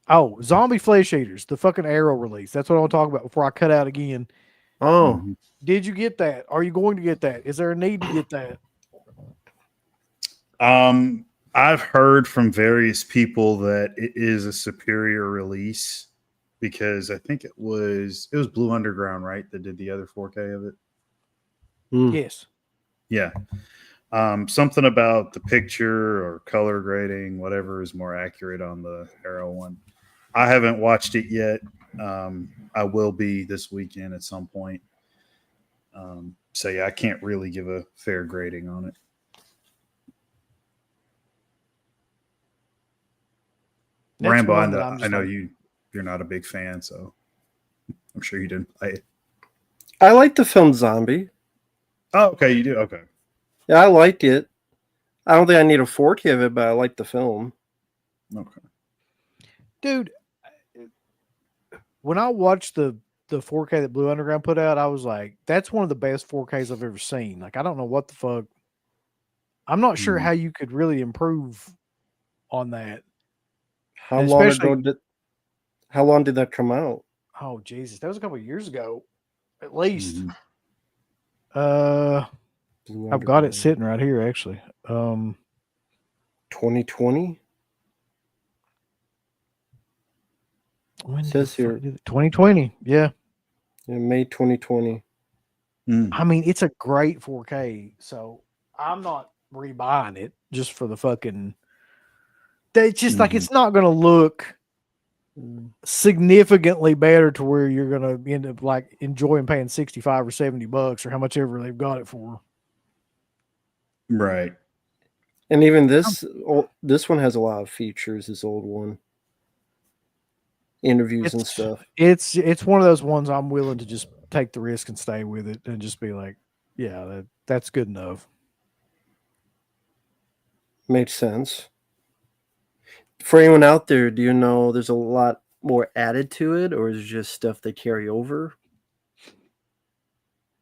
Oh, Zombie Flesh Eaters, the fucking Arrow release. That's what I want to talk about before I cut out again. Oh, Mhm. Did you get that? Are you going to get that? Is there a need to get that? I've heard from various people that it is a superior release because I think it was Blue Underground, right? That did the other 4K of it. Yes. Yeah. Something about the picture or color grading, whatever is more accurate on the Arrow one. I haven't watched it yet. I will be this weekend at some point. So yeah, I can't really give a fair grading on it. That's Rambo, one that I'm I just know like- you're not a big fan, so I'm sure you didn't play it. I like the film Zombie. Oh, okay, you do. Okay. Yeah, I liked it. I don't think I need a 4K of it, but I like the film. Okay. Dude, when I watched the 4K that Blue Underground put out, I was like, that's one of the best 4Ks I've ever seen. Like, I don't know what the fuck. I'm not sure how you could really improve on that. How And long especially- ago how long did that come out? Oh, Jesus. That was a couple of years ago, at least. Mhm. I've got it sitting right here, actually. 2020? When Says here 2020. Yeah. in May 2020. Mm. I mean, it's a great 4K, so I'm not rebuying it just for the fucking. It's just like it's not going to look significantly better to where you're going to end up like enjoying paying $65 or $70 or how much ever they've got it for. Right. And even this one has a lot of features. This old one, interviews and stuff. It's one of those ones I'm willing to just take the risk and stay with it and just be like, yeah, that's good enough. Makes sense. For anyone out there, do you know there's a lot more added to it, or is it just stuff they carry over?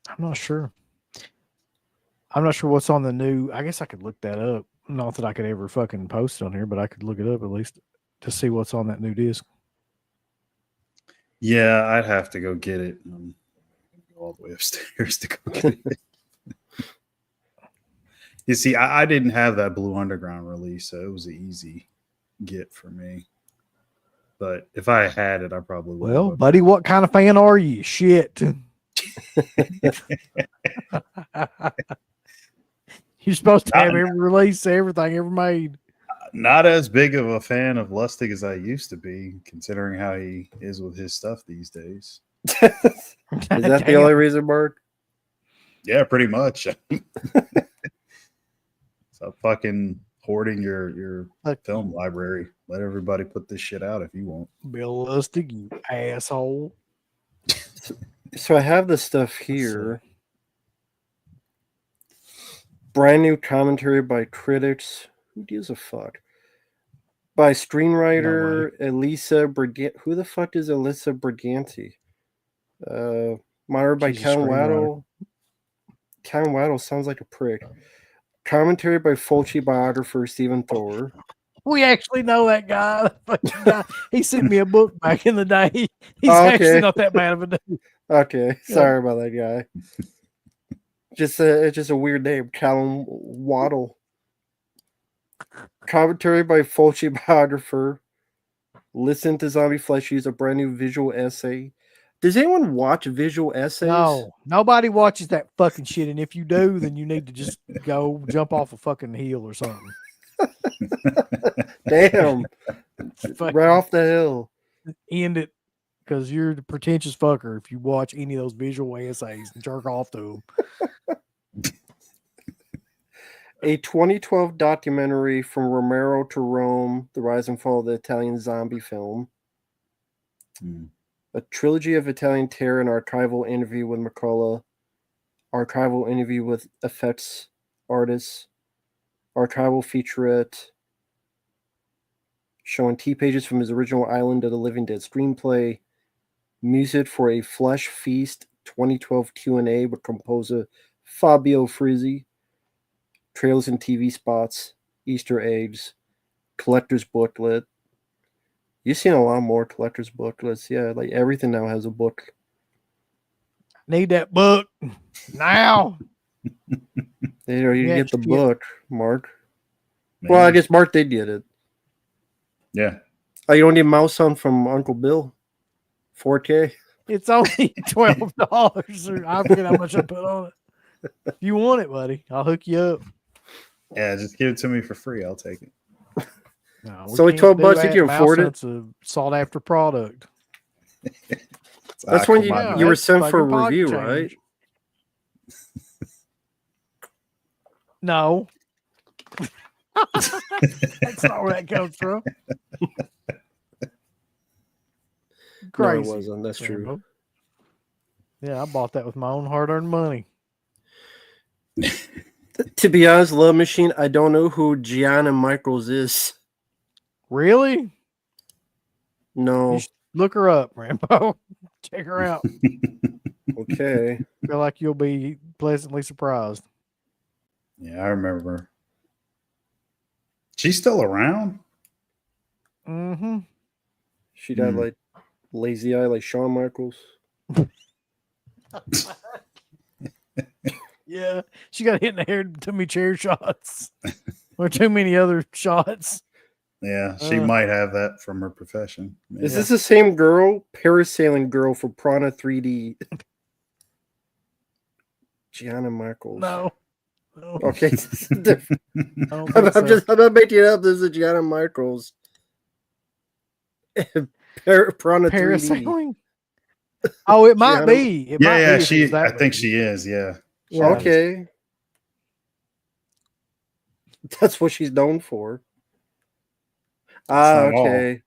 I'm not sure. I'm not sure what's on the new. I guess I could look that up. Not that I could ever fucking post it on here, but I could look it up at least to see what's on that new disc. Yeah, I'd have to go get it. Go all the way upstairs to go get it. You see, I didn't have that Blue Underground release, so it was an easy get for me. But if I had it, I probably would. Well, buddy, what kind of fan are you? Shit. You're supposed to have every release, everything ever made. Not as big of a fan of Lustig as I used to be, considering how he is with his stuff these days. Is that the only reason, Mark? Yeah, pretty much. So fucking hoarding your film library. Let everybody put this shit out if you want. Bill Lustig, you asshole. So I have this stuff here. Brand new commentary by critics. Who gives a fuck? By screenwriter Elisa Briganti. Who the fuck is Elisa Briganti? Moderated by Count Waddle. Count Waddle sounds like a prick. Commentary by Fulci biographer Stephen Thor. We actually know that guy. He sent me a book back in the day. He's actually not that bad of a dude. Okay, sorry about that guy. It's just a weird name, Callum Waddle. Commentary by Fulci biographer. Listen to Zombie Flesh use a brand new visual essay. Does anyone watch visual essays? No, nobody watches that fucking shit. And if you do, then you need to just go jump off a fucking hill or something. Damn. Right off the hill. End it. Because you're the pretentious fucker if you watch any of those visual essays and jerk off to them. A 2012 documentary from Romero to Rome, The Rise and Fall of the Italian Zombie Film. A trilogy of Italian terror, an archival interview with McCullough, archival interview with effects artists, archival featurette showing pages from his original Island of the Living Dead screenplay, music for a Flesh Feast 2012 Q&A with composer Fabio Frizzi, trailers and TV spots, Easter eggs, collector's booklet. You've seen a lot more collector's booklets. Yeah, like everything now has a book. Need that book now. You get the book, Mark. Man. Well, I guess Mark did get it. Yeah. Oh, you don't need Mouse Hunt from Uncle Bill? 4K? It's only $12. Or I forget how much I put on it. If you want it, buddy, I'll hook you up. Yeah, just give it to me for free. I'll take it. No, it's only $12. You can afford it. It's a sought after product. That's when you were sent for a review, right? No. That's not where that comes from. Crazy. No, it wasn't. That's true. Yeah, I bought that with my own hard-earned money. To be honest, Love Machine, I don't know who Gianna Michaels is. Really? No. Look her up, Rambo. Check her out. Okay. I feel like you'll be pleasantly surprised. Yeah, I remember. She's still around? Mm-hmm. She died like lazy eye, like Shawn Michaels. Yeah, she got hit in the head too many chair shots. Or too many other shots. Yeah, she might have that from her profession. Maybe. Is this the same girl? Parasailing girl for Prana 3D. Gianna Michaels. No. Okay. I'm not making it up. This is Gianna Michaels. Prana 3D. Parasailing? Oh, it might be. It might be I think she is, yeah. Okay. That's what she's known for. not all. Okay.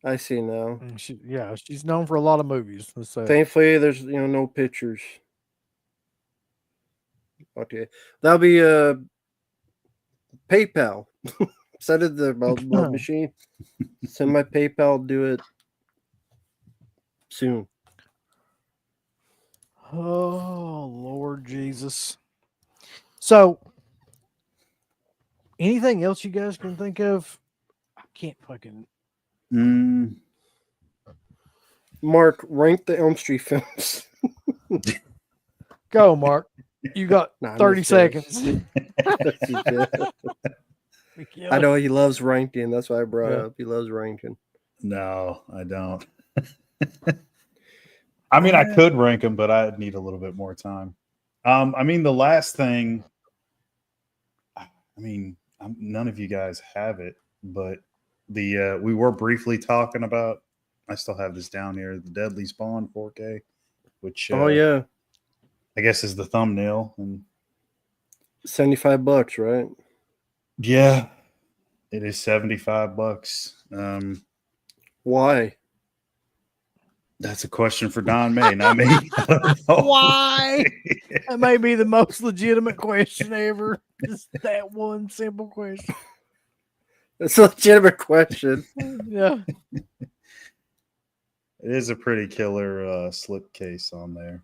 I see now. And she's known for a lot of movies. Let's say. Thankfully, there's no pictures. Okay, that'll be PayPal. Send it to the love machine. Send my PayPal. Do it soon. Oh Lord Jesus! So, anything else you guys can think of? I can't fucking. Mark, rank the Elm Street films. Go, Mark. You got Nah, I'm 30 just kidding. seconds. I know he loves ranking. That's why I brought Yeah. up. He loves ranking. No, I don't. I mean, I could rank them, but I'd need a little bit more time. I mean, the last thing, I mean, none of you guys have it, but the we were briefly talking about, I still have this down here, the Deadly Spawn 4K, which Oh yeah, I guess is the thumbnail. And $75, right? yeah, it is $75. Why? That's a question for Don May, not me. Why? That may be the most legitimate question ever. Just that one simple question. That's a legitimate question. Yeah. It is a pretty killer slipcase on there.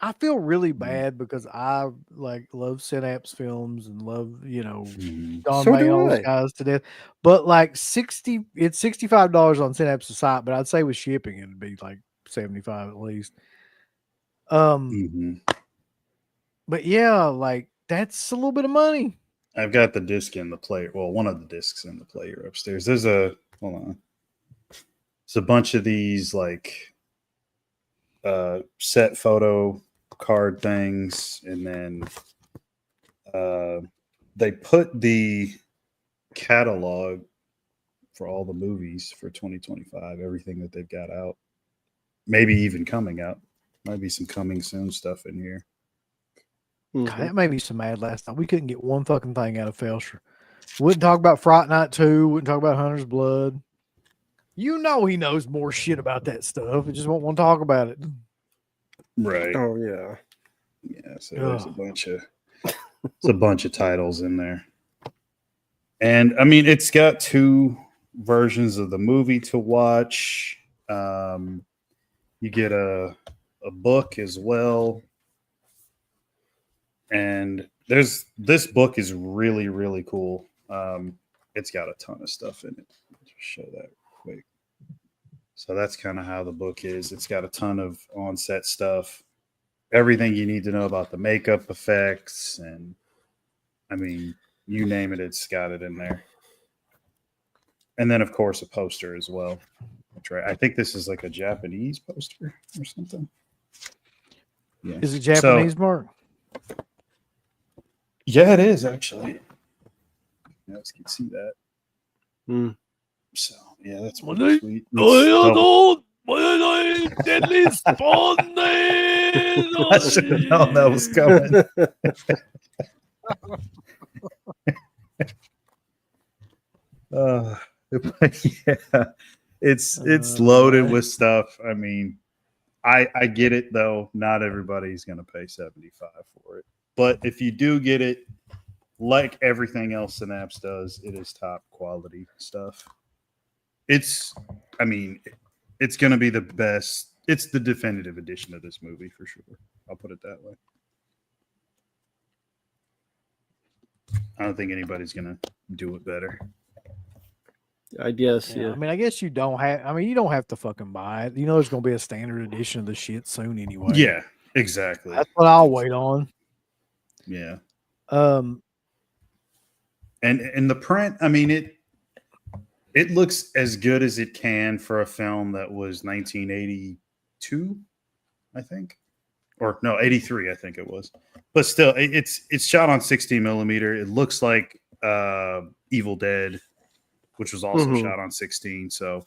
I feel really bad because I love Synapse films and love, Don So May do all those I. guys to death. But it's $65 on Synapse's site, but I'd say with shipping it'd be like 75 at least. But yeah, that's a little bit of money. I've got the disc in the player. Well, one of the discs in the player upstairs. There's hold on. It's a bunch of these set photo card things, and then they put the catalog for all the movies for 2025, everything that they've got out, maybe even coming out. Might be some coming soon stuff in here. God, that made me so mad last night. We couldn't get one fucking thing out of Felsher. Wouldn't talk about Fright Night 2. Wouldn't talk about Hunter's Blood. You know he knows more shit about that stuff. He just won't want to talk about it. Right. Oh yeah. Yeah. So there's a bunch of titles in there. And I mean, it's got 2 versions of the movie to watch. You get a book as well. And this book is really, really cool. It's got a ton of stuff in it. I'll just show that quick. So that's kind of how the book is. It's got a ton of on-set stuff, everything you need to know about the makeup effects, and I mean, you name it, it's got it in there. And then, of course, a poster as well. That's right. I think this is like a Japanese poster or something. Yeah. Is it Japanese, Mark? Yeah, it is actually. You guys can see that. So yeah, that's pretty sweet. Deadly Spawn. I should have known that was coming. Yeah, it's loaded with stuff. I mean, I get it though. Not everybody's gonna pay $75 for it, but if you do get it, like everything else Synapse does, it is top quality stuff. It's gonna be the best. It's the definitive edition of this movie for sure. I'll put it that way. I don't think anybody's gonna do it better. I guess, yeah. I mean, I guess you don't have to fucking buy it. You know, there's going to be a standard edition of the shit soon anyway. Yeah, exactly. That's what I'll wait on. Yeah. And the print, I mean, it looks as good as it can for a film that was 1982, I think. Or no, 83, I think it was. But still, it's shot on 16 millimeter. It looks like Evil Dead, which was also shot on 16. So,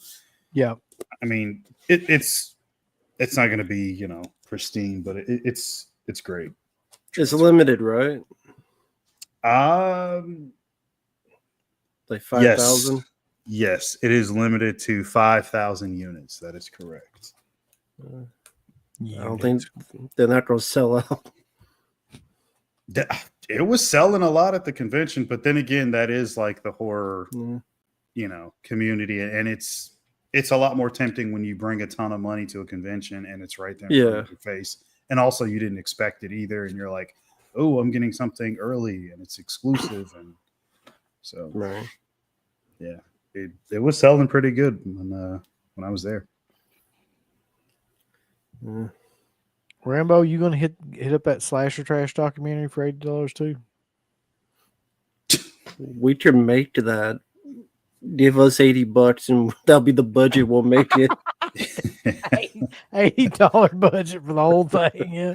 yeah, I mean, it's not going to be pristine, but it's great. It's limited, right? Like Yes. 5,000? Yes, it is limited to 5,000 units. That is correct. I don't think they're not going to sell out. It was selling a lot at the convention, but then again, that is like the horror, Yeah. community, and it's a lot more tempting when you bring a ton of money to a convention and it's right there in front of your face, and also you didn't expect it either, and you're like, oh, I'm getting something early and it's exclusive, and so Right. yeah, it was selling pretty good when I was there. Yeah. Rambo, you gonna hit up that Slasher Trash documentary for $80 too? We can make that. Give us $80 and that'll be the budget. We'll make it. $80 budget for the whole thing. Yeah,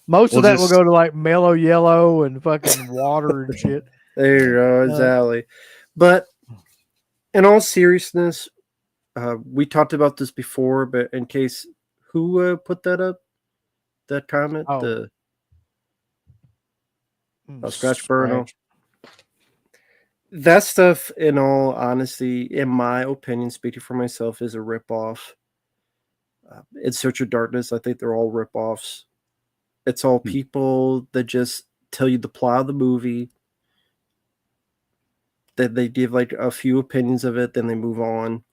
most We'll of that just- will go to like Mellow Yellow and fucking water and shit. There you go, exactly. But in all seriousness, we talked about this before, but in case, who put that up? That comment? Oh. Scratch Burno. That stuff, in all honesty, in my opinion, speaking for myself, is a ripoff. In Search of Darkness, I think they're all ripoffs. It's all people that just tell you the plot of the movie, that they give like a few opinions of it, then they move on.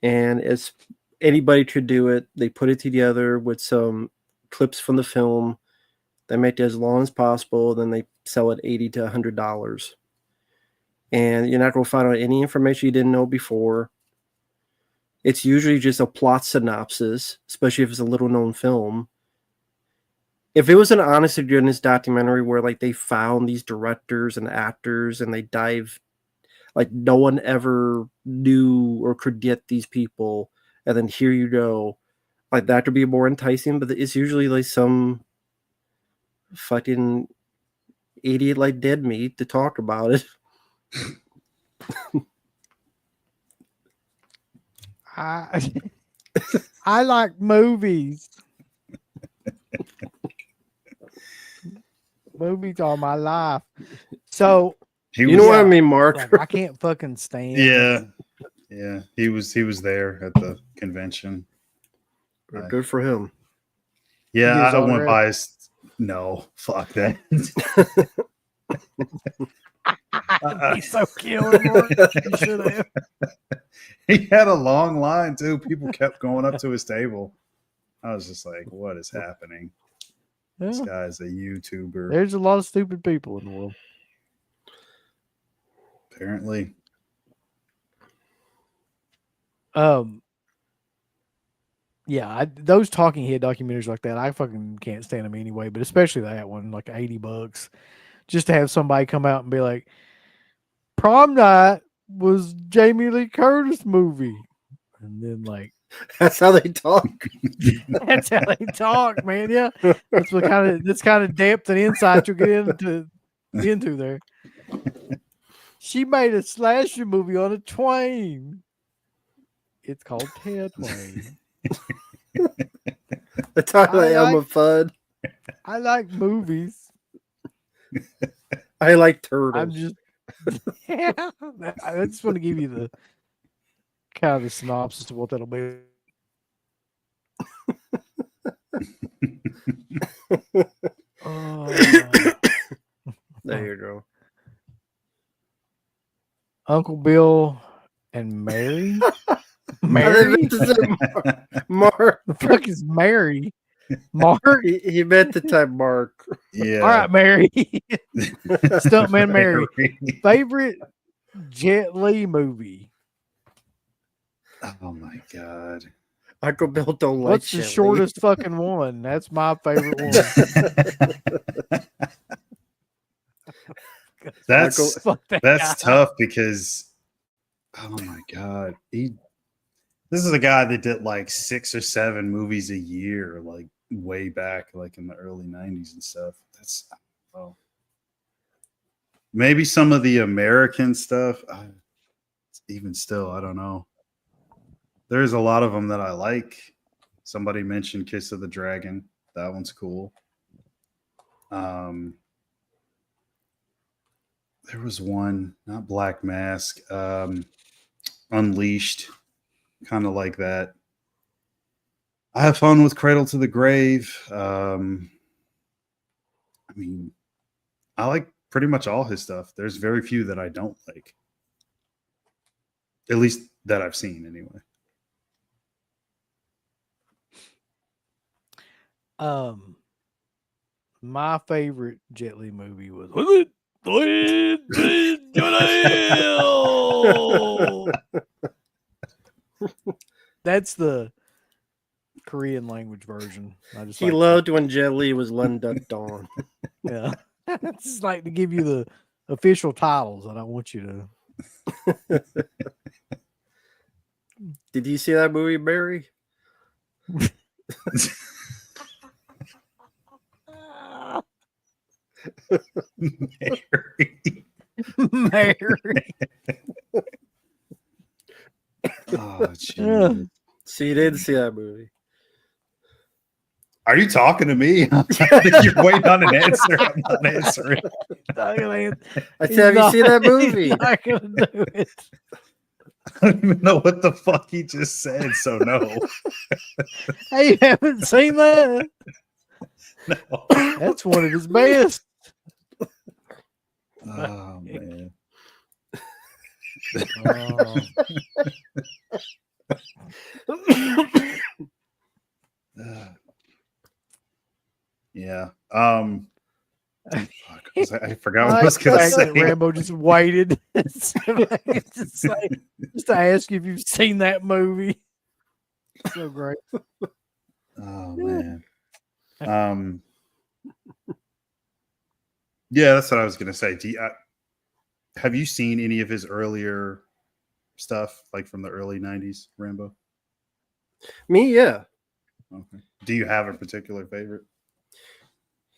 And it's anybody could do it. They put it together with some clips from the film. They make it as long as possible. Then they sell it $80 to $100. And you're not going to find out any information you didn't know before. It's usually just a plot synopsis, especially if it's a little known film. If it was an honest to goodness documentary where like they found these directors and actors and they dive, like no one ever knew or could get these people, and then here you go, like that could be more enticing. But it's usually like some fucking idiot like Dead Meat to talk about it. I like movies. Movies all my life. So You know what I mean, Mark? like, I can't fucking stand. Yeah. He was there at the convention. Good for him. Yeah, He gives I went autograph? by. No, fuck that. He's so killer. Mark. You should have. He had a long line too. People kept going up to his table. I was just like, what is happening? This Yeah. guy's a YouTuber. There's a lot of stupid people in the world. Apparently. Yeah, those talking head documentaries like that, I fucking can't stand them anyway. But especially that one, like $80, just to have somebody come out and be like, "Prom Night was Jamie Lee Curtis movie," and then like That's how they talk. that's how they talk, man. Yeah, that's what kind of depth and insight you'll get into there. She made a slasher movie on a train. It's called Ted Twain. That's how I am a fud. I like movies. I like I'm turtles. just yeah. I just want to give you the kind of the synopsis of what that'll be. There you go. Uncle Bill and Mary. Mary? Mary? Mark. The fuck is Mary? Mark? He meant to type Mark. Yeah. All right, Mary. Stuntman Mary. Favorite Jet Li movie? Oh my god. Uncle Bill don't like What's the Shelly. shortest fucking one? That's my favorite one. That's Fuck that that's guy. tough because oh my god. This is a guy that did like 6 or 7 movies a year, like way back, like in the early 90s and stuff. That's maybe some of the American stuff. Even still, I don't know. There's a lot of them that I like. Somebody mentioned Kiss of the Dragon. That one's cool. there was one, not Black Mask, Unleashed, kind of like that. I have fun with Cradle to the Grave. I mean, I like pretty much all his stuff. There's very few that I don't like. At least that I've seen anyway. My favorite Jet Li movie was that's the Korean language version. I just He like loved when Jet Li was London Dawn. yeah. It's just like to give you the official titles. I don't want you to. Did you see that movie, Barry? Mary. Oh, geez. So you didn't see that movie. Are you talking to me? I think you're waiting on an answer. I'm not answering. I said, have you seen that movie? He's not gonna do it. I don't even know what the fuck he just said, so no. Hey, you haven't seen that? No. That's one of his best. Oh, man. Yeah. Fuck, I forgot what I was gonna say. Rambo just waited just to ask you if you've seen that movie. So great. Oh man. Yeah, that's what I was gonna say. Have you seen any of his earlier stuff, like from the early '90s, Rambo? Me, yeah. Okay. Do you have a particular favorite?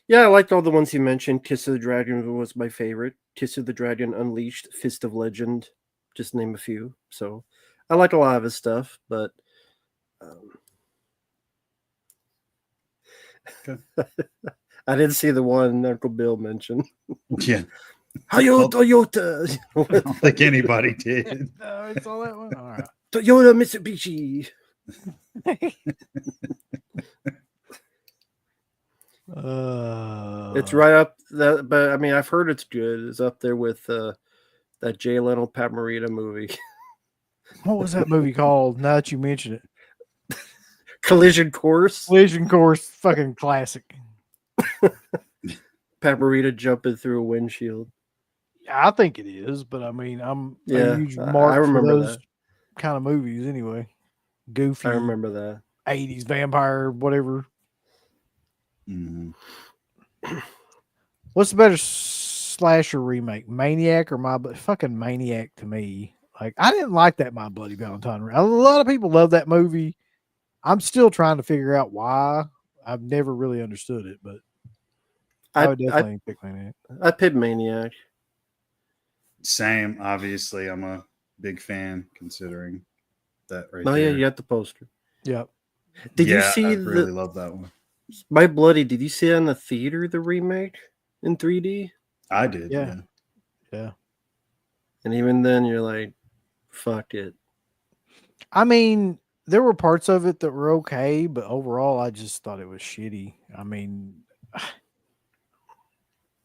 Yeah, I liked all the ones you mentioned. Kiss of the Dragon was my favorite. Kiss of the Dragon Unleashed, Fist of Legend, just name a few. So I like a lot of his stuff, but I didn't see the one Uncle Bill mentioned. Yeah. Hiyo Toyota. I don't think anybody did. No, it's all that one. All right. Toyota Mitsubishi. It's right up that, but I mean, I've heard it's good. It's up there with that Jay Leno Pat Morita movie. What was that movie called? Now that you mention it, Collision Course. Collision Course, fucking classic. Pat Morita jumping through a windshield. I think it is, but I mean, I'm Yeah, a huge I mark for remember those that. kind of movies anyway. Goofy, I remember that. 80s vampire, whatever. Mhm. What's the better slasher remake, Maniac or fucking Maniac? To me, like, I didn't like that My Bloody Valentine. A lot of people love that movie. I'm still trying to figure out why. I've never really understood it, but I would definitely pick Maniac. I picked Maniac. Same. Obviously, I'm a big fan considering that right Oh there. yeah, you got the poster. Yep. Did you Yeah, see I really love that one. My Bloody? Did you see it in the theater, the remake in 3D? I did. Yeah. Yeah. Yeah. And even then, you're like, fuck it. I mean, there were parts of it that were okay, but overall, I just thought it was shitty. I mean,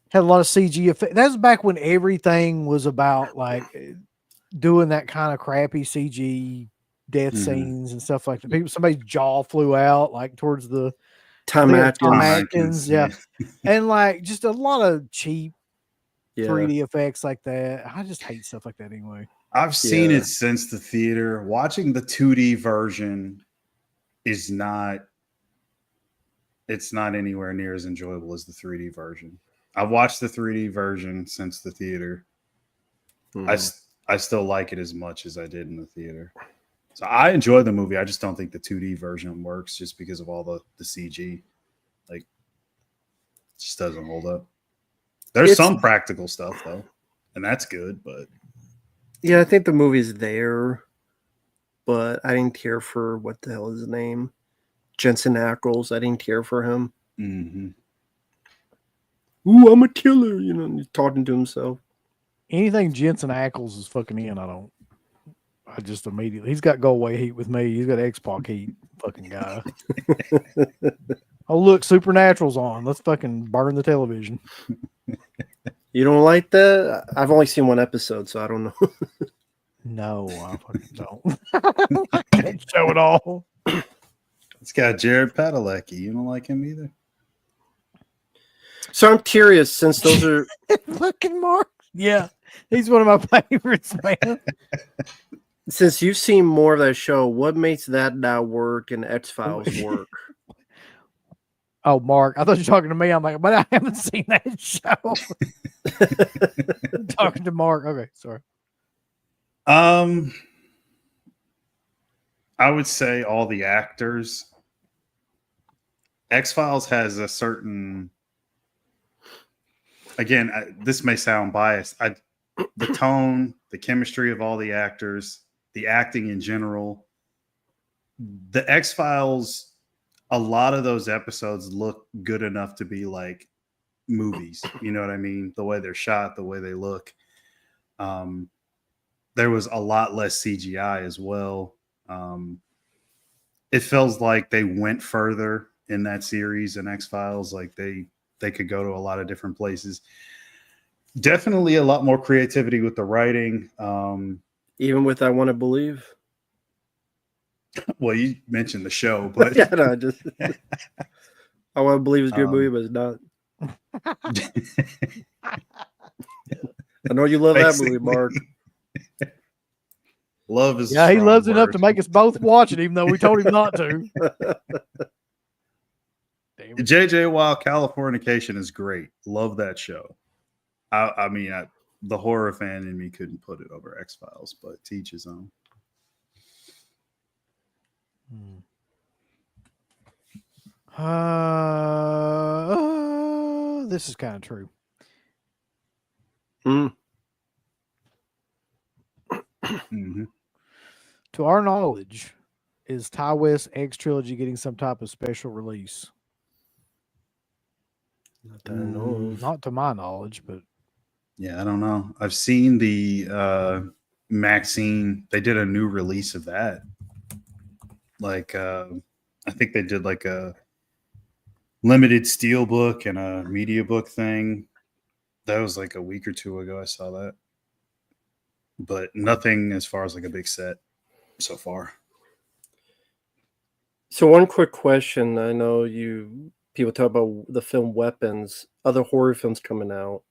had a lot of CG effect. That was back when everything was about like doing that kind of crappy CG death scenes and stuff like that. Somebody's jaw flew out like towards the Tom Atkins. Atkins, yeah. And like just a lot of cheap 3D effects like that. I just hate stuff like that anyway. I've seen it since the theater. Watching the 2D version is not anywhere near as enjoyable as the 3D version. I've watched the 3D version since the theater. I still like it as much as I did in the theater. So I enjoy the movie. I just don't think the 2D version works just because of all the CG. Like, it just doesn't hold up. There's some practical stuff though, and that's good, but yeah, I think the movie's there, but I didn't care for what the hell is his name? Jensen Ackles. I didn't care for him. mm-hmm. Ooh, I'm a killer, you know, he's talking to himself. anything Jensen Ackles is fucking in, I just immediately, he's got go away heat with me. He's got X-Pac heat, fucking guy. Oh, look, Supernatural's on. Let's fucking burn the television. You don't like that? I've only seen one episode, so I don't know. No, I fucking don't. I can't show it all. It's got Jared Padalecki. You don't like him either? So I'm curious, since those are Fucking Mark. Yeah, he's one of my favorites, man. since you've seen more of that show, what makes that now work and X-Files work? Oh, Mark, I thought you were talking to me. I'm like, but I haven't seen that show. Talking to Mark. Okay, sorry. I would say all the actors. X-Files has a certain. Again, this may sound biased. The tone, the chemistry of all the actors, the acting in general. The X-Files, a lot of those episodes look good enough to be like movies. You know what I mean? The way they're shot, the way they look. There was a lot less CGI as well. It feels like they went further in that series in X-Files. Like they could go to a lot of different places. Definitely a lot more creativity with the writing. Even with I Want to Believe? Well, you mentioned the show, but Yeah, no, just I Want to Believe is a good movie, but it's not. I know you love that movie, Mark. Love is Yeah, he loves enough to make us both watch it, even though we told him not to. Damn it. JJ Wild Californication is great. Love that show. I mean, the horror fan in me couldn't put it over X-Files, but to each his own. This is kind of true. Mm-hmm. To our knowledge, is Ty West X Trilogy getting some type of special release? Not that I know of. Not to my knowledge, but Yeah, I don't know. I've seen the Maxine. They did a new release of that. Like, I think they did like a limited steelbook and a media book thing. That was like a week or two ago. I saw that, but nothing as far as like a big set so far. So one quick question. I know people talk about the film Weapons, other horror films coming out.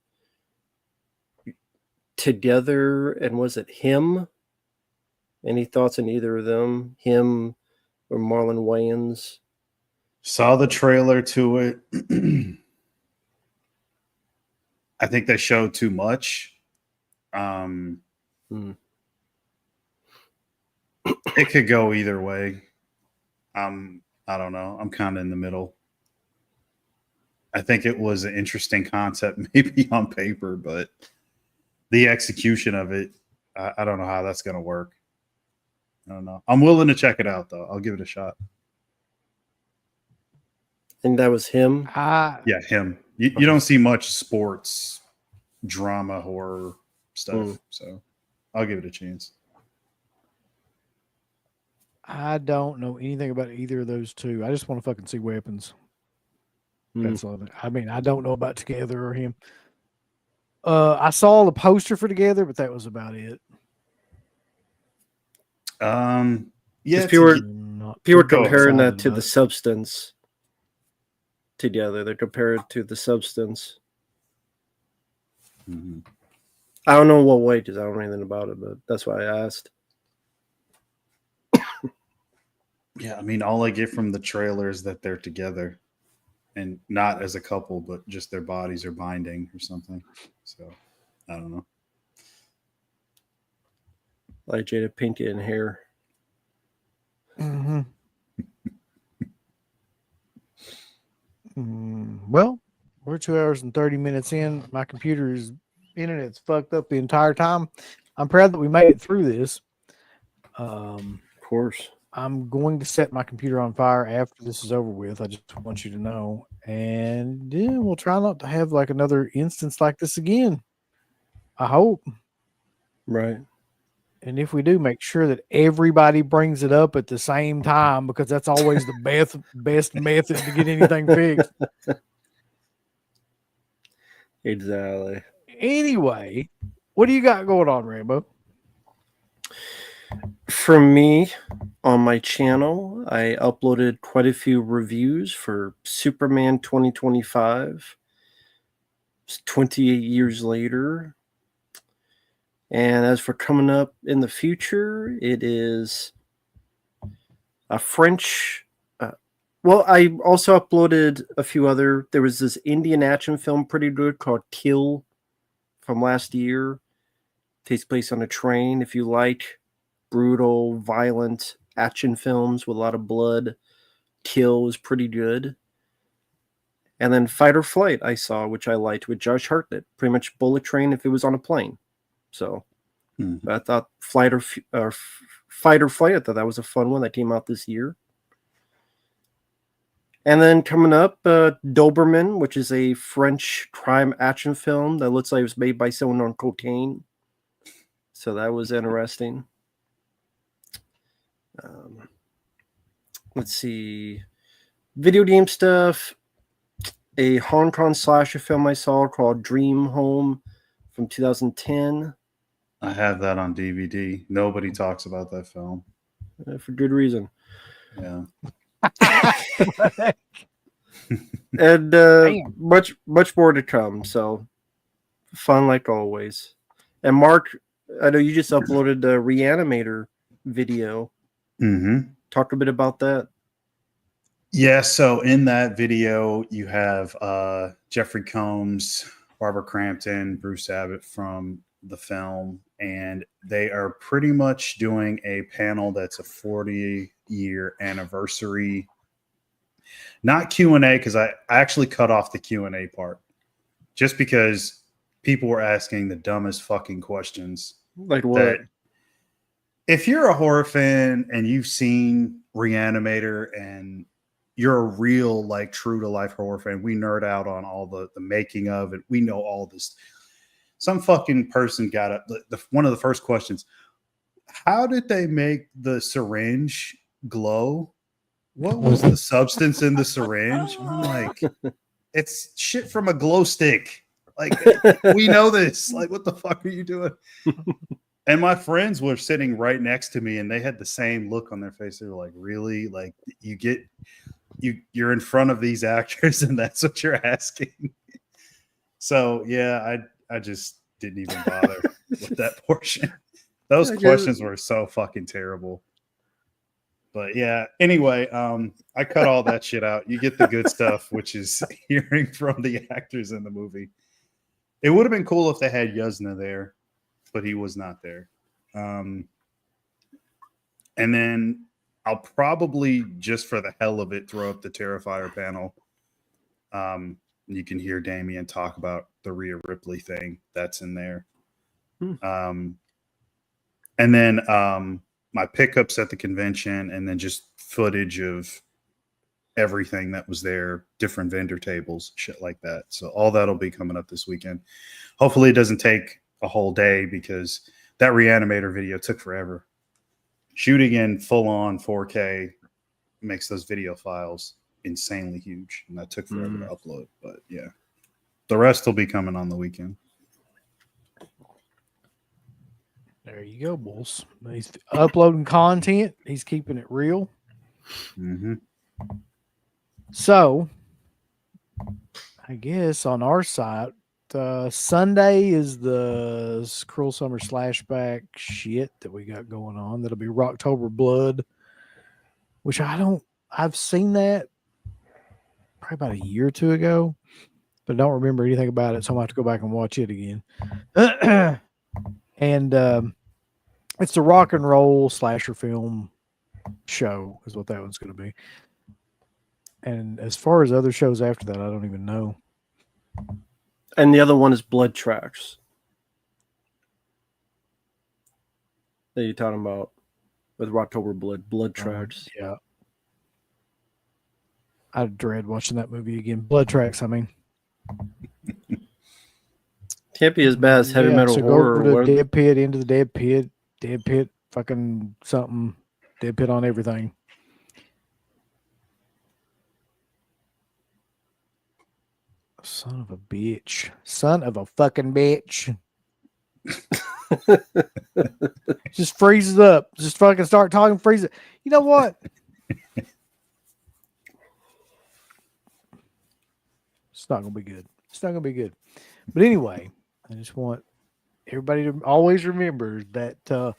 Together, and was it Him? Any thoughts on either of them? Him or Marlon Wayans? Saw the trailer to it. I think they showed too much. It could go either way. I don't know. I'm kind of in the middle. I think it was an interesting concept, maybe on paper, but the execution of it, I don't know how that's going to work. I don't know. I'm willing to check it out, though. I'll give it a shot. And that was Him? Yeah, Him. You don't see much sports, drama, horror stuff, so I'll give it a chance. I don't know anything about either of those two. I just want to fucking see Weapons. That's all. I mean, I don't know about Together or Him. I saw the poster for Together, but that was about it. Yeah, people were comparing that to enough. The Substance. Together, they compare it to The Substance. Mm-hmm. I don't know what way, because I don't know anything about it, but that's why I asked. Yeah, I mean, all I get from the trailer is that they're together, and not as a couple, but just their bodies are binding or something. So, I don't know. Like Jada Pinkett and hair. Mm-hmm. Well, we're 2 hours and 30 minutes in. My computer's internet's fucked up the entire time. I'm proud that we made it through this. Of course. I'm going to set my computer on fire after this is over with. I just want you to know. And yeah, we'll try not to have like another instance like this again. I hope. Right. And if we do, make sure that everybody brings it up at the same time, because that's always the best method to get anything fixed. Exactly. Anyway, what do you got going on, Rambo? For me, on my channel, I uploaded quite a few reviews for Superman 2025. It's 28 years later. And as for coming up in the future, it is a French. Well, I also uploaded a few other. There was this Indian action film, pretty good, called Kill from last year. Takes place on a train. If you like brutal, violent action films with a lot of blood, Kill was pretty good. And then Fight or Flight I saw, which I liked, with Josh Hartnett. Pretty much Bullet Train if it was on a plane. So I thought Fight or Flight, I thought that was a fun one that came out this year. And then coming up, Doberman, which is a French crime action film that looks like it was made by someone on cocaine. So that was interesting. Let's see. Video game stuff. A Hong Kong slasher film I saw called Dream Home from 2010. I have that on DVD. Nobody talks about that film. For good reason. Yeah. And much more to come. So fun like always. And Mark, I know you just uploaded the Reanimator video. Mm-hmm. Talk a bit about that. Yeah, so in that video, you have Jeffrey Combs, Barbara Crampton, Bruce Abbott from the film, and they are pretty much doing a panel that's a 40-year anniversary. Not Q&A, because I actually cut off the Q&A part, just because people were asking the dumbest fucking questions. Like what? If you're a horror fan and you've seen Reanimator and you're a real, like, true to life horror fan, we nerd out on all the making of it. We know all this. Some fucking person got up. One of the first questions: how did they make the syringe glow? What was the substance in the syringe? I'm like, it's shit from a glow stick. Like, we know this. Like, what the fuck are you doing? And my friends were sitting right next to me, and they had the same look on their face. They were like, really? Like, you're in front of these actors and that's what you're asking. So yeah, I just didn't even bother with that portion. Those questions were so fucking terrible. But yeah, anyway, I cut all that shit out. You get the good stuff, which is hearing from the actors in the movie. It would have been cool if they had Yuzna there, but he was not there. And then I'll probably, just for the hell of it, throw up the Terrifier panel. You can hear Damien talk about the Rhea Ripley thing that's in there. And then my pickups at the convention, and then just footage of everything that was there, different vendor tables, shit like that. So all that'll be coming up this weekend. Hopefully it doesn't take a whole day, because that Reanimator video took forever. Shooting in full-on 4K makes those video files insanely huge, and that took forever to upload. But yeah, the rest will be coming on the weekend. There you go, boys. He's uploading content. He's keeping it real. Mm-hmm. So, I guess on our side, Sunday is the Cruel Summer Slashback shit that we got going on. That'll be Rocktober Blood, which I've seen that probably about a year or two ago, but don't remember anything about it, so I'm going to have to go back and watch it again. And it's the rock and roll slasher film show is what that one's going to be. And as far as other shows after that, I don't even know. And the other one is Blood Tracks. That you're talking about with Rocktober Blood Tracks. Yeah. I dread watching that movie again. Blood Tracks, I mean. Can't be as bad as heavy metal so horror. Go to What- Dead Pit, into the Dead Pit, fucking something, Dead Pit on everything. Son of a bitch. Son of a fucking bitch. Just freezes up. Just fucking start talking, freeze it. You know what? It's not gonna be good. It's not gonna be good. But anyway, I just want everybody to always remember that I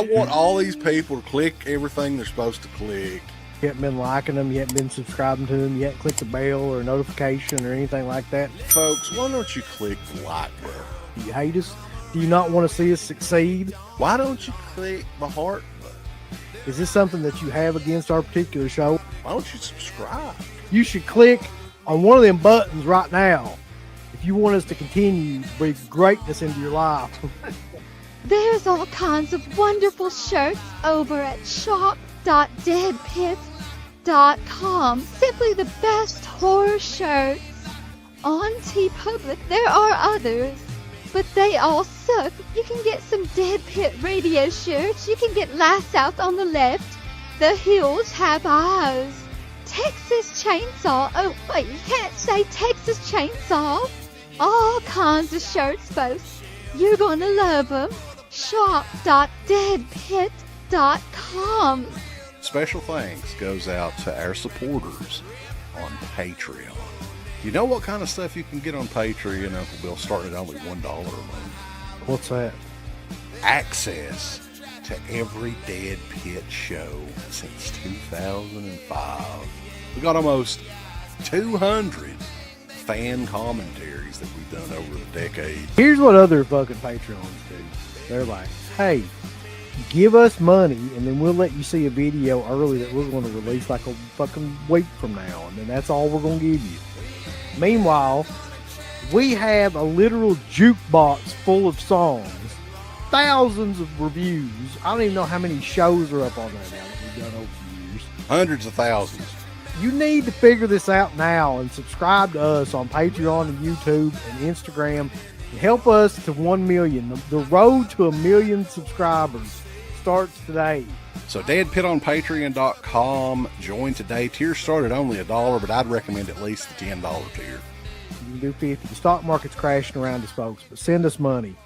want all these people to click everything they're supposed to click. You haven't been liking them, you haven't been subscribing to them, you haven't clicked the bell or notification or anything like that. Folks, why don't you click the like button? Do you hate us? Do you not want to see us succeed? Why don't you click the heart button? Is this something that you have against our particular show? Why don't you subscribe? You should click on one of them buttons right now if you want us to continue to bring greatness into your life. There's all kinds of wonderful shirts over at shop.deadpit.com. Simply the best horror shirts. On TeePublic, there are others, but they all suck. You can get some Dead Pit radio shirts. You can get Last Out on the Left. The Hills Have Eyes. Texas Chainsaw. Oh, wait, you can't say Texas Chainsaw. All kinds of shirts, folks. You're gonna love them. Shop.deadpit.com. Special thanks goes out to our supporters on Patreon. You know what kind of stuff you can get on Patreon, Uncle Bill, starting at only $1 a month? What's that? Access to every Dead Pit show since 2005. We got almost 200 fan commentaries that we've done over the decade. Here's what other fucking Patreons do. They're like, hey, give us money and then we'll let you see a video early that we're going to release like a fucking week from now. And then that's all we're going to give you. Meanwhile, we have a literal jukebox full of songs, thousands of reviews. I don't even know how many shows are up on there now that we've done over the years. Hundreds of thousands. You need to figure this out now and subscribe to us on Patreon and YouTube and Instagram. And help us to 1 million. The road to 1 million subscribers starts today. So deadpitonpatreon.com. Join today. Tiers start at only $1, but I'd recommend at least the $10 tier. You can do 50. The stock market's crashing around us, folks, but send us money.